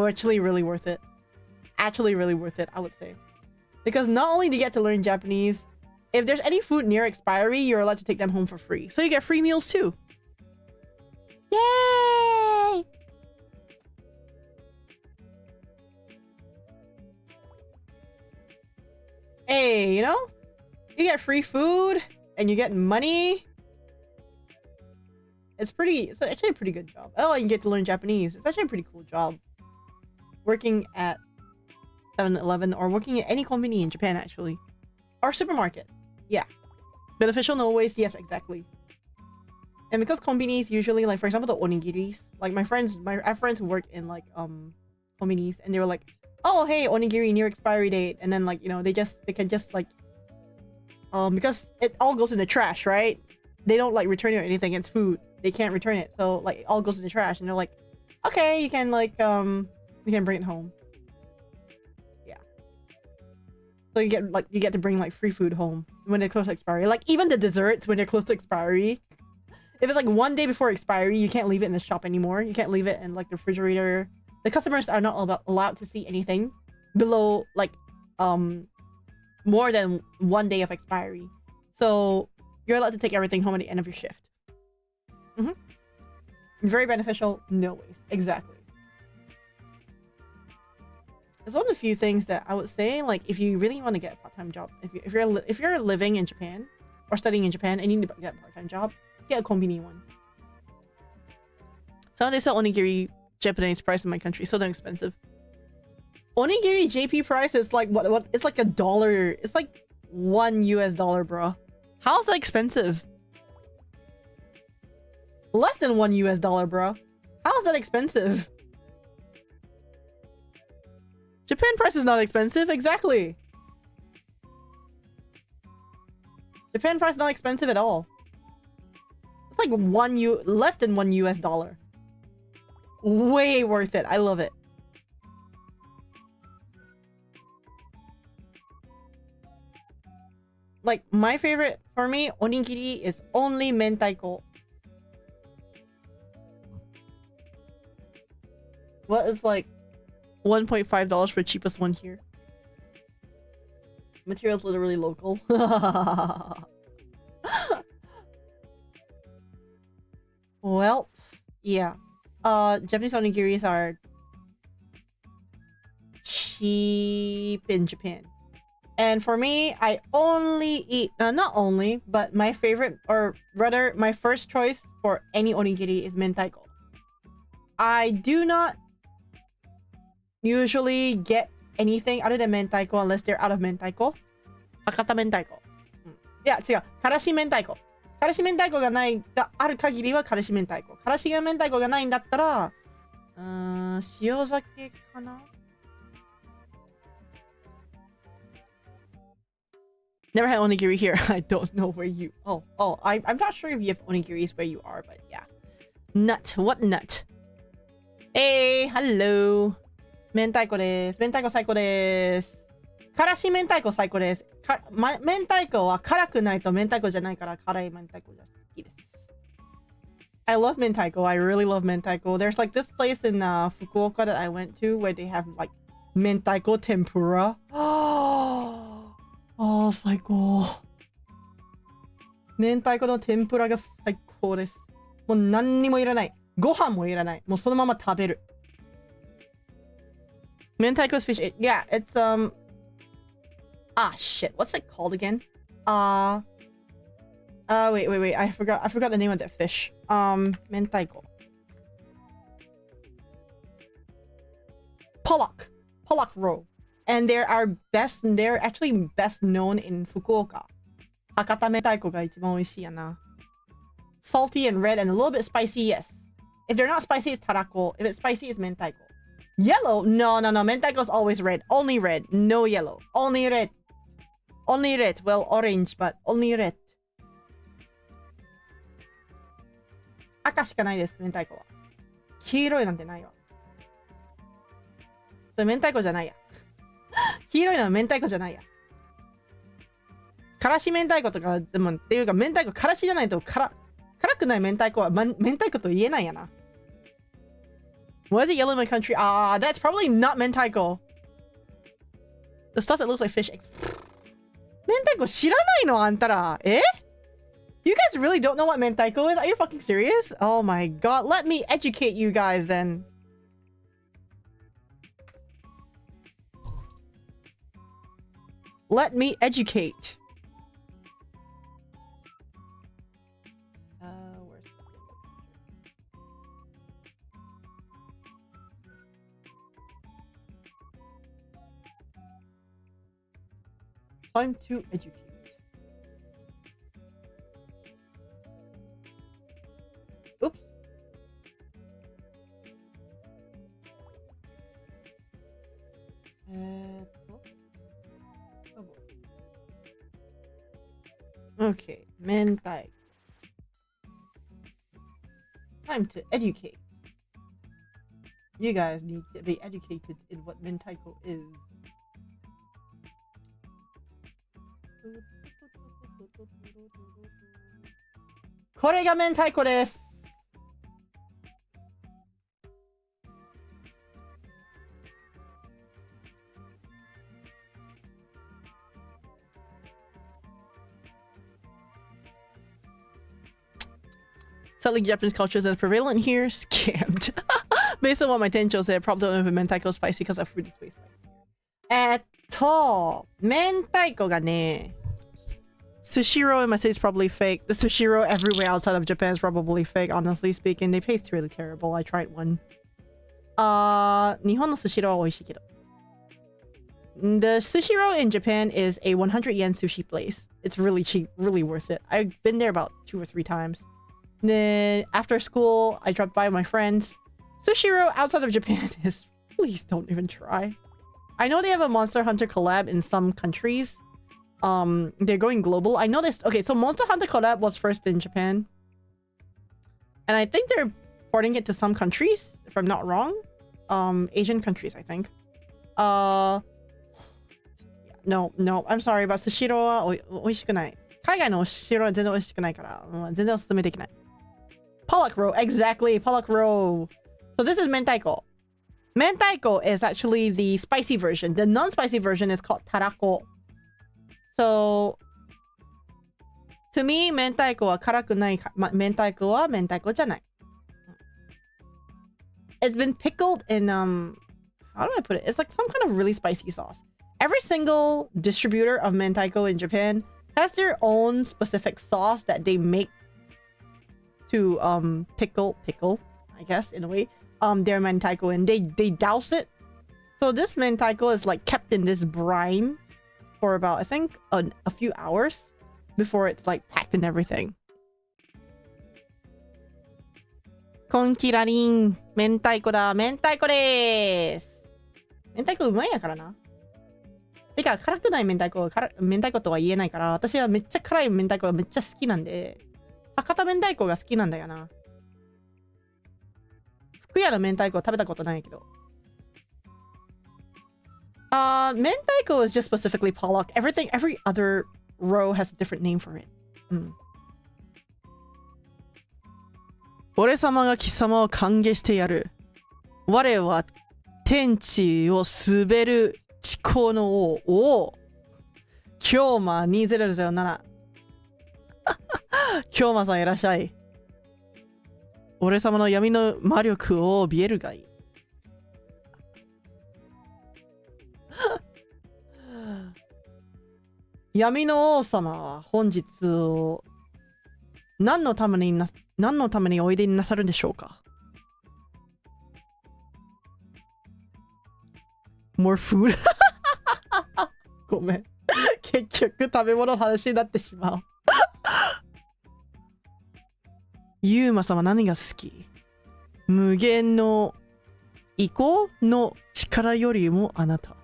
actually really worth it. Actually really worth it, I would say. Because not only do you get to learn Japanese, if there's any food near expiry, you're allowed to take them home for free. So you get free meals too. Yay! Hey, you know? You get free food and you get money. It's actually a pretty good job. Oh, and you get to learn Japanese. It's actually a pretty cool job. Working at 7-Eleven or working at any konbini in Japan, actually. Or supermarket. Yeah. Beneficial, no waste. Yes, exactly. And because konbinis usually, like, for example, the onigiris, like, I have friends who work in, like, konbinis, and they were like, oh, hey, onigiri near expiry date. And then, like, you know, they can just, like, because it all goes in the trash, right? They don't, like, return it or anything. It's food. They can't return it. So, like, it all goes in the trash. And they're like, okay, you can, like, you can bring it home. So you get to bring, like, free food home when they're close to expiry. Like, even the desserts when they're close to expiry. If it's like one day before expiry, you can't leave it in the shop anymore. You can't leave it in, like, the refrigerator. The customers are not allowed to see anything below, like, more than 1 day of expiry. So you're allowed to take everything home at the end of your shift. Very beneficial, no waste. Exactly. It's one of the few things that I would say, like, if you really want to get a part-time job, if you're living in Japan or studying in Japan and you need to get a part-time job, get a kombini one. So they sell onigiri Japanese price in my country, so damn expensive. Onigiri JP price is like what? It's like $1. It's like $1, bro. How's that expensive? Less than $1, bro. How's that expensive? Japan price is not expensive, exactly. Japan price is not expensive at all. It's like less than $1. Way worth it. I love it. Like, my favorite for me, onigiri is only mentaiko. What is like $1.5 for the cheapest one here? Material's literally local. Well, yeah. Japanese onigiris are cheap in Japan. And for me, I only eat, not only, but my favorite, or rather, my first choice for any onigiri is mentaiko. I do not usually get anything other than mentaiko unless they're out of mentaiko. Hakata mentaiko. Yeah, 違う。からし明太子。からし明太子がある限りはからし明太子。からし明太子がないんだったら、塩鮭かな? Never had onigiri here. I don't know where you... I'm not sure if you have onigiris where you are, but yeah. Nut. What nut? Hey, hello. 明太子です。明太子最高です。からし明太子最高です。明太子は辛くないと明太子じゃないから辛い明太子が好きです。I love mentaiko. I really love mentaiko. There's like this place in Fukuoka that I went to where they have like mentaiko tempura. Oh, 最高。明太子の天ぷらが最高です。もう何にもいらない。ご飯もいらない。もうそのまま食べる。Mentaiko's fish. Yeah, it's shit. What's it called again? Wait. I forgot the name of that fish. Mentaiko. Pollock roe. And they're actually best known in Fukuoka. Hakata mentaiko ga ichiban oishii ya na. Salty and red and a little bit spicy, yes. If they're not spicy, it's tarako. If it's spicy, it's mentaiko. Yellow? No. Mentaiko is always red. Only red. No yellow. Only red. Only red. Well, orange, but only red. 赤しかないです、明太子は。黄色いなんてないわ。それ明太子じゃないや。黄色いのは明太子じゃないや。からし明太子とか、でも、っていうか、明太子からしじゃないと辛くない明太子は、明太子と言えないやな。Why is it yellow in my country? That's probably not mentaiko. The stuff that looks like fish eggs. Mentaiko 知らないのあんたら。え? You guys really don't know what mentaiko is? Are you fucking serious? Oh my god. Let me educate you guys then. Let me educate. Time to educate. Oops. Okay, mentai. Time to educate. You guys need to be educated in what mentaiko is. これが明太子です。Sadly, Japanese culture is as prevalent here. Scammed. Based on what my tencho said, probably don't have mentaiko spicy because of fruity space. 明太子がね、Sushiro in my city is probably fake. The sushiro everywhere outside of Japan is probably fake, honestly speaking. They taste really terrible. I tried one. 日本のスシローは美味しいけど。The sushiro in Japan is a 100 yen sushi place. It's really cheap, really worth it. I've been there about 2 or 3 times. Then after school, I dropped by with my friends. Sushiro outside of Japan is... Please don't even try. I know they have a Monster Hunter collab in some countries. They're going global. I noticed... Okay, so Monster Hunter collab was first in Japan. And I think they're porting it to some countries, if I'm not wrong. Asian countries, I think. No, I'm sorry, but Sushiro は美味しくない。海外のSushiroは全然美味しくないから、全然おすすめできない。Pollock roll, exactly, Pollock roll. So this is mentaiko. Mentaiko is actually the spicy version. The non-spicy version is called tarako. So, to me, 明太子は辛くない。明太子は明太子じゃない。It's been pickled in, how do I put it? It's like some kind of really spicy sauce. Every single distributor of mentaiko in Japan has their own specific sauce that they make to, pickle, I guess, in a way, their mentaiko in. They douse it. So this mentaiko is like kept in this brine for about, I think, a few hours before it's like packed and everything. コンキラリン、明太子だ、明太子でーす。明太子うまいやからな。てか、辛くない明太子、明太子とは言えないから、私はめっちゃ辛い明太子がめっちゃ好きなんで、博多明太子が好きなんだよな。福屋の明太子食べたことないけど。明太子 is just specifically Pollock. Every other row has a different name for it. 俺様が貴様を歓迎してやる。我は天地を滑る地高の王。お京馬2007。京馬さんいらっしゃい。俺様の闇の魔力を怯えるがいい。闇の王様は本日を何のためにおいでになさるんでしょうか。 More food? ごめん。結局食べ物の話になってしまう。ユーマ様何が好き？無限の意向の力よりもあなた。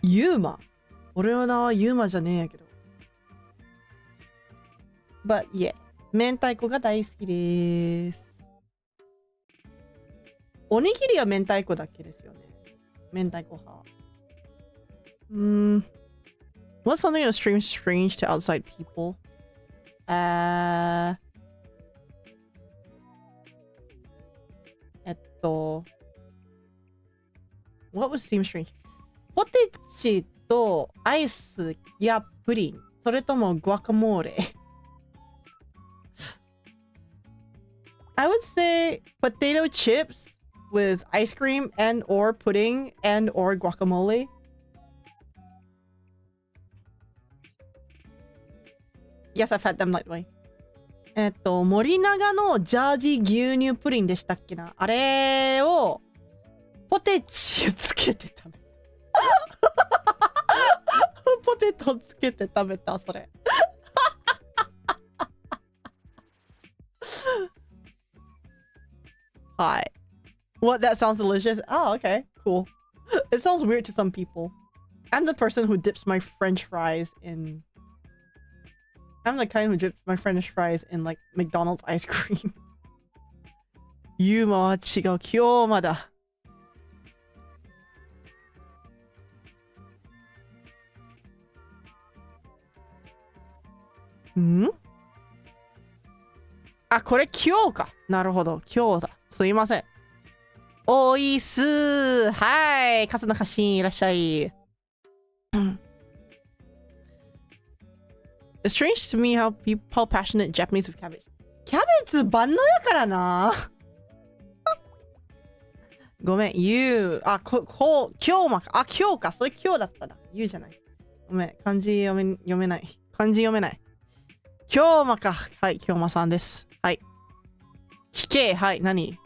ユーマ？俺はな、ユーマじゃねえやけど。But yeah、明太子が大好きです。おにぎりは明太子だけですよね。明太子派。What's something that seems strange to outside people? What would seem strange? ポテチとアイスやプリン、それともグアカモーレ。I would say potato chips with ice cream and or pudding and or guacamole. Yes, I've had them lightly. 森永のジャージ牛乳プリンでしたっけな、あれをポテチつけて食べた。ポテトつけて食べた、それ。はい。What? That sounds delicious. Oh, okay. Cool. It sounds weird to some people. I'm the person who dips my French fries in... I'm the kind who dips my French fries in, like, McDonald's ice cream. ユーマは違う。今日まだ。ん？あ、これ今日か。なるほど。今日だ。すいません。おいすー。はい。勝の発信いらっしゃい。It's strange to me how passionate Japanese with cabbage. キャベツ万能やからな。ごめん、今日か。あ、今日か。それ今日だったな。言うじゃない。ごめん、漢字読めない。漢字読めない。京馬か。はい、京馬さんです。はい。聞け、はい、何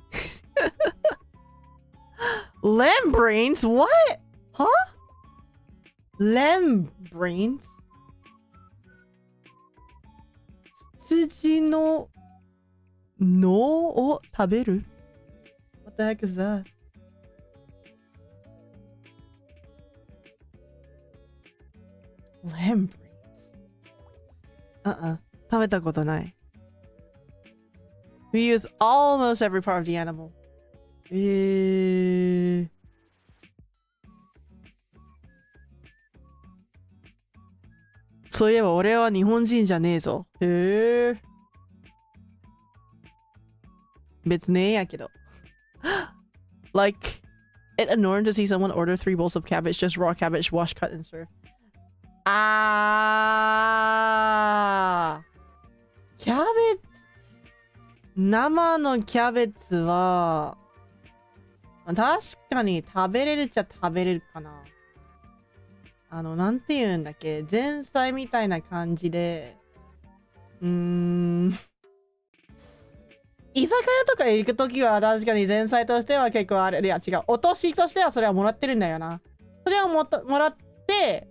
Lambrains? What? Huh? Lambrains? 羊の脳を食べる ?What the heck is that? Lambrains? 食べたことない。We use almost every part of the animal. そういえば俺は日本人じゃねえぞ。へえ。別にええやけど。Like, it annoying to see someone order 3 bowls of cabbage, just raw cabbage, wash, cut, and serve. キャベツ。生のキャベツは、確かに食べれるっちゃ食べれるかな。なんて言うんだっけ、前菜みたいな感じで、居酒屋とか行くときは確かに前菜としては結構あれ、いや違う、お通しとしてはそれはもらってるんだよな。それをもらって、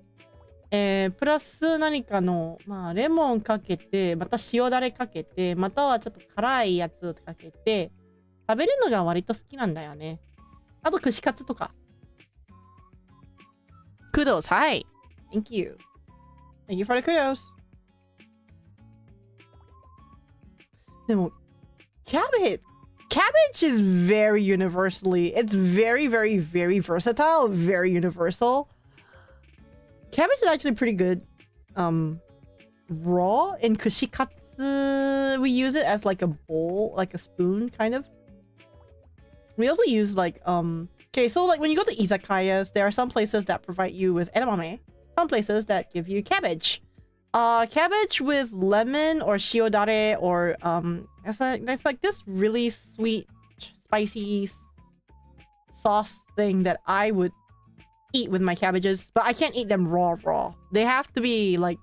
プラス何かの、まあ、レモンかけて、また塩だれかけて、またはちょっと辛いやつをかけて、食べるのが割と好きなんだよね。あと、串カツとか。Kudos, hi! Thank you. Thank you for the kudos. でも、cabbage is very universally, it's very, very, very versatile, very universal. Cabbage is actually pretty good. Raw in kushikatsu, we use it as like a bowl, like a spoon, kind of. We also use like okay, so like when you go to izakayas, there are some places that provide you with edamame, some places that give you cabbage. Cabbage with lemon or shiodare or there's like this really sweet, spicy sauce thing that I would eat with my cabbages, but I can't eat them raw. They have to be like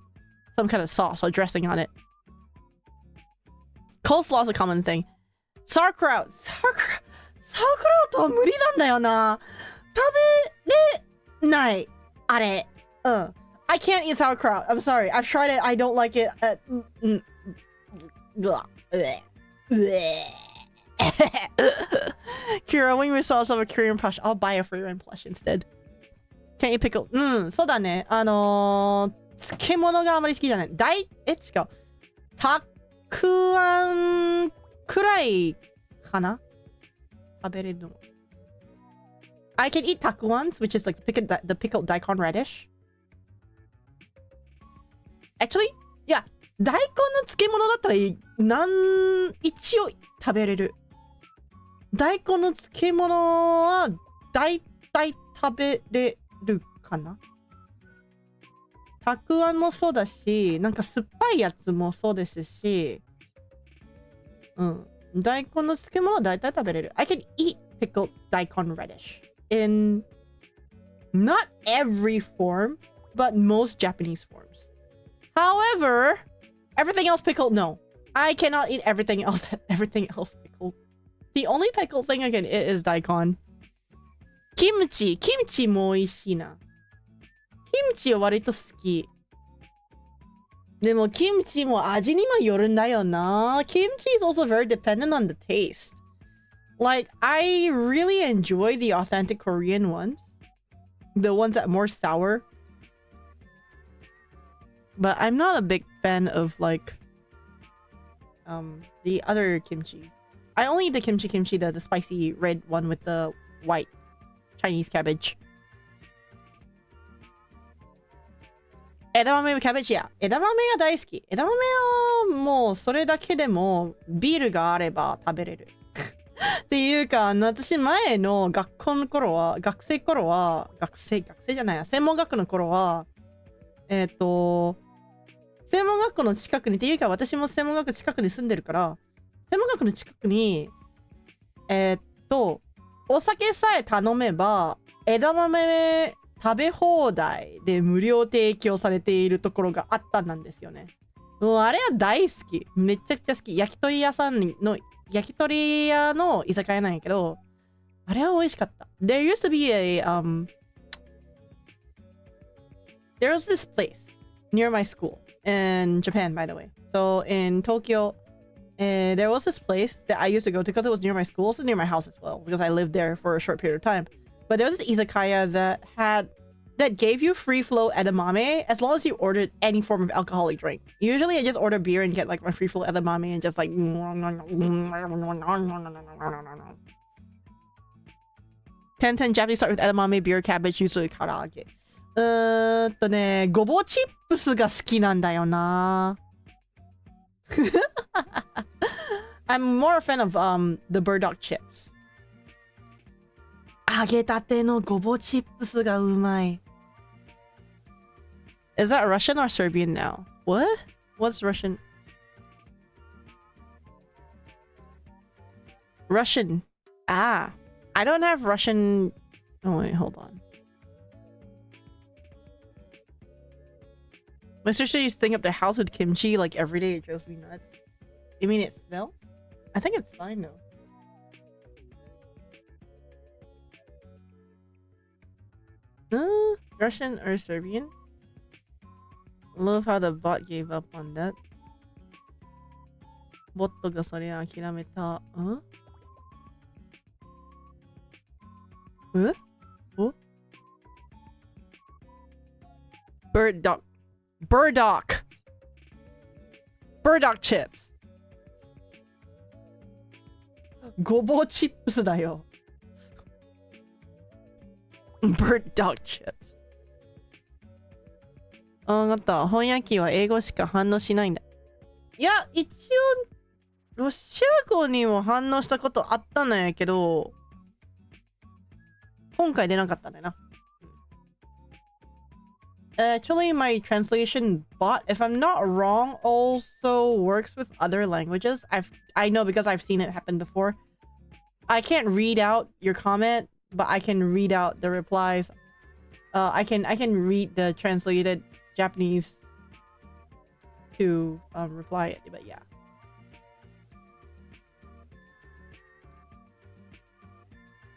some kind of sauce or dressing on it. Coleslaw is a common thing. Sauerkraut は無理なんだよな。食べれない。あれ。I can't eat sauerkraut. I'm sorry. I've tried it. I don't like it. Kira, when you saw some of a Korean plush, I'll buy a free run plush instead. Can't you pickle? そうだね。漬物があまり好きじゃない。違う。たくあんくらいかな食べれるの。I can eat takuans, which is like the pickled daikon radish. Actually, yeah, 大根の漬物だったら一応食べれる。大根の漬物はだいたい食べれるかな。たくあんもそうだし、なんか酸っぱいやつもそうですし、大根の漬物はだいたい食べれる。I can eat pickled daikon radish in not every form, but most Japanese forms. However, everything else pickled, no. I cannot eat everything else pickled. The only pickled thing I can eat is daikon. Kimchiも美味しいな。Kimchi は割と好き。でも、kimchi も味にもよるんだよな。Kimchi is also very dependent on the taste. Like, I really enjoy the authentic Korean ones. The ones that are more sour. But I'm not a big fan of, like, the other kimchi. I only eat the kimchi, the spicy red one with the white Chinese cabbage. 枝豆キャベツや。枝豆が大好き。枝豆はもうそれだけでもビールがあれば食べれる。っていうか、私前の学生じゃないや、専門学校の頃は、専門学校の近くに、っていうか私も専門学校近くに住んでるから、専門学校の近くに、お酒さえ頼めば、枝豆食べ放題で無料提供されているところがあったんですよね。もうあれは大好き。めちゃくちゃ好き。焼き鳥屋の居酒屋なんやけど、あれは美味しかった。There used to be there was this place near my school in Japan, by the way. So in Tokyo, there was this place that I used to go to because it was near my school, also near my house as well, because I lived there for a short period of time. But there was this izakaya that gave you free flow edamame as long as you ordered any form of alcoholic drink. Usually I just order beer and get like my free flow edamame and just like 10 Japanese start with edamame, beer, cabbage, usually karaage. ごぼうチップスが好きなんだよな。I'm more a fan of the burdock chips. 揚げたてのごぼうチップスがうまい。Is that Russian or Serbian now? What? What's Russian? Russian. Ah. I don't have Russian... Oh, wait, hold on. My sister used to think up the house with kimchi like every day. It drives me nuts. You mean it smells? I think it's fine though. Russian or Serbian? Love how the bot gave up on that. ボットがそれ諦めた。え？お？ Burdock chips. ごぼうチップスだよ。Burdock chips. わかった。翻訳機は英語しか反応しないんだ。いや、一応、ロシア語にも反応したことあったんやけど、今回出なかったんだよな。Actually, my translation bot, if I'm not wrong, also works with other languages. I know because I've seen it happen before. I can't read out your comment, but I can read out the replies. I can read the translated Japanese to reply it, but yeah.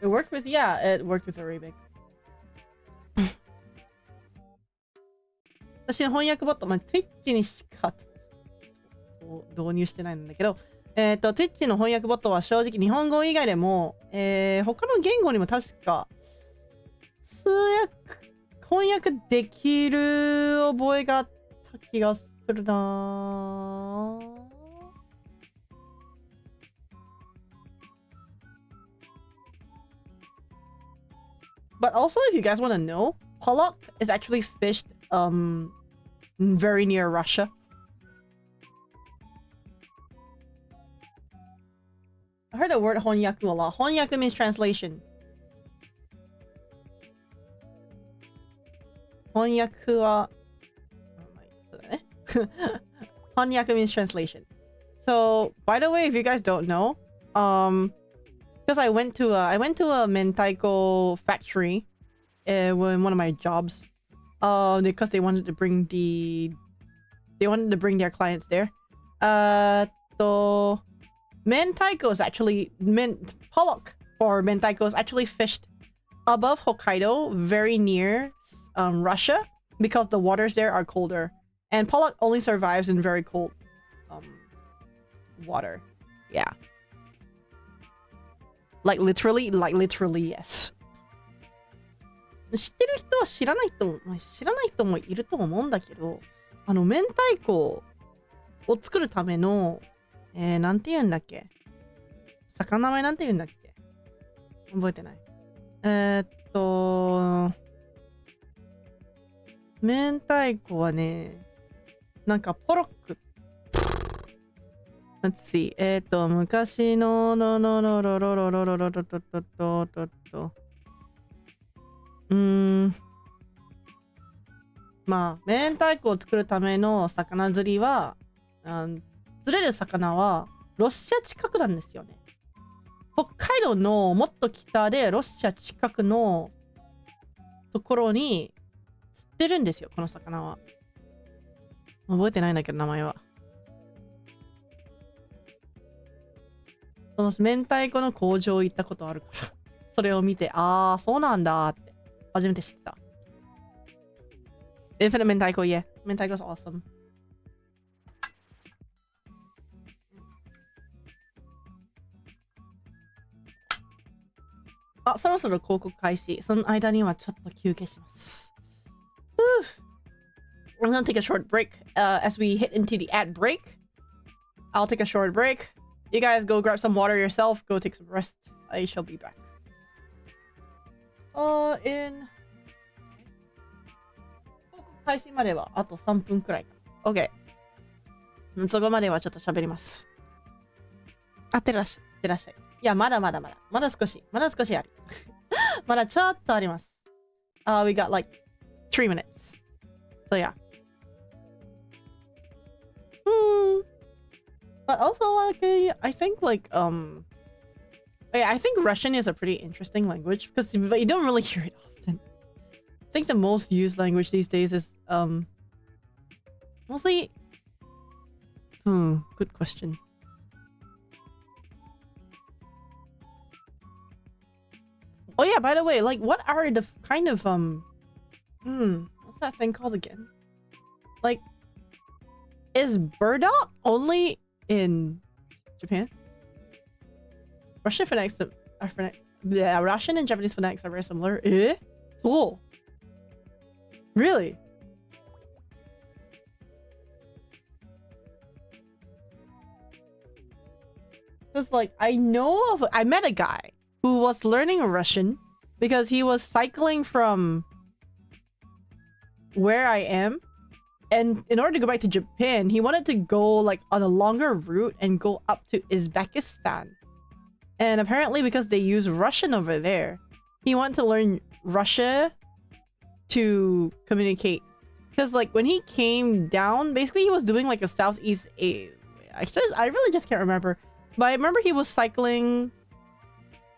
It worked with Arabic. 私の翻訳ボット、Twitch にしか導入してないんだけど、Twitch の翻訳ボットは正直日本語以外でも、他の言語にも確か翻訳できる覚えがあった気がするな。But also, if you guys want to know, pollock is actually fished very near Russia. I heard the word honyaku a lot. Honyaku means translation. Honyaku wa... Honyaku means translation. So, by the way, if you guys don't know, because I went to a mentaiko factory in one of my jobs, because they wanted to bring their clients there. Mentaiko is actually pollock or mentaiko is actually fished above Hokkaido, very near Russia, because the waters there are colder, and pollock only survives in very cold water. Yeah. Like literally, yes. 知ってる人は知らない人もいると思うんだけど、明太子を作るための、なんて言うんだっけ？魚名なんて言うんだっけ？覚えてない。明太子はね、なんかポロック。Let's see. 昔のまあ、明太子を作るための魚釣りは、釣れる魚はロシア近くなんですよね。北海道のもっと北でロシア近くのところに釣ってるんですよ、この魚は。覚えてないんだけど、名前は。その明太子の工場行ったことあるから、それを見て、ああ、そうなんだって初めて知った。Infinite 明太子、yeah. 明太子 is awesome. あ、そろそろ広告開始。その間にはちょっと休憩します。I'm gonna take a short break. As we hit into the ad break, I'll take a short break. You guys go grab some water yourself. Go take some rest. I shall be back. In 開始まではあと3分くらいか。OK。そこまではちょっと喋ります。あ、てらっしゃい。てらっしゃい。いや、まだまだまだ。まだ少しある。まだちょっとあります。We got like 3 minutes. So yeah. But also, like, I think like I think Russian is a pretty interesting language because you don't really hear it often. I think the most used language these days is mostly. Good question. Oh yeah, by the way, like, what are the kind of what's that thing called again? Like, is burdock only in Japan? Russian phonetics are Russian and Japanese phonetics are very similar. Eh? So, really? Because like I met a guy who was learning Russian because he was cycling from where I am, and in order to go back to Japan, he wanted to go like on a longer route and go up to Uzbekistan. And apparently because they use Russian over there, he wanted to learn Russia to communicate. Because like when he came down, basically he was doing like a Southeast Asia. I really just can't remember. But I remember he was cycling.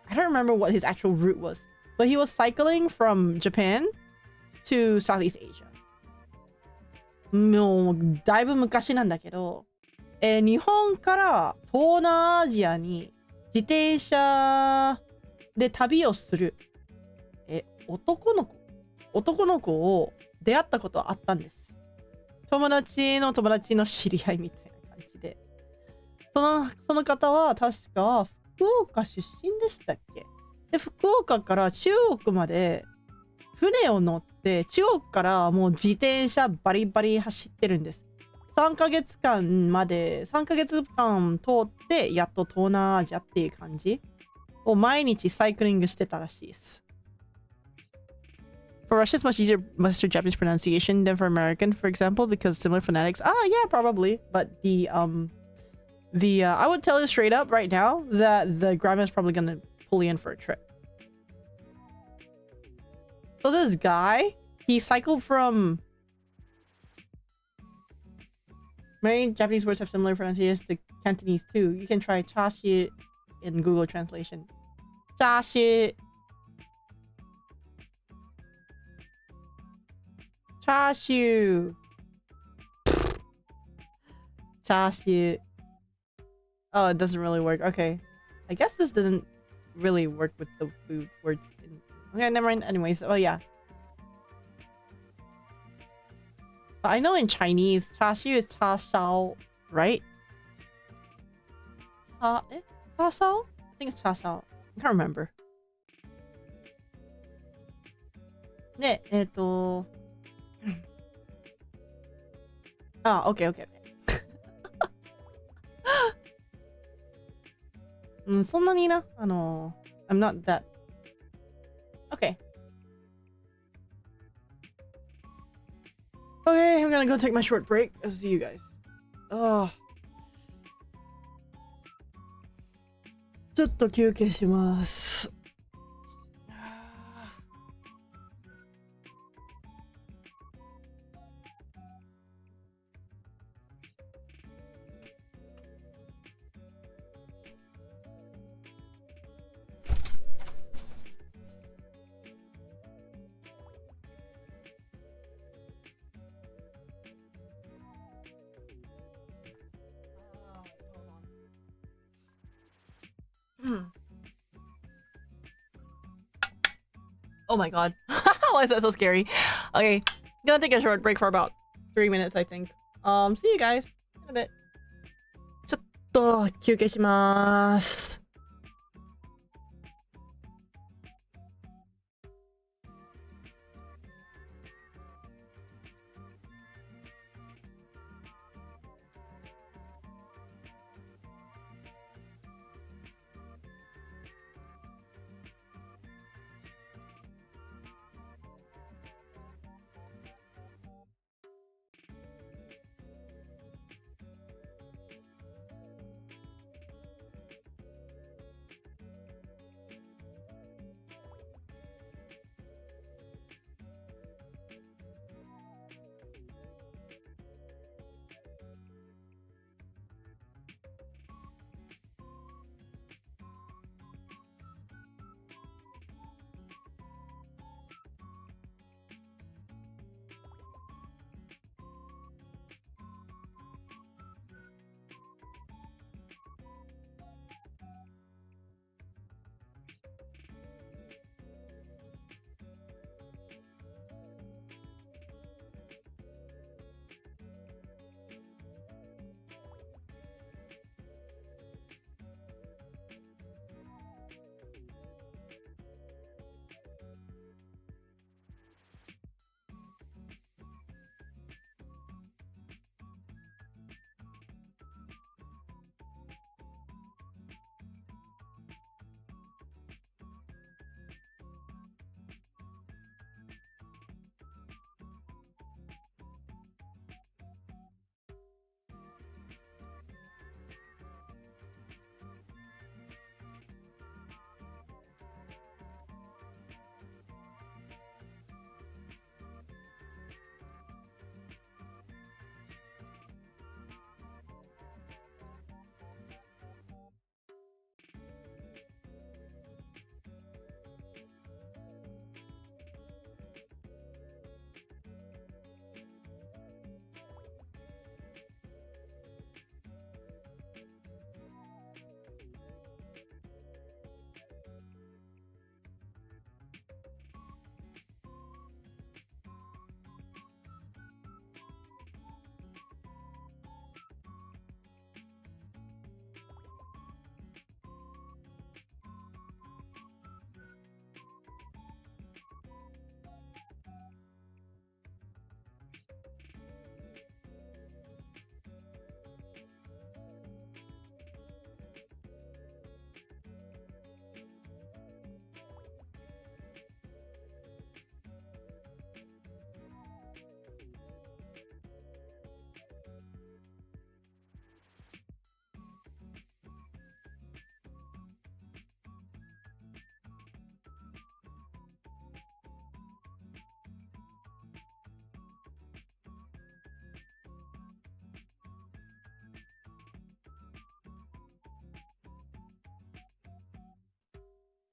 I don't remember what his actual route was. But he was cycling from Japan to Southeast Asia. もうだいぶ昔なんだけど、日本から東南アジアに自転車で旅をする男の子を出会ったことはあったんです。友達の友達の知り合いみたいな感じで。その方は確か福岡出身でしたっけ？で、福岡から中国まで船を乗って中国からもう自転車バリバリ走ってるんです。3ヶ月間通ってやっと東南アジアっていう感じを毎日サイクリングしてたらしいです。For Russian, it's much easier to master Japanese pronunciation than for American, for example, because similar phonetics. Yeah, probably. But I would tell you straight up right now that the grammar is probably gonna pull you in for a trip. So this guy, he cycled from. Many Japanese words have similar pronunciations to Cantonese too. You can try chashi in Google Translation. Chashi. Chashu. Chashu. Oh, it doesn't really work. Okay. I guess this doesn't really work with the food words. Okay, never mind. Anyways, oh yeah. I know in Chinese, chashu is cha shao, right? Cha shao? I think it's cha shao. I can't remember. Okay, okay. そんなにな、I'm not that. Okay. Okay, I'm gonna go take my short break. I'll see you guys. ちょっと休憩します。Oh my god. Why is that so scary? Okay, gonna take a short break for about 3 minutes, I think. See you guys in a bit. ちょっと休憩します。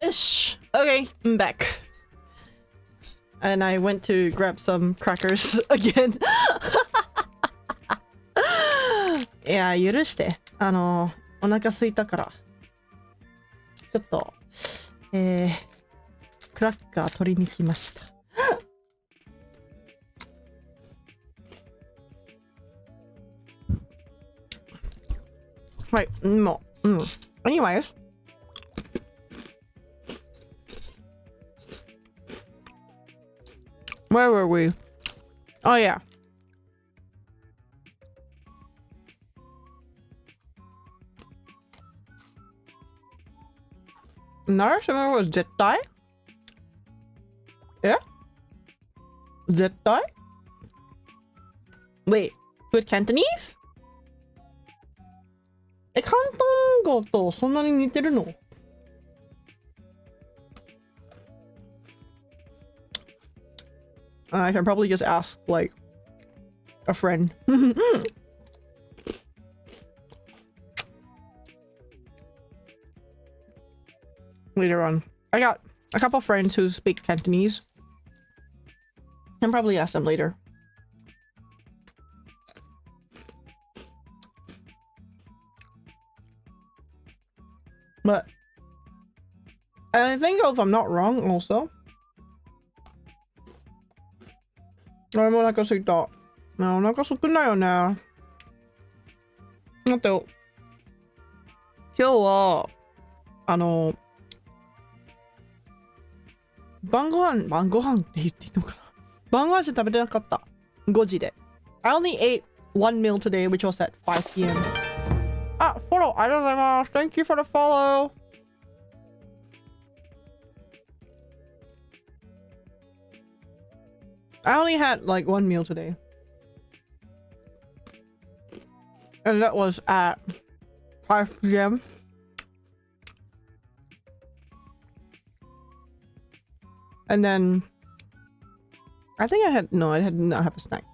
Ish. Okay, I'm back. And I went to grab some crackers again. いや、許して。お腹空いたから。ちょっと、クラッカー取りに来ました。はい、もう、anyways. Where were we? Oh yeah. Narashima was Zettai? Yeah? Zettai? Wait, with Cantonese? 広東語とそんなに似てるの? I can probably just ask, like, a friend. Later on. I got a couple friends who speak Cantonese. Can probably ask them later. But I think if I'm not wrong also, 俺もお腹すいた。お腹すくなよね。待ってよ。今日は、晩ご飯って言っていいのかな。晩ご飯しか食べてなかった。5時で。I only ate one meal today, which was at 5 p.m. あ、フォローありがとうございます。Thank you for the follow. I only had like one meal today. And that was at 5 p.m. And then I think I did not have a snack.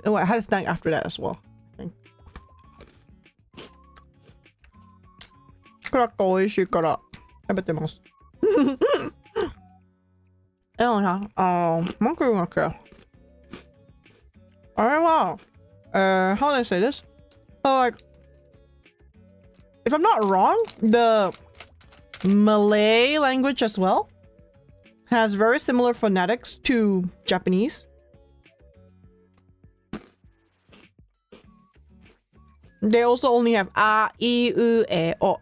Oh, I had a snack after that as well. I think. クラッカー美味しいから食べてます。でもさ、文句言うわけ。あれは、how do I say this? Like, if I'm not wrong, the Malay language as well has very similar phonetics to Japanese. They also only have a, I, U, E, O.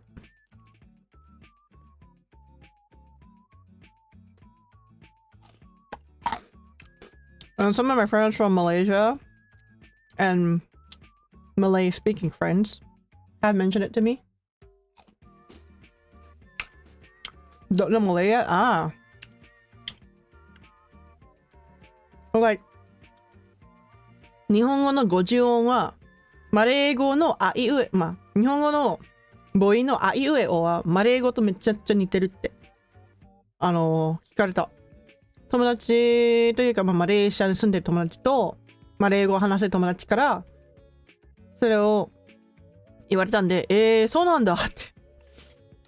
And some of my friends from Malaysia and Malay speaking friends have mentioned it to me. Don't know Malay yet? Ah. Like, 日本語の50音はマレー語のあいうえ、まあ日本語の母音のあいうえおはマレー語とめちゃくちゃ似てるって聞かれた。友達というか、まあ、マレーシアに住んでる友達とマレー語を話せる友達からそれを言われたんで、そうなんだって。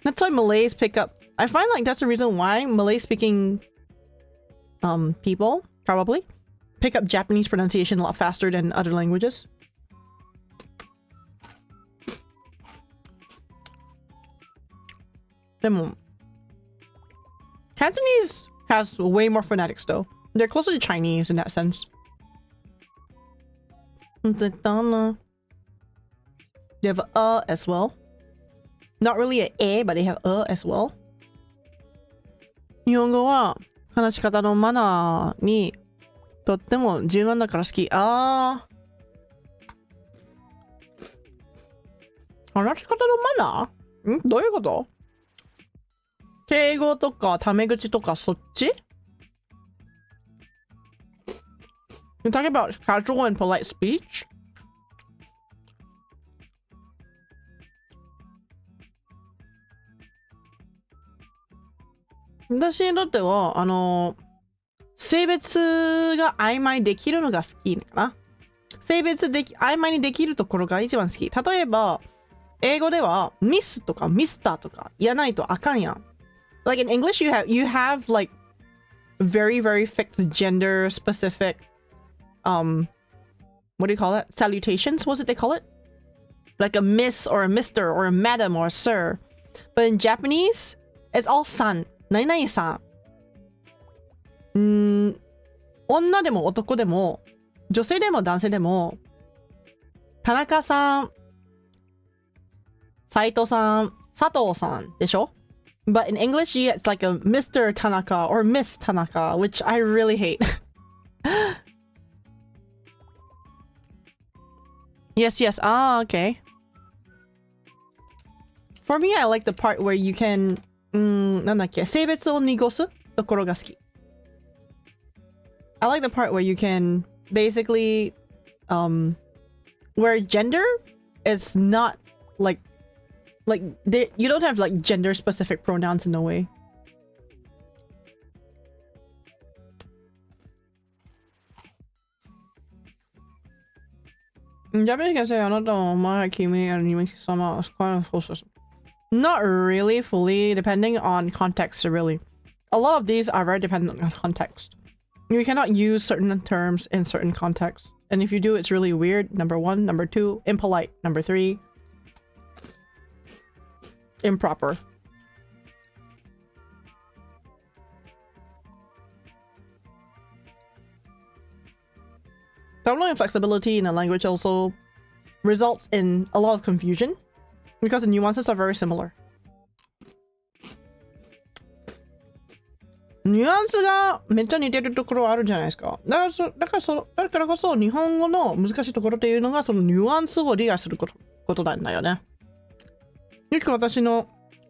That's why Malays pick up. I find like that's the reason why Malay speaking people probably pick up Japanese pronunciation a lot faster than other languages. Cantonese has way more phonetics though. They're closer to Chinese in that sense. They have a as well. Not really a, but they have a as well. 日本語は話し方のマナーにとっても柔軟だから好き。話し方のマナー？どういうこと？敬語とかタメ口とかそっち？ You're talking about casual and polite speech? 私にとっては性別が曖昧できるのが好きかな。性別曖昧にできるところが一番好き。例えば英語ではミスとかミスターとか言わないとあかんやん。Like in English, you have like very, very fixed gender specific, what do you call it? Salutations? What's it they call it? Like a miss or a mister or a madam or a sir. But in Japanese, it's all san. 何々さん。女でも男でも、女性でも男性でも、田中さん、斉藤さん、佐藤さんでしょ？But in English, it's like a Mr. Tanaka or Miss Tanaka, which I really hate. Yes. Okay. For me, I like the part where you can, なんだっけ、性別を濁すところが好き。I like the part where you can basically, where gender is not like you don't have like gender specific pronouns in a way. In Japanese, you can say, あなたはお前、君、君様、kind of process. Not really fully, depending on context, really. A lot of these are very dependent on context. You cannot use certain terms in certain contexts. And if you do, it's really weird. Number 1. Number 2, impolite. Number 3, improper. internal inflexibility in a language also results in a lot of confusion because the nuances are very similar. ニュアンスがめっちゃ似てるところあるじゃないですか。だからこそ日本語の難しいところっていうのがそのニュアンスを理解することなんだよね。よく私の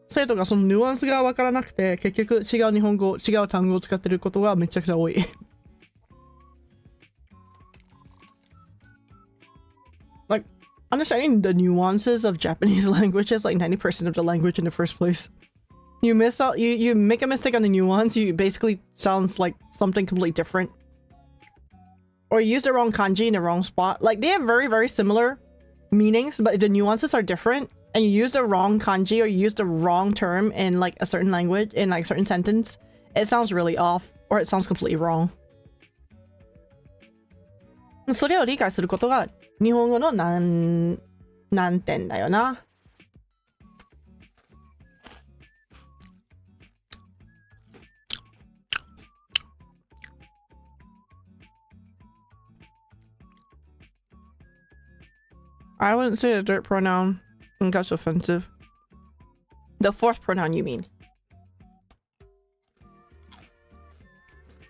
生徒がそのニュアンスがわからなくて結局違う日本語、違う単語を使ってることがめちゃくちゃ多い。Like, understanding the nuances of Japanese language is like 90% of the language in the first place. You miss out, you make a mistake on the nuance, you basically sounds like something completely different. Or you use the wrong kanji in the wrong spot. Like, they have very, very similar meanings, but the nuances are different. And you use the wrong kanji or you use the wrong term in like a certain language, in like a certain sentence, it sounds really off, or it sounds completely wrong. それを理解することが日本語の難点だよな。I wouldn't say the dirt pronoun. I think that's offensive. The fourth pronoun, you mean?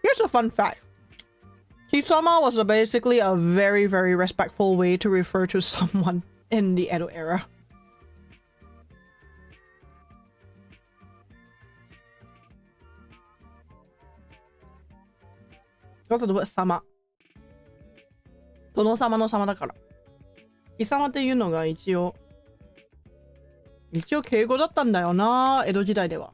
Here's a fun fact. Kisama was basically a very, very respectful way to refer to someone in the Edo era. Because of the word sama. 殿様の様だから。貴様っていうのが一応敬語だったんだよな、江戸時代では。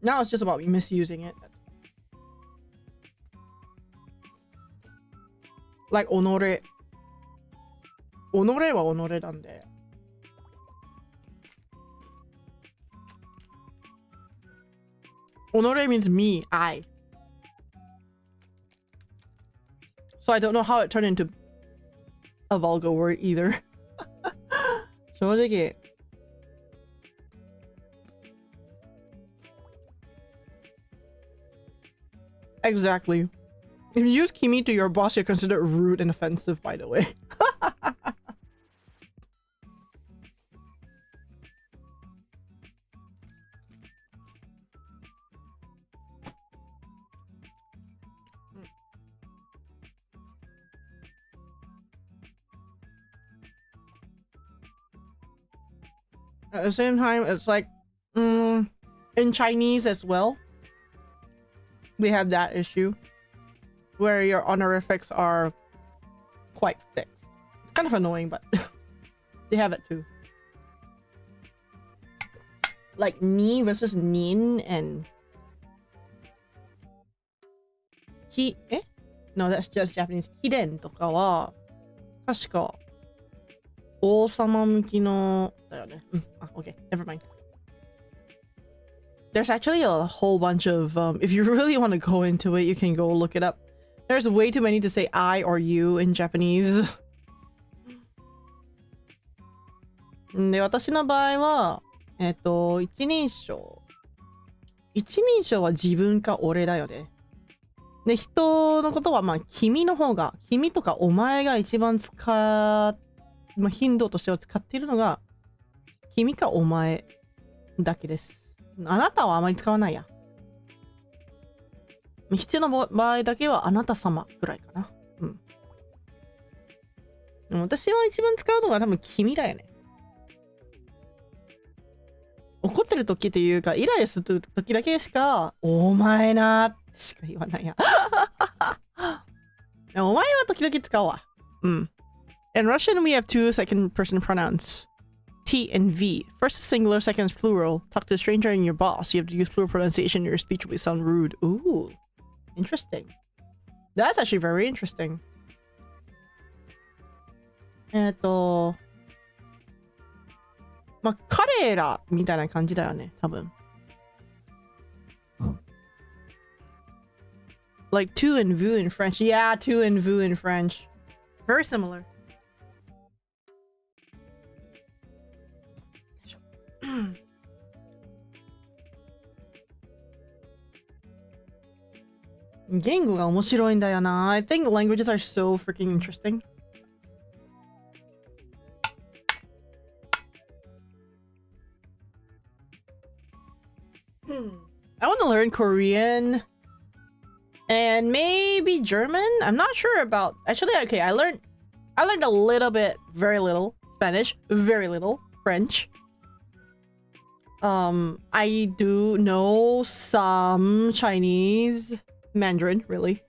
Now it's just about misusing it. Like 己。己は己なんで。Honore means me, I. So I don't know how it turned into a vulgar word either. 正直。Exactly. If you use kimi to your boss, you're considered rude and offensive, by the way. At the same time, it's like, in Chinese as well, we have that issue where your honorifics are quite fixed. It's kind of annoying, but they have it too. Like ni versus nin and hi, No, that's just Japanese. Hiden とかは確か王様向きのだよね。Okay, never mind. There's actually a whole bunch of if you really want to go into it, you can go look it up. There's way too many to say I or you in Japanese. で、私の場合は一人称は自分か俺だよね。で、人のことは君の方が、君とかお前が一番頻度としては使っているのが君かお前だけです。あなたはあまり使わないや。必要な場合だけはあなた様ぐらいかな。私は一番使うのが多分君だよね。怒ってる時っていうかイライラする時だけしかお前なーってしか言わないや。お前は時々使うわ。In Russian, we have two second-person pronouns, T and V. First is singular, second is plural. Talk to a stranger and your boss. You have to use plural pronunciation. Your speech will sound rude. Ooh, interesting. That's actually very interesting. 彼らみたいな感じだよね、多分。Like tu and vous in French. Yeah, tu and vous in French. Very similar. 言語が面白いんだよな。I think languages are so freaking interesting. I want to learn Korean and maybe German. I'm not sure about. Actually, okay, I learned a little bit, very little Spanish, very little French. I do know some Chinese, Mandarin, really.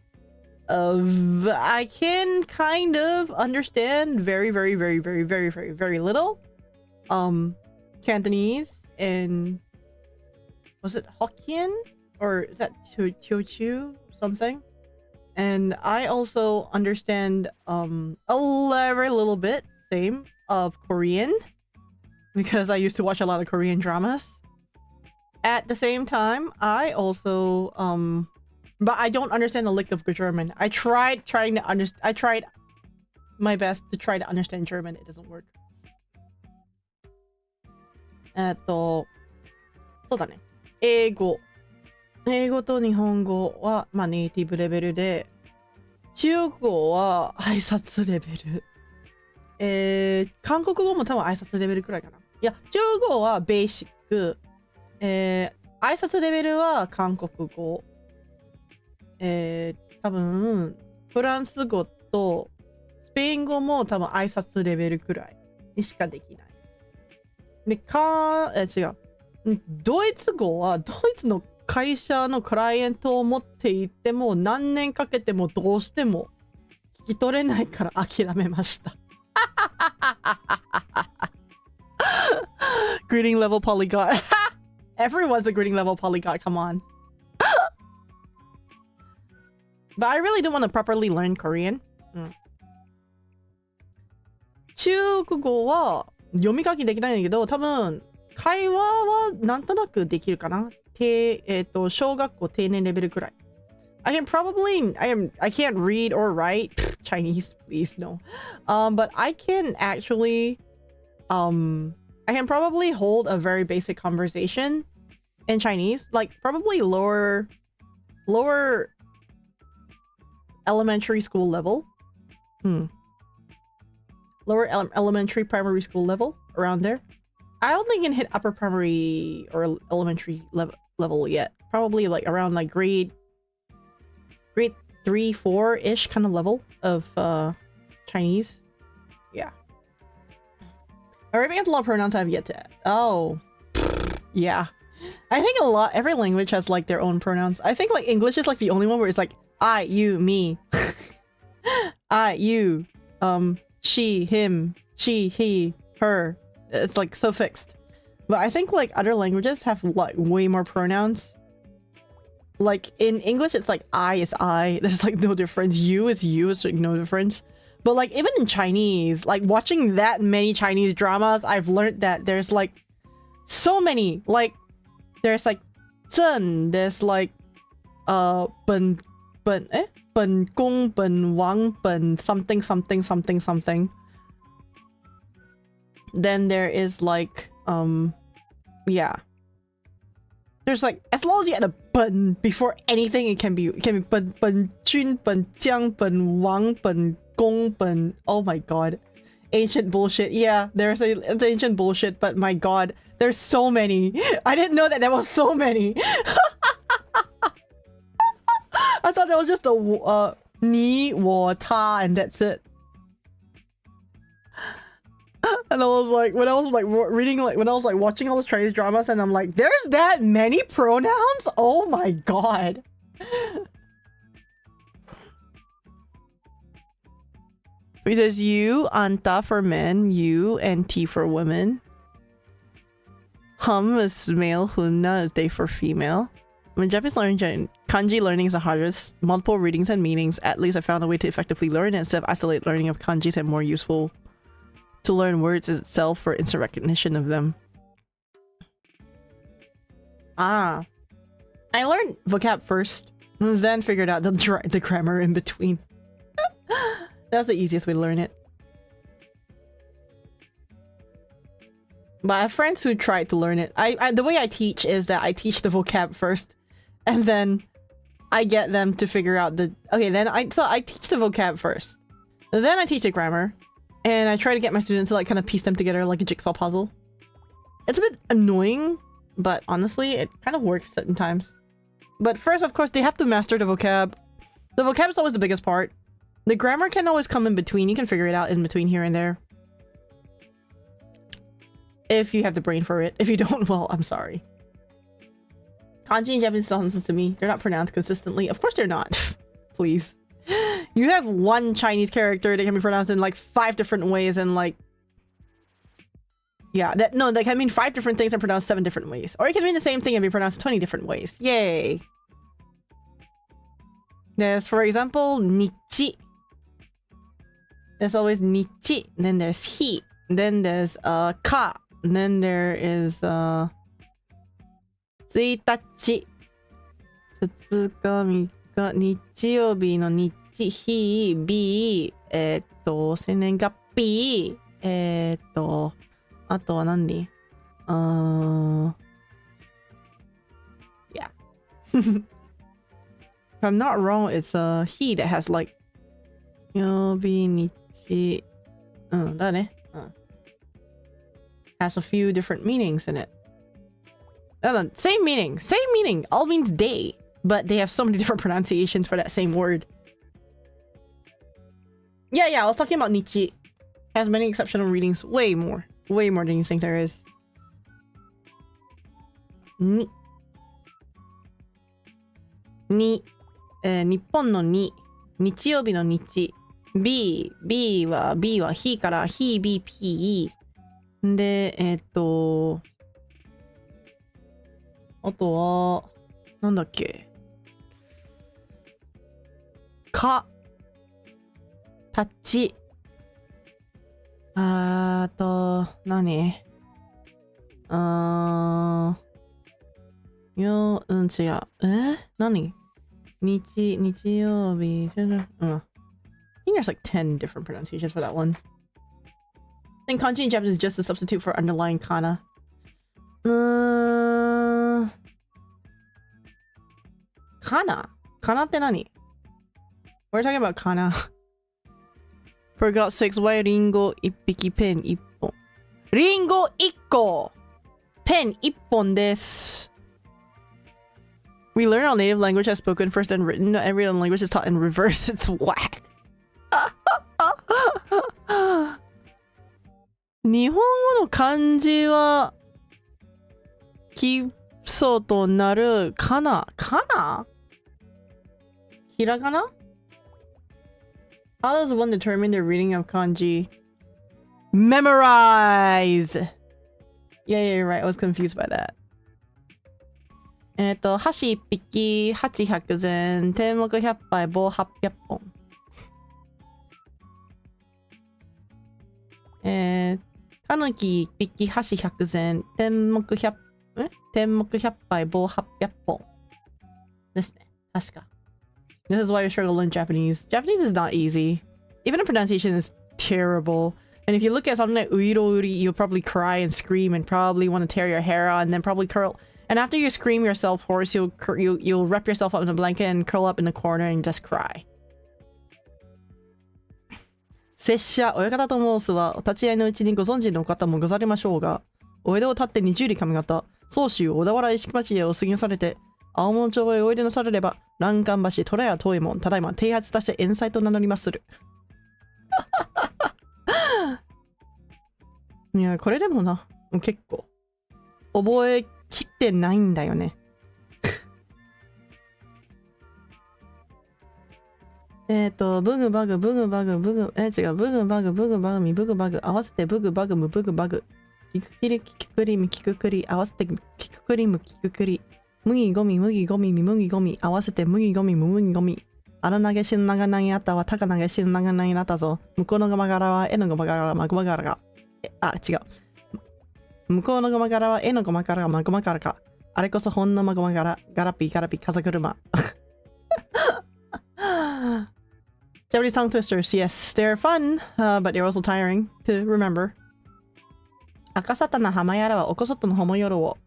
I can kind of understand very little. Cantonese and was it Hokkien or is that Teochew something? And I also understand a very little bit, same, of Korean because I used to watch a lot of Korean dramas. At the same time, I also but I don't understand a lick of German. I tried my best to try to understand German. It doesn't work. そうだね。英語と日本語は、まあ、ネイティブレベルで、中国語は挨拶レベル。韓国語も多分挨拶レベルくらいかな。いや、中国語はベーシック。挨拶レベルは韓国語。多分、フランス語とスペイン語も多分挨拶レベルくらいにしかできない。で、違う。ドイツ語はドイツの会社のクライアントを持っていても何年かけてもどうしても聞き取れないから諦めました。Greeting level polyglot. Everyone's a greeting level polyglot. Come on. But I really do want to properly learn Korean. 中国語は読み書きできないんだけど、多分会話はなんとなくできるかな。小学校低年レベルくらい。I can't read or write Chinese, please no. But I can actually, I can probably hold a very basic conversation in Chinese, like probably lower elementary school level. Lower elementary, primary school level, around there. I don't think I can hit upper primary or elementary level yet. Probably like around like grade 3, 4-ish kind of level of Chinese. Yeah. Arabic has a lot of pronouns I've yet to add. Oh. Yeah. I think every language has like their own pronouns. I think like English is like the only one where it's like I, you, me. I, you, she, him, she, he, her. It's like so fixed. But I think like other languages have like way more pronouns. Like in English, it's like I is I. There's like no difference. You is you. It's like no difference. But like even in Chinese, like watching that many Chinese dramas, I've learned that there's like so many. Like there's like 正, there's like 本宫本王本 something something something something. Then there is like yeah. There's like as long as you add a 本 before anything, it can be 本君本将本王本宫本. Oh my god, ancient bullshit. Yeah, it's ancient bullshit, but my god, there's so many. I didn't know that there was so many. I thought there was just a 你我他 and that's it. And I was like, when I was like reading, like when I was like watching all those Chinese dramas, and I'm like, there's that many pronouns? Oh my god. He says you, anta for men, you, and t for women. Hum is male, hunna is they for female. When Japanese learning kanji learning is the hardest. Multiple readings and meanings. At least I found a way to effectively learn it instead of isolate learning of kanjis and more useful to learn words itself for instant recognition of them. I learned vocab first, then figured out the grammar in between. That's the easiest way to learn it. But I have friends who tried to learn it. The way I teach is that I teach the vocab first, and then I get them to figure out the... Okay, then I teach the vocab first. Then I teach the grammar. And I try to get my students to like kind of piece them together like a jigsaw puzzle. It's a bit annoying, but honestly, it kind of works certain times. But first, of course, they have to master the vocab. The vocab is always the biggest part. The grammar can always come in between. You can figure it out in between here and there. If you have the brain for it. If you don't, well, I'm sorry. Kanji in Japanese don't listen to me. They're not pronounced consistently. Of course they're not. Please. You have one Chinese character that can be pronounced in like 5 different ways and like... Yeah, that can mean 5 different things and pronounced 7 different ways. Or it can mean the same thing and be pronounced 20 different ways. Yay! There's, for example, nichi. There's always nichi. Then there's hi. Then there's ka. Then there is 1日、2日、3日、日曜日の日、日、日、生年月日、あとは何Yeah. If I'm not wrong, it's he that has like 曜日、日、だね。Has a few different meanings in it. Same meaning, all means day, but they have so many different pronunciations for that same word. Yeah, I was talking about Nichi. Has many exceptional readings, way more than you think there is. Ni. 日本のに、日曜日の日。B は日から日 BP。で、あとは、なんだっけ。か、たち。何違う。何日曜日。I think there's like 10 different pronunciations for that one. I think kanji in Japanese is just a substitute for underlying kana. Kana? Kana って何? We're talking about kana. For God's sakes, why リンゴ1匹ペン1本? リンゴ1個ペン1本です。We learn our native language as spoken first and written. Not every other language is taught in reverse. It's whack. 日本語の漢字は基礎となるかなひらがな How does one determine the reading of kanji? Memorize! Yeah, you're right. I was confused by that. 箸1匹、8百膳、天目100杯、棒800本。タヌキ1匹、箸100膳、天目100杯、棒800本。ですね。確か。This is why we struggle to learn Japanese. Japanese is not easy. Even the pronunciation is terrible. And if you look at something like uiro uri, you'll probably cry and scream and probably want to tear your hair out and then probably curl. And after you scream yourself hoarse, you'll wrap yourself up in a blanket and curl up in the corner and just cry. 拙者、親方と申すは、お立ち会いのうちにご存知の方もござりましょうが、お江戸を立って20里上方、宗州小田原石町へお過ぎされて、青物町へおいでなされれば、欄干橋、虎屋遠右衛門、ただいま剃髪として遠斎と名乗りまする。いや、これでもな、結構、覚えきってないんだよね。ブグバグ、ブグバグ、ブグ、違う、ブグバグ、ブグバグミ、ブグバグ、合わせてブグバグム、ブグバグ。キクキリ、キククリミ、キククリ、合わせてキククリム、キククリ。麦ゴミ、麦ゴミ、麦ゴミ、合わせて麦ゴミ、麦ゴミ。荒投げしの長投げあったは高投げしの長投げあったぞ。向こうのゴマ柄は絵のゴマ柄、マゴマ柄が。違う。向こうのゴマ柄は絵のゴマ柄がマゴマ柄か。あれこそほんのマゴマ柄、ガラピーガラピー風車。Japanese tongue twisters, yes, they're fun, but they're also tiring to remember. 赤沙汰な浜やらはおこそっとのほもよろを。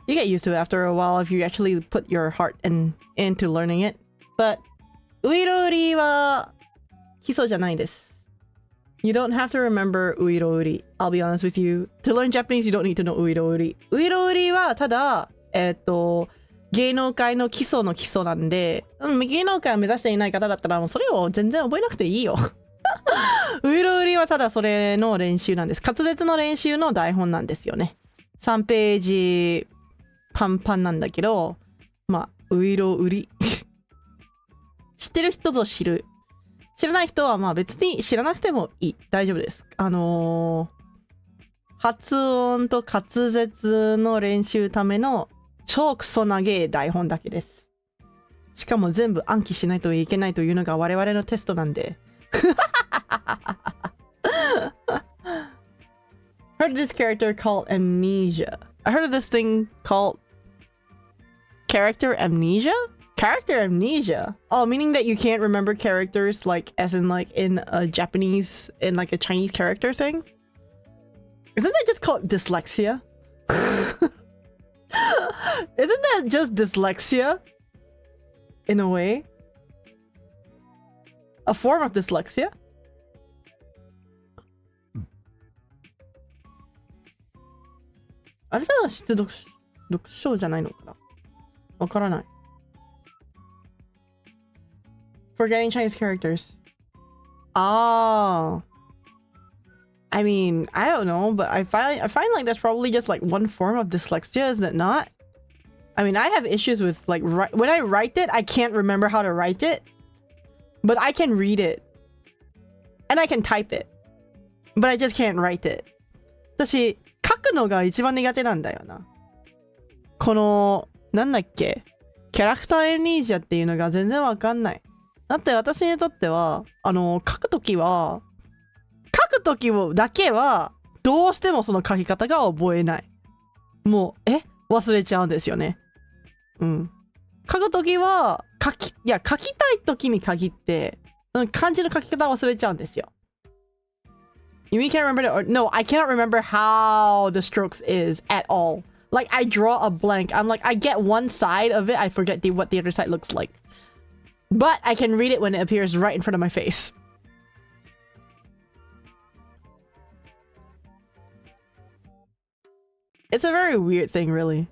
You get used to it after a while if you actually put your heart into learning it. But ウイロウリは基礎じゃないです。You don't have to remember ウイロウリ。I'll be honest with you. To learn Japanese, you don't need to know ウイロウリ。ウイロウリはただ、芸能界の基礎の基礎なんで、芸能界を目指していない方だったらもうそれを全然覚えなくていいよ。ウイロウリはただそれの練習なんです。滑舌の練習の台本なんですよね。3ページパンパンなんだけど、まあ、ウイロウリ。知ってる人ぞ知る。知らない人はまあ別に知らなくてもいい。大丈夫です。発音と滑舌の練習ための超クソ長い台本だけです。しかも全部暗記しないといけないというのが我々のテストなんで。Heard of this character called amnesia. I heard of this thing called character amnesia? Character amnesia? Oh, meaning that you can't remember characters like as in like in a Japanese, in like a Chinese character thing? Isn't that just called dyslexia? Isn't that just dyslexia? In a way? A form of dyslexia? I just thought it was読書じゃないのかな？わからない。Forgetting Chinese characters. Ah. I mean, I don't know, but I find like that's probably just like one form of dyslexia, isn't it not? I mean, I have issues with like when I write it, I can't remember how to write it, but I can read it and I can type it, but I just can't write it. 私書くのが一番苦手なんだよな。このなんだっけ、キャラクターアムニージャっていうのが全然わかんない。だって私にとっては書くときだけはどうしてもその書き方が覚えない。もう忘れちゃうんですよね。うん。書くときは書きたいときに限って漢字の書き方忘れちゃうんですよ。You mean can't remember it? Or no, I cannot remember how the strokes is at all. Like I draw a blank. I'm like I get one side of it. I forget what the other side looks like. But I can read it when it appears right in front of my face. It's a very weird thing, really.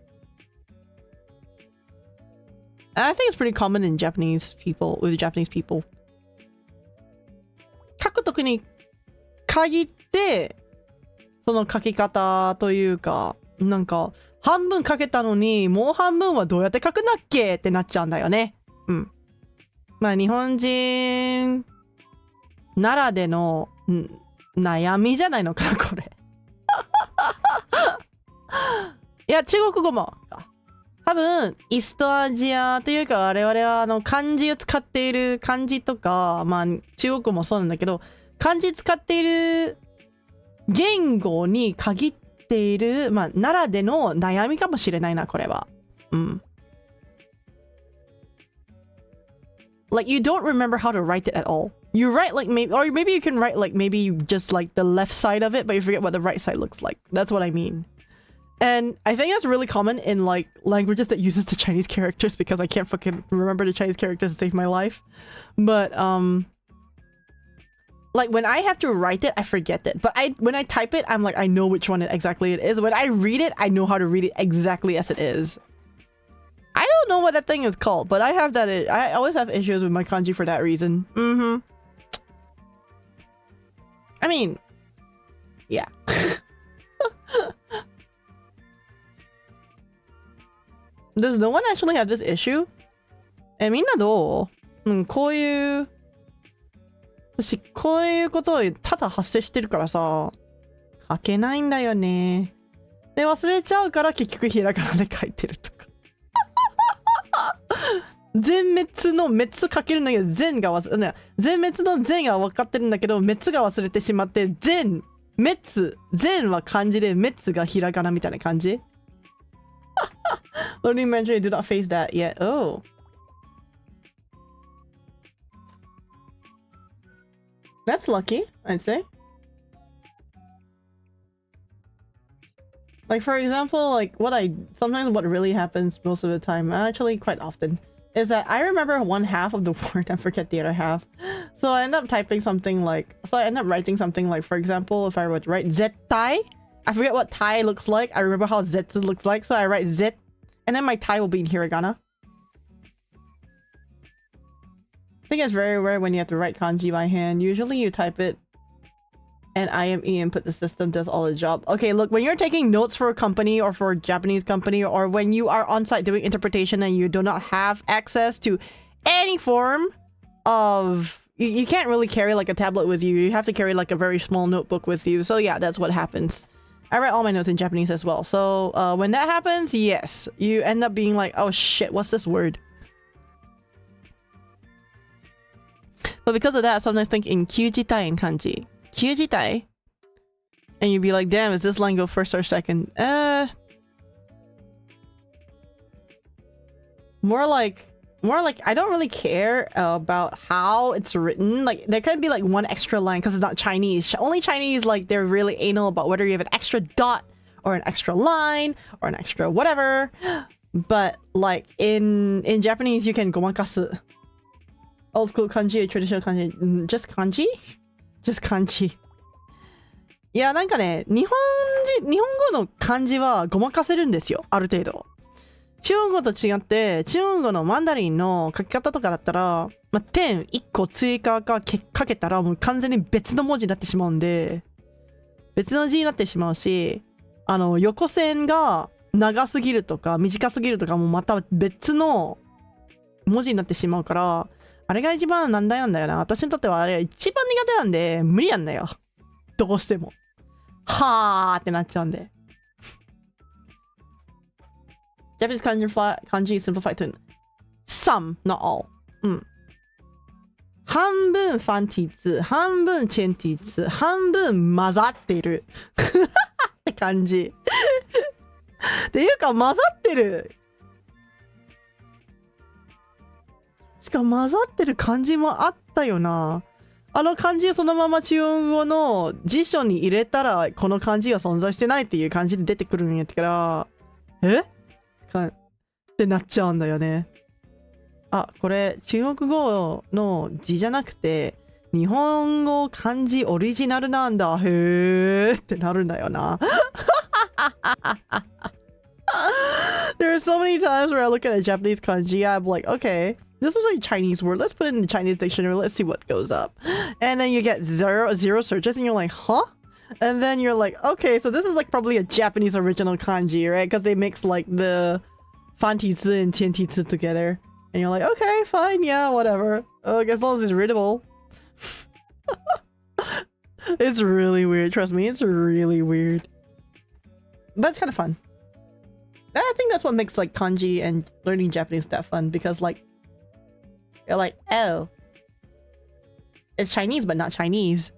And I think it's pretty common in Japanese people, with Japanese people. 書くときに限って、その書き方というか、なんか、半分書けたのに、もう半分はどうやって書くんだっけってなっちゃうんだよね。うん。まあ、日本人ならでの悩みじゃないのかな、これ。いや、中国語も。多分、イーストアジアというか、我々は漢字を使っている漢字とか、まあ、中国語もそうなんだけど、漢字使っている言語に限っている、まあ、ならでの悩みかもしれないな、これは。うん。Like, you don't remember how to write it at all. You write like maybe, or maybe you can write like maybe just like the left side of it, but you forget what the right side looks like. That's what I mean. And I think that's really common in like languages that uses the Chinese characters because I can't fucking remember the Chinese characters to save my life. But, like when I have to write it, I forget it. But when I type it, I'm like, I know which one exactly it is. When I read it, I know how to read it exactly as it is. I don't know what that thing is called, but I have that. I always have issues with my kanji for that reason. Mm-hmm. I mean, yeah. Does no one actually have this issue? みんなどう？こういう私こういうことを多々発生してるからさ、書けないんだよね。で忘れちゃうから結局ひらがなで書いてるとか。全滅の滅書けるんだけど全が全滅の全が分かってるんだけど滅が忘れてしまって全滅全は漢字で滅がひらがなみたいな感じ。Learning Mandarin, do not face that yet. Oh. That's lucky, I'd say. Like for example, like sometimes what really happens most of the time, actually quite often, is that I remember one half of the word and forget the other half. So I end up writing something like, for example, if I would write zettai, I forget what tai looks like. I remember how zetsu looks like, so I write zet, and then my tai will be in hiragana. I think it's very rare when you have to write kanji by hand. Usually you type it and IME input the system does all the job. Okay, look, when you're taking notes for a company or for a Japanese company, or when you are on site doing interpretation and you do not have access to any form of... You can't really carry like a tablet with you. You have to carry like a very small notebook with you. So yeah, that's what happens. I write all my notes in Japanese as well. So when that happens, yes, you end up being like, oh shit, what's this word? But because of that, I sometimes think in kyujitai in kanji. Kyujitai. And you'd be like, damn, is this line go first or second? More like I don't really care about how it's written. Like there could be like one extra line because it's not Chinese. Only Chinese, like they're really anal about whether you have an extra dot or an extra line or an extra whatever. But like in Japanese, you can gomakasu. Old school kanji, traditional kanji, just kanji? Just kanji. いや、なんかね、日本語の漢字はごまかせるんですよ、ある程度。中国語と違って、中国語のマンダリンの書き方とかだったら、点1個追加かけたらもう完全に別の文字になってしまうんで、別の字になってしまうし、横線が長すぎるとか短すぎるとかもまた別の文字になってしまうから、あれが一番難題なんだよな。私にとってはあれが一番苦手なんで無理なんだよ。どうしても。はーってなっちゃうんで。Japanese kanji is simplified to some, not all. うん。半分ファンティーツ、半分チェンティーツ、半分混ざってる。って感じ。っていうか混ざってる。しかも混ざってる漢字もあったよな。あの漢字をそのまま中国語の辞書に入れたらこの漢字は存在してないっていう漢字で出てくるんやったから、ってなっちゃうんだよね。あ、これ中国語の字じゃなくて日本語漢字オリジナルなんだ。へーってなるんだよな。There are so many times where I look at a Japanese kanji, I'm like, okay, this is a Chinese word. Let's put it in the Chinese dictionary. Let's see what goes up. And then you get zero searches and you're like, huh? And then you're like, okay, so this is like probably a Japanese original kanji, right? Because they mix like the fantizi and tiantizi together. And you're like, okay, fine, yeah, whatever. As long as it's readable. It's really weird. Trust me, it's really weird. But it's kind of fun. And I think that's what makes like kanji and learning Japanese that fun, because like you're like, oh, it's Chinese but not Chinese.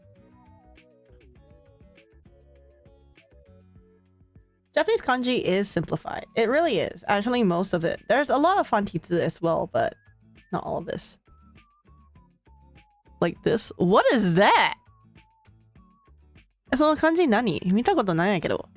Japanese kanji is simplified. It really is. Actually, most of it. There's a lot of fantizi as well, but not all of this. Like this. What is that? その漢字何？見たことないんやけど。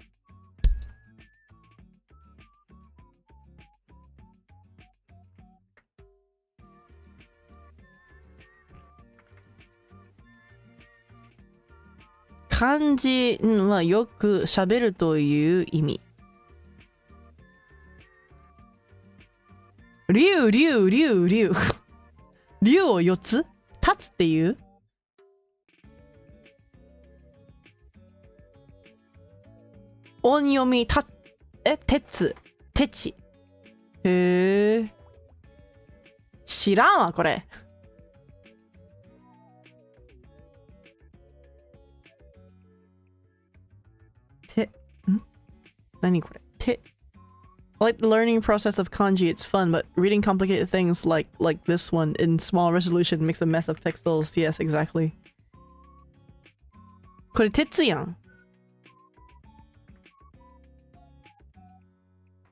漢字はよく喋るという意味。竜を4つ立つっていう音読み鉄へえ知らんわこれ。何これLike the learning process of kanji, it's fun, but reading complicated things like this one in small resolution makes a mess of pixels. Yes, exactly. これ鉄やん。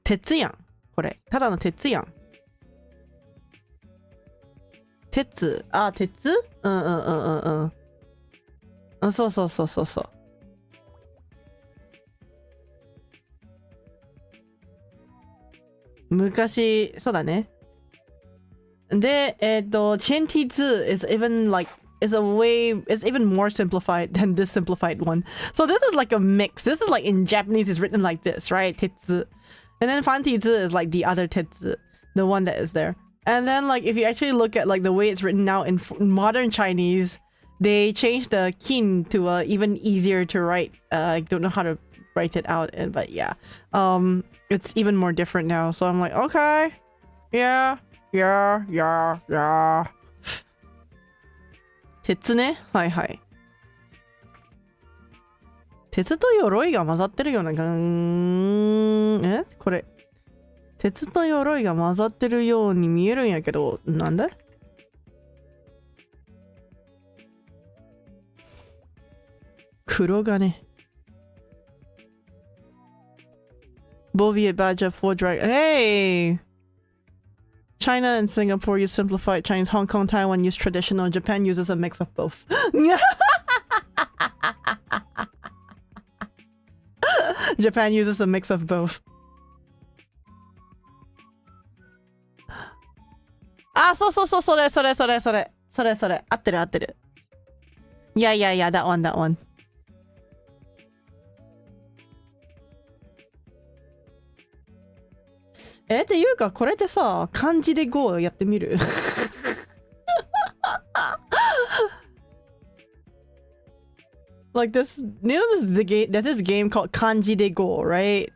鉄やん。これただの鉄やん。鉄。あ、鉄？そう。昔、そうだね。で、前提2 is even like, is even more simplified than this simplified one. So this is like a mix. This is like in Japanese is written like this, right? Tetsu. And then fantizu is like the other tetsu, the one that is there. And then like if you actually look at like the way it's written now in modern Chinese, they changed the kin to even easier to write. I don't know how to write it out, but yeah. It's even more different now. So I'm like, okay. Yeah. 鉄ね。はいはい。鉄と鎧が混ざってるようなこれ。鉄と鎧が混ざってるように見えるんやけど、なんで？黒金。Boviet Badger 4 Drag. Hey! China and Singapore use simplified Chinese. Hong Kong, Taiwan use traditional. Japan uses a mix of both. Japan uses a mix of both. Ah, so. それ。合ってる。Yeah, that one. っていうかこれってさ漢字で Go やってみるLike this, you know this is a game, there's this game called 漢字で Go, right?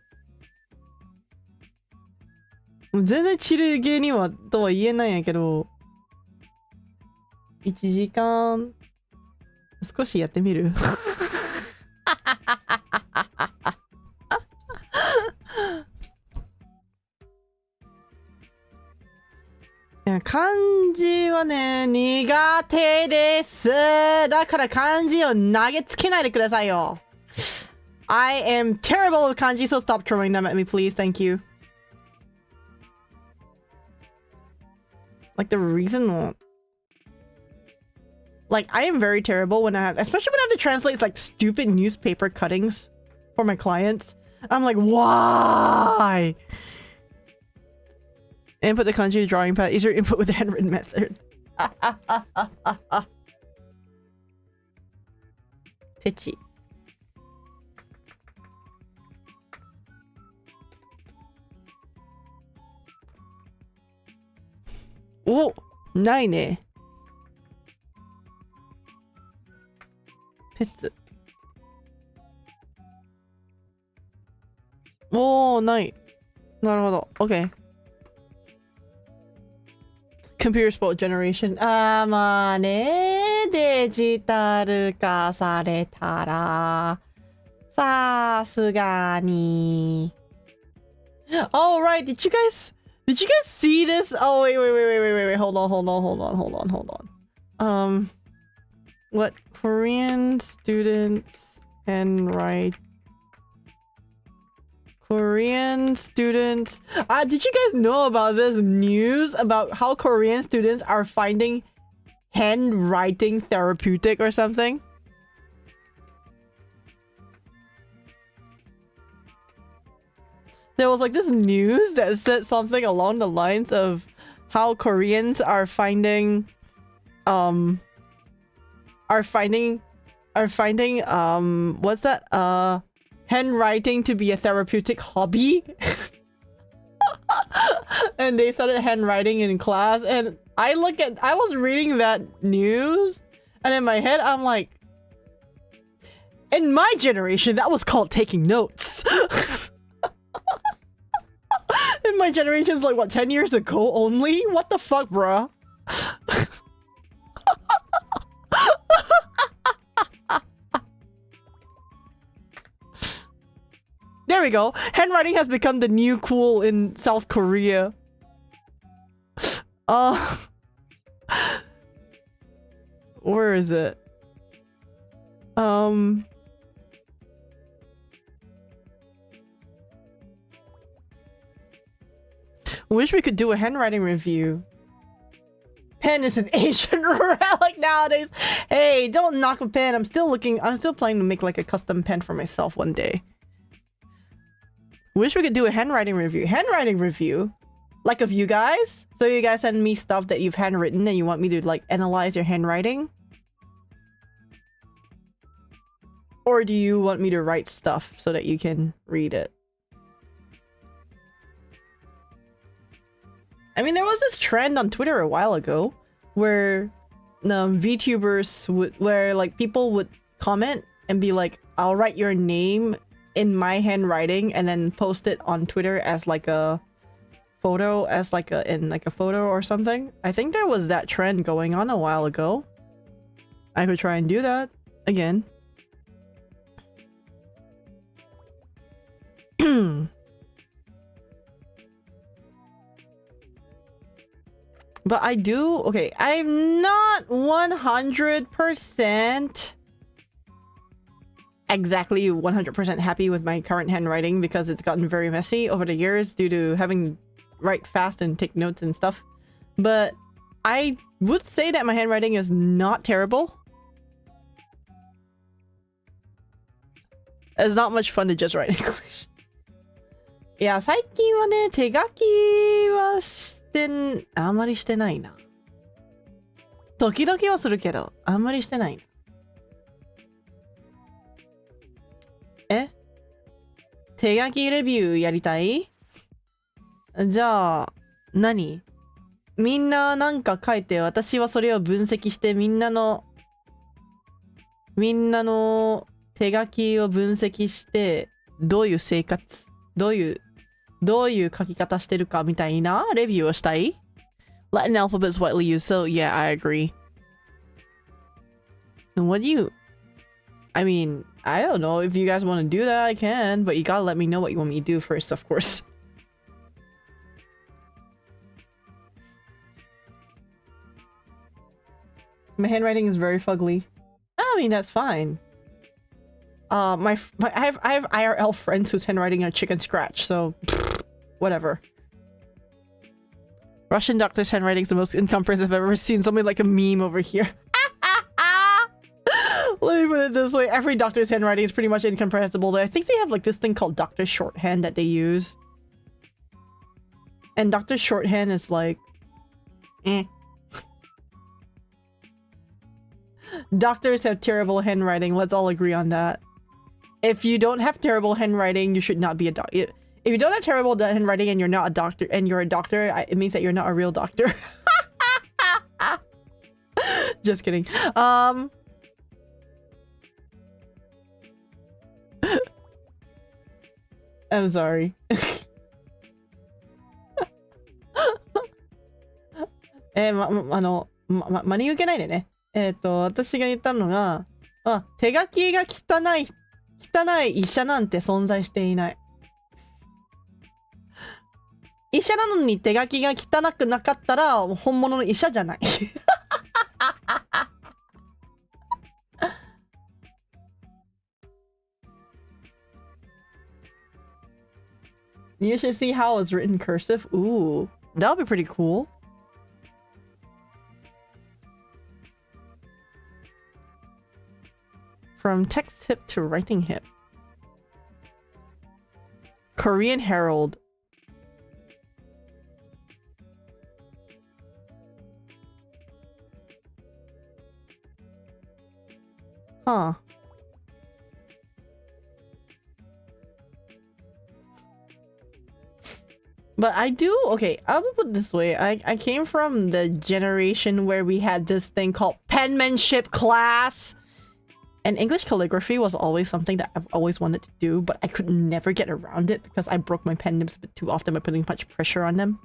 全然チルゲーにはとは言えないんやけど1時間少しやってみる漢字はね苦手ですだから漢字を投げつけないでくださいよ I am terrible with kanji so stop throwing them at me please thank you like the reason like I am very terrible when I have especially when I have to translate like stupid newspaper cuttings for my clients I'm like why Input the kanji drawing pad. Easier input with the handwritten method. Pitchy. Oh, ないね。鉄。おー、ない。なるほど。OK。Computer Sport Generation まあねデジタル化されたらさすがに Oh right did you guys see this Oh wait hold on what Korean students handwrite Korean students. Did you guys know about this news about how Korean students are finding handwriting therapeutic or something? There was like this news that said something along the lines of how Koreans are finding what's that handwriting to be a therapeutic hobby and they started handwriting in class and I was reading that news and in my head I'm like in my generation that was called taking notes in my generation's like what 10 years ago only what the fuck bruh There we go. Handwriting has become the new cool in South Korea. Where is it? Wish we could do a handwriting review. Pen is an Asian relic nowadays. Hey, don't knock a pen. I'm still planning to make like a custom pen for myself one day. Wish we could do a handwriting review. Handwriting review? Like of you guys? So you guys send me stuff that you've handwritten and you want me to like analyze your handwriting? Or do you want me to write stuff so that you can read it? I mean, there was this trend on Twitter a while ago where VTubers would, where like people would comment and be like, I'll write your name in my handwriting and then post it on Twitter as like a photo, as like a, in like a photo or something. I think there was that trend going on a while ago. I could try and do that again. But I do, okay, I'm not 100% exactly 100% happy with my current handwriting because it's gotten very messy over the years due to having write fast and take notes and stuff. But I would say that my handwriting is not terrible. It's not much fun to just write English. いや、最近はね、手書きはあんまりしてないな。時々はするけど、あんまりしてないな。え？手書きレビューやりたい？じゃあ、何？みんななんか書いて、私はそれを分析して、みんなの手書きを分析して、どういう生活、どういう書き方してるかみたいなレビューをしたい？ Latin alphabet is widely used, so yeah, I agree. What do you... I mean, I don't know. If you guys want to do that, I can, but you gotta let me know what you want me to do first, of course. My handwriting is very fugly. I mean, that's fine. I have IRL friends whose handwriting are chicken scratch, so whatever. Russian doctor's handwriting is the most incomprehensive I've ever seen. Something like a meme over here. Let me put it this way: every doctor's handwriting is pretty much incomprehensible. I think they have like this thing called doctor shorthand that they use, and doctor shorthand is like, eh. Doctors have terrible handwriting. Let's all agree on that. If you don't have terrible handwriting, you should not be a doctor. If you don't have terrible handwriting and you're not a doctor, and you're a doctor, it means that you're not a real doctor. Just kidding. I'm sorry. 真に受けないでね。私が言ったのが、手書きが汚い医者なんて存在していない。医者なのに手書きが汚くなかったら本物の医者じゃない。You should see how it's written cursive. Ooh, that would be pretty cool. From text hip to writing hip. Korean Herald. Huh. But I do, okay, I will put it this way. I came from the generation where we had this thing called penmanship class. And English calligraphy was always something that I've always wanted to do, but I could never get around it because I broke my pen nibs a bit too often by putting much pressure on them.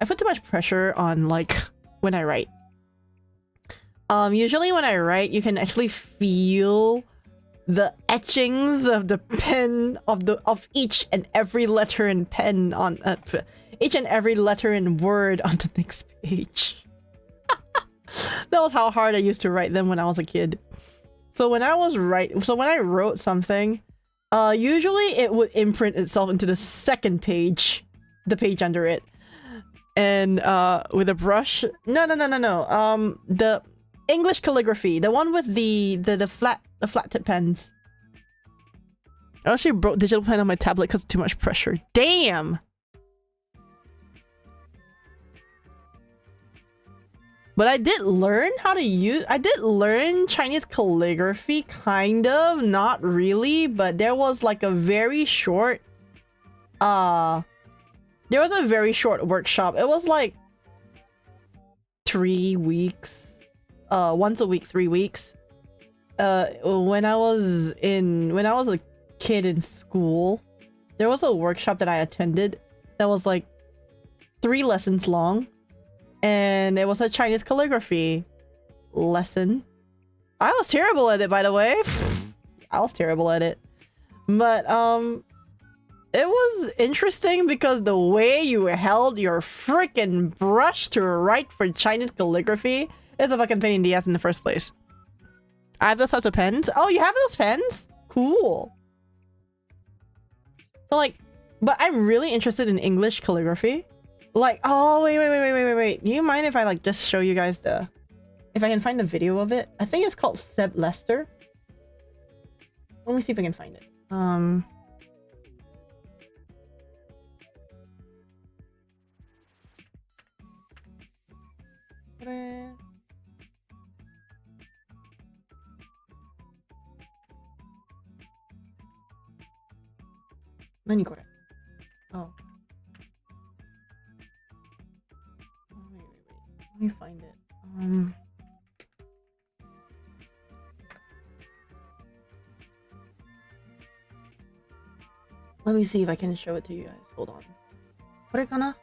I put too much pressure on, like, when I write. Usually when I write, you can actually feel the etchings of the pen of each and every letter and pen on each and every letter and word on the next page. That was how hard I used to write them when I was a kid. So when I wrote something, usually it would imprint itself into the second page, the page under it, and with a brush. No. The English calligraphy, the one with the flat tip pens. I actually broke digital pen on my tablet because of too much pressure. Damn. But I did learn how to use... I did learn Chinese calligraphy, kind of. Not really, but there was like a very short... There was a very short workshop. It was like 3 weeks. Once a week, 3 weeks. When I was a kid in school, there was a workshop that I attended that was like 3 lessons long. And it was a Chinese calligraphy lesson. I was terrible at it, by the way. I was terrible at it. But, it was interesting because the way you held your freaking brush to write for Chinese calligraphy is a fucking pain in the ass in the first place. I have those sorts of pens. Oh, you have those pens? Cool. So, like, but I'm really interested in English calligraphy. Like, oh, wait. Do you mind if I, like, just show you guys if I can find the video of it? I think it's called Seb Lester. Let me see if I can find it. Nani kore? Oh. Wait. Let me find it. Let me see if I can show it to you guys. Hold on. これかな?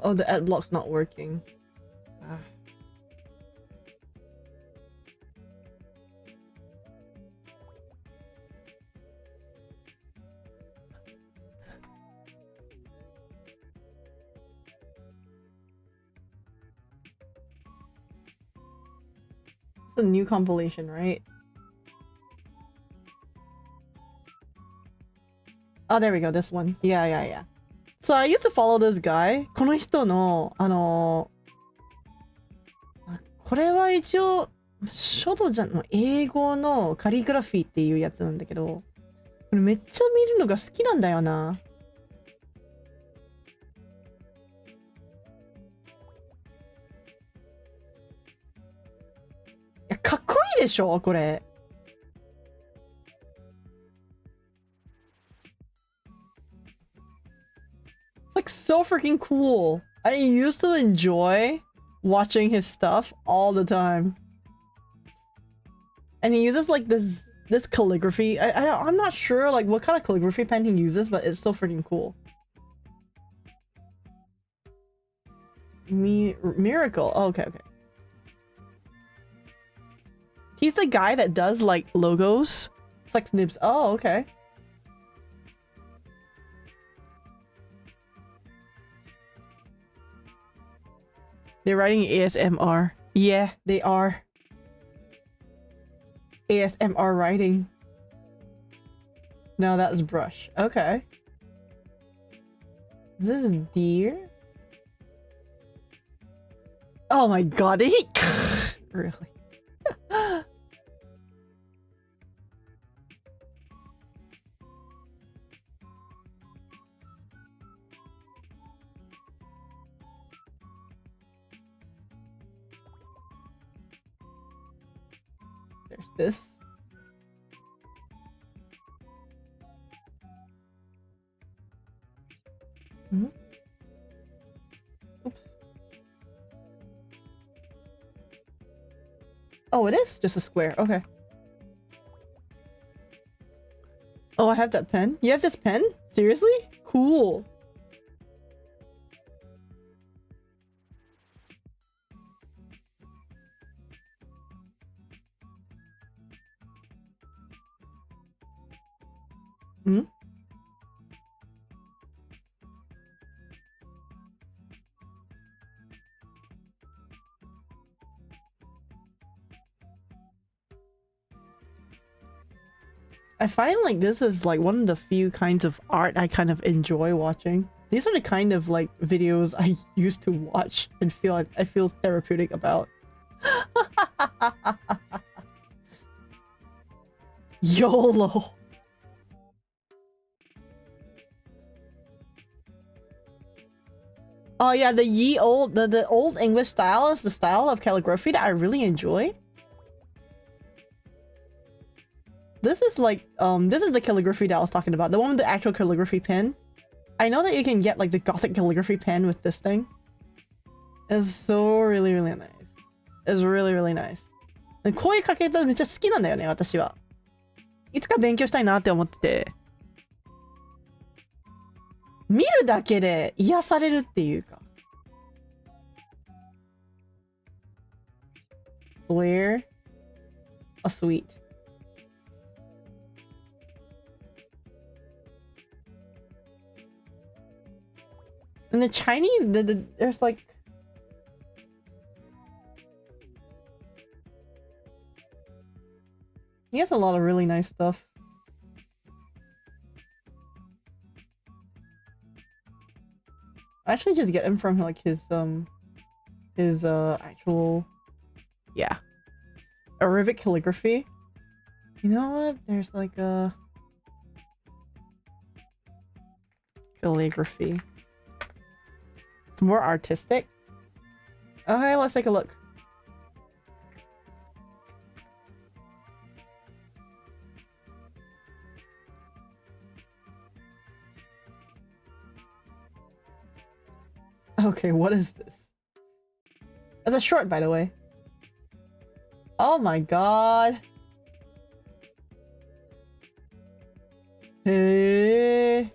Oh, the ad block's not working. It's a new compilation, right? Oh, there we go. This one. Yeah. So I used to follow this guy. この人の、これは一応、書道じゃん、英語のカリグラフィーっていうやつなんだけど、これめっちゃ見るのが好きなんだよな。いや、かっこいいでしょこれ。Like so freaking cool. I used to enjoy watching his stuff all the time. And he uses like this calligraphy. I'm not sure like what kind of calligraphy pen he uses, but it's so freaking cool. Miracle. Oh, okay. He's the guy that does like logos. Flex nibs. Oh, okay. They're writing ASMR. Yeah, they are. ASMR writing. No, that's brush. Okay. This is deer? Oh my god, did he... Really? There's this. Oops. Oh, it is just a square. Okay. Oh, I have that pen. You have this pen? Seriously? Cool. I find like this is like one of the few kinds of art I kind of enjoy watching. These are the kind of like videos I used to watch and I feel therapeutic about. YOLO. Oh yeah, the old English style is the style of calligraphy that I really enjoy. This is like this is the calligraphy that I was talking about, the one with the actual calligraphy pen. I know that you can get like the Gothic calligraphy pen with this thing. It's so really nice. It's really nice. こういう書き方めっちゃ好きなんだよね、私は。いつか勉強したいなって思ってて。見るだけで癒されるっていうか。Swear? A sweet. And the Chinese, there's like... He has a lot of really nice stuff. I actually just get him from like his actual, yeah, Arabic calligraphy. You know what? There's like a calligraphy. It's more artistic. Okay, let's take a look. Okay, what is this? It's a short, by the way. Oh my god. Hey.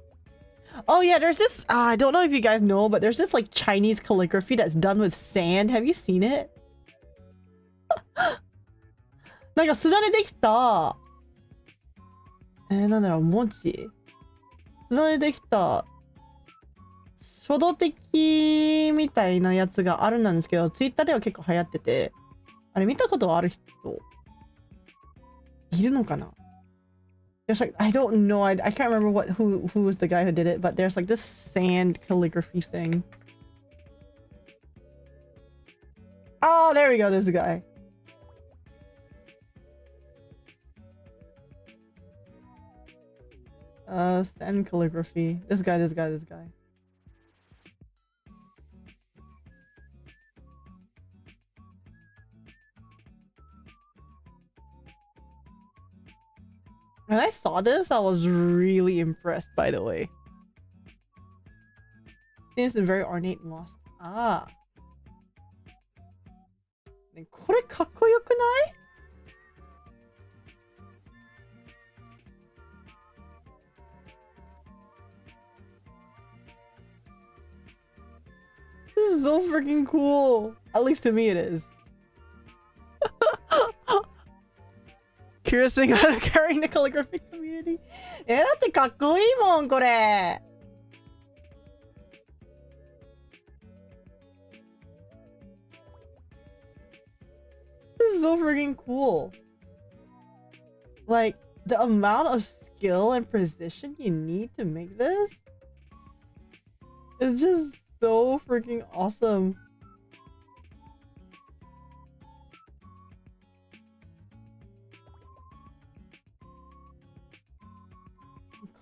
Oh yeah, there's this, I don't know if you guys know, but there's this like Chinese calligraphy that's done with sand. Have you seen it? なんか砂でできた、なんだろう、文字。砂でできた書道的みたいなやつがあるんですけど、ツイッターでは結構流行ってて、あれ見たことある人いるのかな？ There's like, I don't know, I can't remember who was the guy who did it, but there's like this sand calligraphy thing. Oh, there we go, this guy. Sand calligraphy. This guy. When I saw this, I was really impressed, by the way. It's a very ornate mosque. Ah. ね、これかっこよくない？ This is so freaking cool. At least to me it is. Curious thing about carrying the calligraphy community. だってかっこいいもん、これ。This is so freaking cool. Like, the amount of skill and precision you need to make this is just so freaking awesome.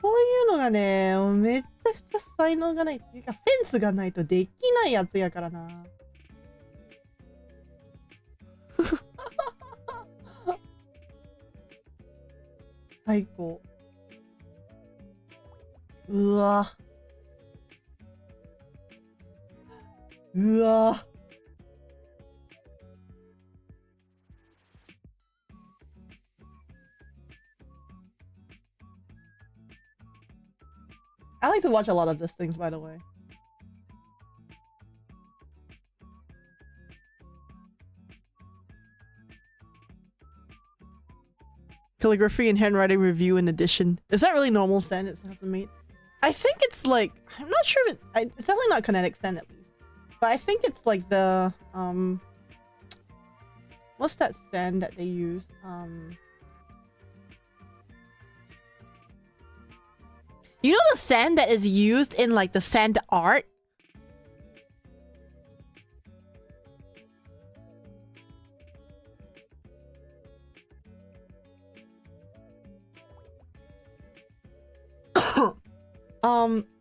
こういうのがね、めっちゃくちゃ才能がないっていうか、センスがないとできないやつやからな。最高。うわ。うわ。I like to watch a lot of these things, by the way. Calligraphy and handwriting review in addition. Is that really normal send? It has to meet. I think it's like, I'm not sure if it's definitely not kinetic send at least. But I think it's like the what's that send that they use? You know the sand that is used in like the sand art?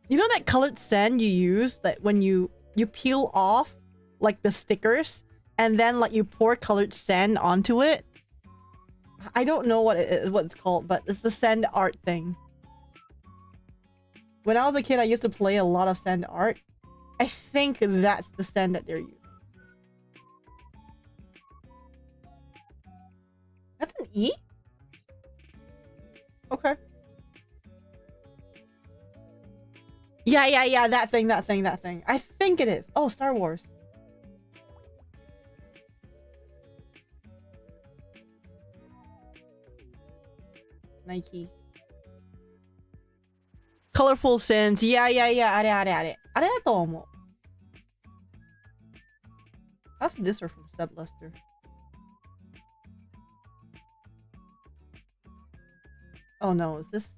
You know that colored sand you use that when you peel off like the stickers and then like you pour colored sand onto it? I don't know what it's called, but it's the sand art thing. When I was a kid, I used to play a lot of sand art. I think that's the sand that they're using. That's an E? Okay. Yeah, that thing. I think it is. Oh, Star Wars. Nike. Colorful sands. Yeah. あれだと思う。That's this are from Seb Lester. Oh no, is this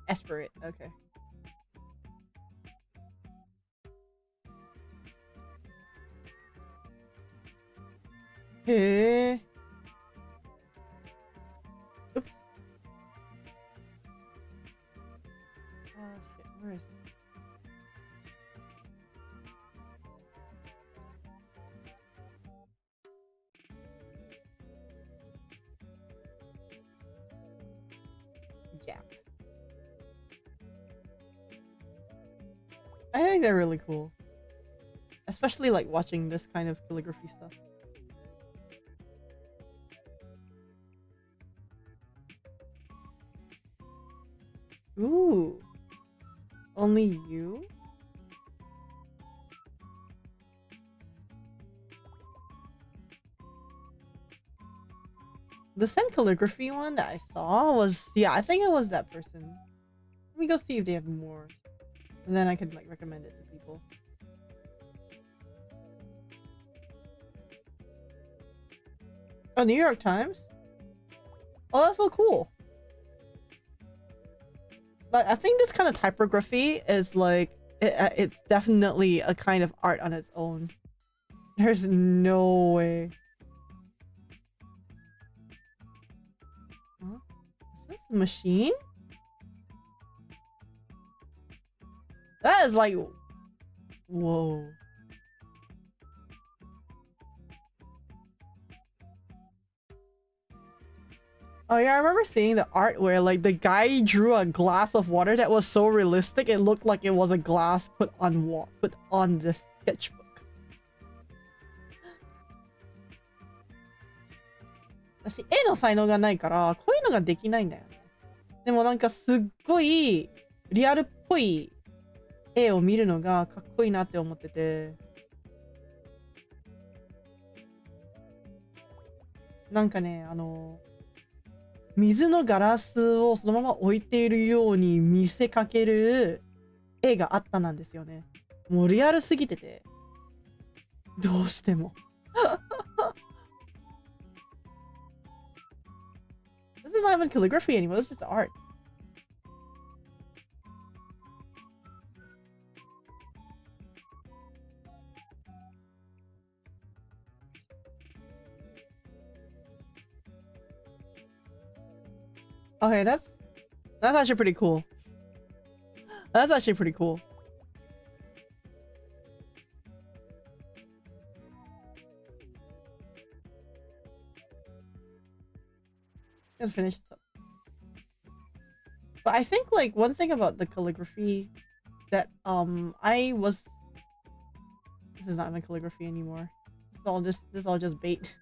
Esperate? Okay. Hey. Oops. Oh shit, where is it? Gap. I think they're really cool. Especially like watching this kind of calligraphy stuff. Ooh. Only you? The sand calligraphy one that I saw was, yeah, I think it was that person. Let me go see if they have more. And then I could like recommend it to people. Oh, New York Times? Oh, that's so cool. Like, I think this kind of typography is like, it's definitely a kind of art on its own. There's no way. Huh? Is this a machine? That is like, whoa. Oh yeah, I remember seeing the art where like the guy drew a glass of water that was so realistic it looked like it was a glass put on the sketchbook. 私、絵の才能がないから、こういうのができないんだよね。でもなんかすっごいリアルっぽい絵を見るのがかっこいいなって思ってて。なんかね、水のガラスをそのまま置いているように見せかける絵があったなんですよね。もうリアルすぎてて。どうしても。This is not even calligraphy anymore, it's just art. Okay, that's actually pretty cool. That's actually pretty cool. Let's finish this up. But I think like one thing about the calligraphy that this is not even calligraphy anymore. This is all just bait.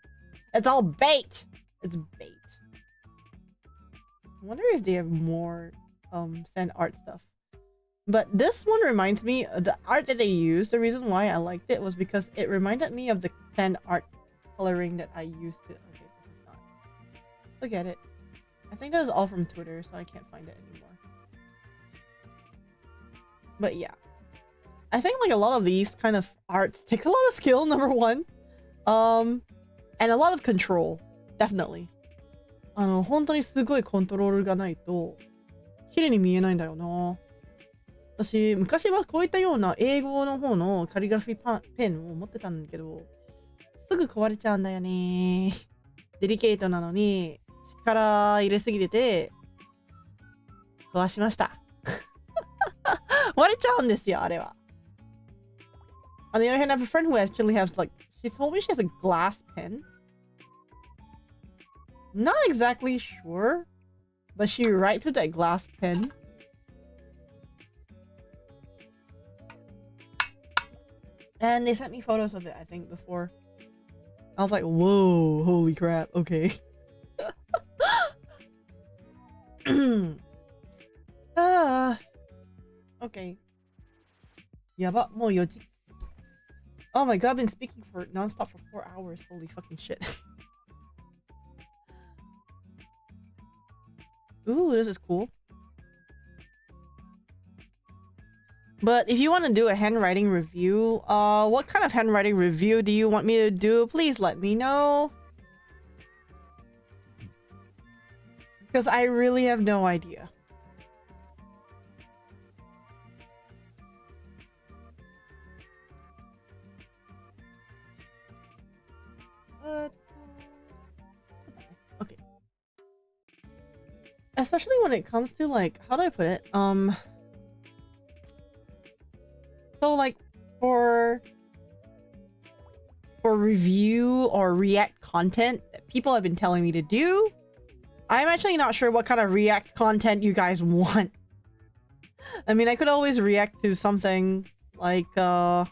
It's all bait. It's bait. I wonder if they have more sand art stuff. But this one reminds me of the art that they used. The reason why I liked it was because it reminded me of the sand art coloring that I used to. Okay, this is not. Look at it. I think that was all from Twitter, so I can't find it anymore. But yeah. I think like a lot of these kind of arts take a lot of skill, number one. And a lot of control. Definitely. 本当にすごいコントロールがないと綺麗に見えないんだよな。私昔はこういったような英語の方のカリグラフィーペンを持ってたんだけど、すぐ壊れちゃうんだよね。デリケートなのに力入れすぎてて壊しました。割れちゃうんですよ、あれは。On the other hand, I have a friend who actually has like, she told me she has a glass pen. Not exactly sure, but she writes with that glass pen. And they sent me photos of it, I think, before. I was like, whoa, holy crap, okay. Okay. やば、もう4時。Oh my god, I've been speaking for non-stop for 4 hours. Holy fucking shit. Ooh, this is cool. But if you want to do a handwriting review, what kind of handwriting review do you want me to do? Please let me know. Because I really have no idea. Okay. Especially when it comes to like, how do I put it? So like for review or react content that people have been telling me to do, I'm actually not sure what kind of react content you guys want. I mean, I could always react to something like not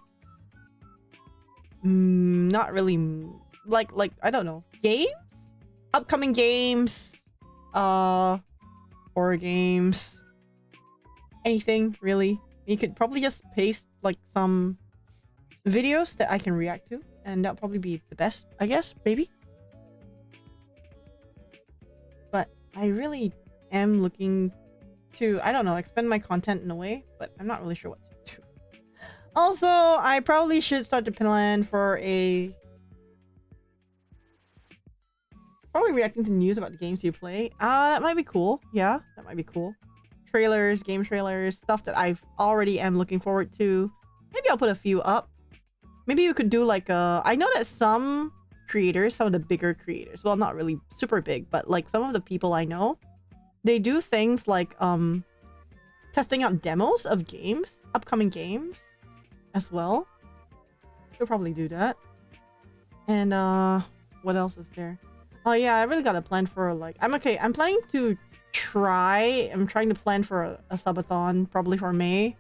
really like I don't know, games, upcoming games, horror games, anything really. You could probably just paste like some videos that I can react to, and that'll probably be the best, I guess, maybe. But I really am looking to, I don't know, expand my content in a way, but I'm not really sure what to do. Also, I probably should start to plan for a... Probably reacting to news about the games you play. That might be cool. Yeah, that might be cool. Trailers, game trailers, stuff that I've already am looking forward to. Maybe I'll put a few up. Maybe you could do like a... I know that some creators, some of the bigger creators, well, not really super big, but like some of the people I know, they do things like testing out demos of games, upcoming games as well. You'll probably do that. And what else is there? Oh yeah, I really got a plan for like... I'm planning to I'm trying to plan for a subathon, probably for May,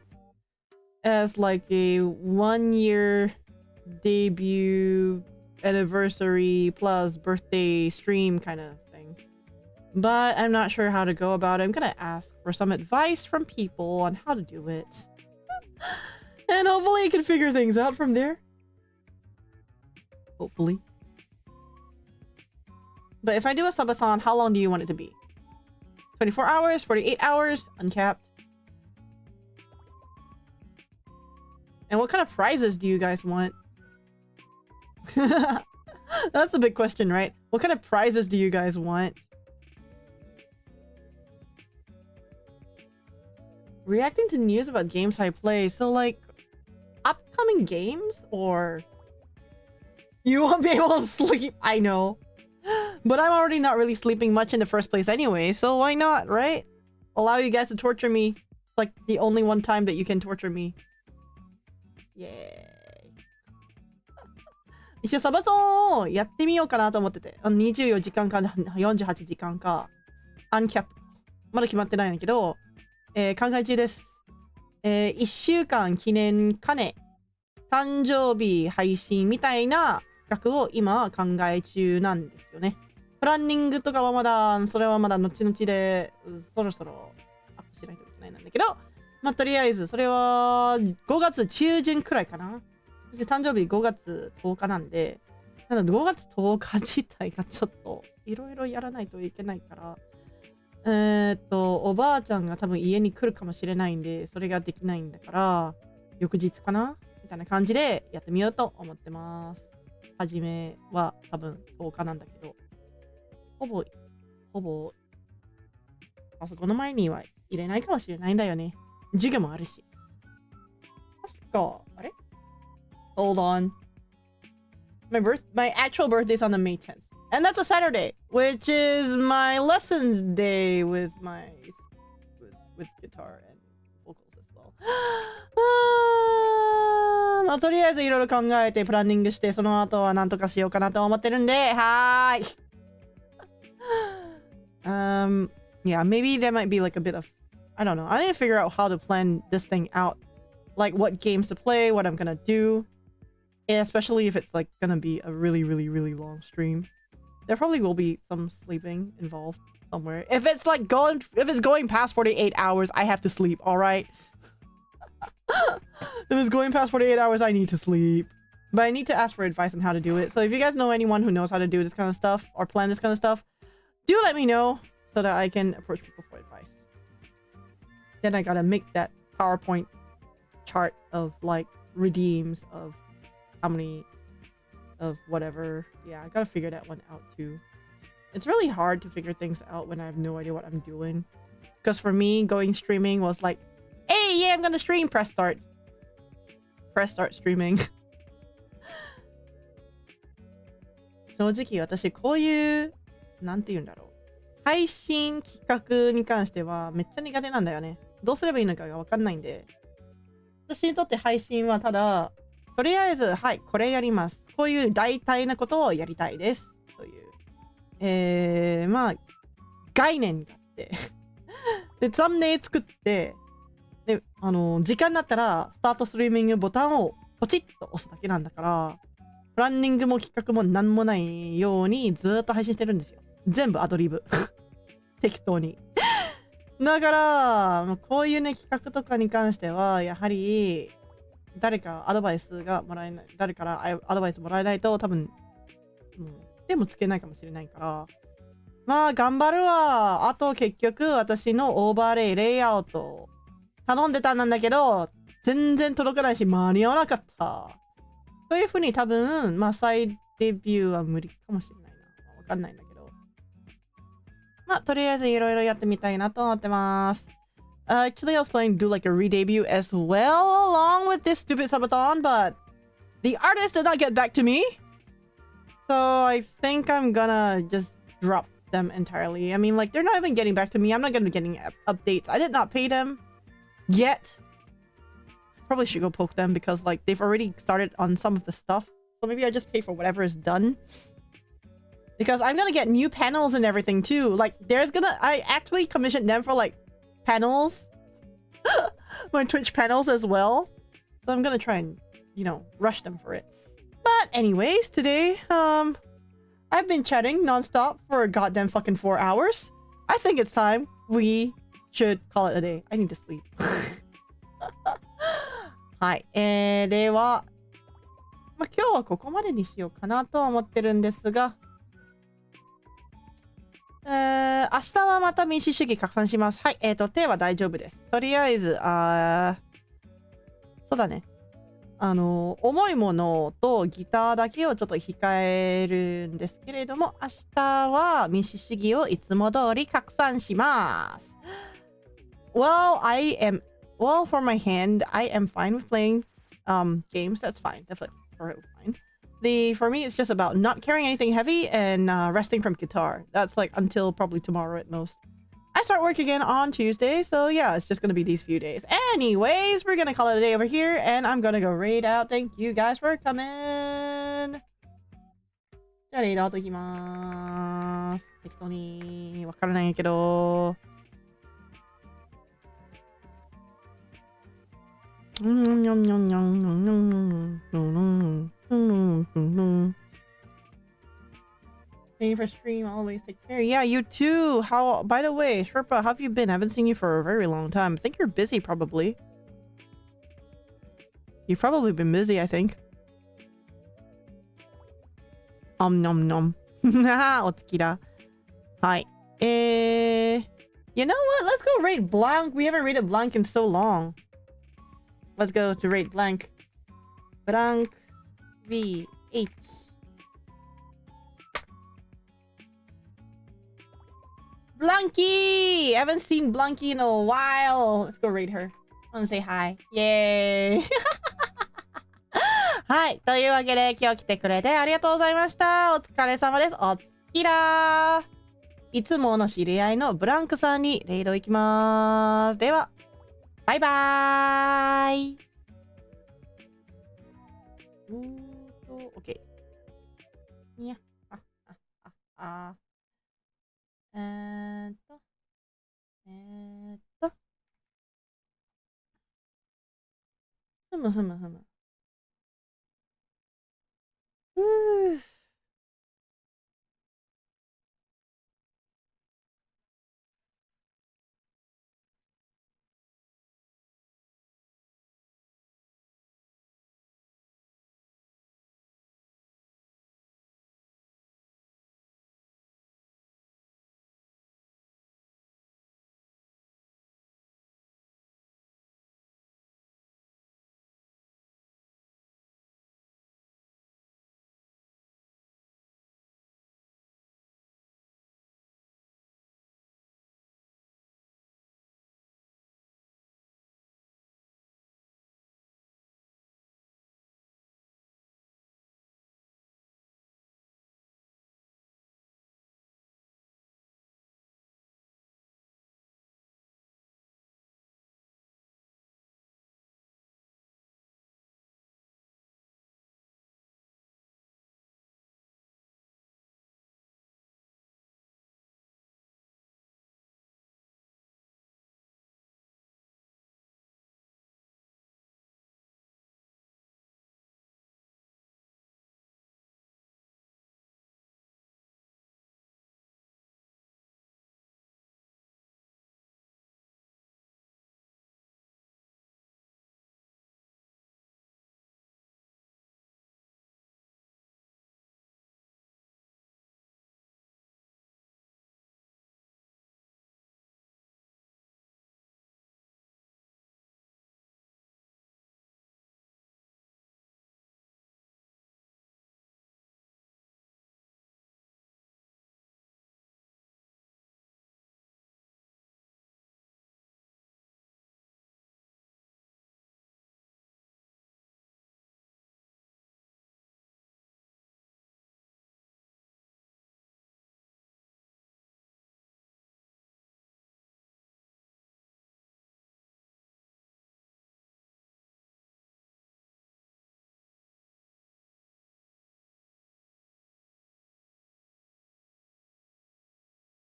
as like a 1-year debut anniversary plus birthday stream kind of thing. But I'm not sure how to go about it. I'm gonna ask for some advice from people on how to do it. And hopefully I can figure things out from there. Hopefully. But if I do a subathon, how long do you want it to be? 24 hours, 48 hours, uncapped. And what kind of prizes do you guys want? That's the big question, right? What kind of prizes do you guys want? Reacting to news about games I play. So like upcoming games, or you won't be able to sleep. I know. But I'm already not really sleeping much in the first place anyway, so why not, right? Allow you guys to torture me. It's like the only one time that you can torture me. Yay. 一応サバソンをやってみようかなと思ってて。24時間か48時間か。アンキャップ。まだ決まってないんだけど、考え中です。1週間記念兼ね、誕生日配信みたいな企画を今考え中なんですよね。プランニングとかはまだ、それはまだ後々で、そろそろアップしないといけないんだけど、まあ、とりあえず、それは5月中旬くらいかな。誕生日5月10日なんで、なので5月10日自体がちょっといろいろやらないといけないから、おばあちゃんが多分家に来るかもしれないんで、それができないんだから、翌日かなみたいな感じでやってみようと思ってます。初めは多分10日なんだけど、ほぼ、あそこの前には入れないかもしれないんだよね。授業もあるし。確か、あれ Hold on. My actual birthday's on the May 10th. And that's a Saturday, which is my lessons day with with guitar and vocals as well. まあとりあえずいろいろ考えてプランニングしてその後はなんとかしようかなと思ってるんで、はーい。Yeah, maybe there might be like a bit of, I don't know. I need to figure out how to plan this thing out. Like what games to play, what I'm gonna do. Especially if it's like gonna be a really, really, really long stream. There probably will be some sleeping involved somewhere. If it's going past 48 hours, I have to sleep, alright? If it's going past 48 hours, I need to sleep. But I need to ask for advice on how to do it. So if you guys know anyone who knows how to do this kind of stuff or plan this kind of stuff, do let me know so that I can approach people for advice. Then I gotta make that PowerPoint chart of like redeems of how many of whatever. Yeah, I gotta figure that one out too. It's really hard to figure things out when I have no idea what I'm doing. Because for me, going streaming was like, hey, yeah, I'm gonna stream. Press start. Press start streaming. 正直私こういうなんて言うんだろう。配信企画に関してはめっちゃ苦手なんだよね。どうすればいいのかがわかんないんで。私にとって配信はただ、とりあえず、はい、これやります。こういう大体なことをやりたいです。という。まあ、概念があって。で、サムネイル作って、で、時間になったら、スタートストリーミングボタンをポチッと押すだけなんだから、プランニングも企画もなんもないようにずーっと配信してるんですよ。全部アドリブ。適当に。だから、こういうね、企画とかに関しては、やはり、誰かアドバイスがもらえない、誰からアドバイスもらえないと、多分、手もつけないかもしれないから、まあ、頑張るわ。あと、結局、私のオーバーレイ、レイアウト、頼んでたんだけど、全然届かないし、間に合わなかった。というふうに多分、まあ、再デビューは無理かもしれないな。わかんないんだけど。まあ、とりあえずいろいろやってみたいなと思ってます。Actually, I was planning to do like a re-debut as well, along with this stupid subathon, but the artist did not get back to me. So I think I'm gonna just drop them entirely. I mean, like, they're not even getting back to me. I'm not gonna be getting updates. I did not pay them yet. Probably should go poke them because, like, they've already started on some of the stuff. So maybe I just pay for whatever is done. Because I'm gonna get new panels and everything too. Like, I actually commissioned them for, like, panels. My Twitch panels as well. So I'm gonna try and, you know, rush them for it. But anyways, today, I've been chatting nonstop for a goddamn fucking 4 hours. I think it's time we should call it a day. I need to sleep. はい。では、まあ、今日はここまでにしようかなとは思ってるんですが、明日はまた民主主義拡散します。はい。手は大丈夫です。とりあえず、そうだね。重いものとギターだけをちょっと控えるんですけれども、明日は民主主義をいつも通り拡散します。Well, for my hand, I am fine with playing games. That's fine. Definitely fine. For me, it's just about not carrying anything heavy and resting from guitar. That's like until probably tomorrow at most. I start work again on Tuesday, so yeah, it's just gonna be these few days. Anyways, we're gonna call it a day over here, and I'm gonna go raid out. Thank you guys for coming! じゃあレイドアウト行きまーす。適当にわからないんやけど。Thank you for stream. Always take care. Yeah, you too. By the way, Sherpa, how have you been? I haven't seen you for a very long time. I think you're busy, probably. You've probably been busy, I think. Nom nom. Otsukira. Hi. You know what? Let's go raid Blanc. We haven't raided Blanc in so long. Let's go to raid Blanc. Blanc VH. Blanky! I haven't seen Blanky in a while. Let's go raid her. I want to say hi. Yay! はい。というわけで、今日来てくれてありがとうございました。お疲れ様です。おつきらー。いつもの知り合いのブランクさんにレイド行きます。では、バイバーイ。OK。いや、えーっと、ふむふむふむ。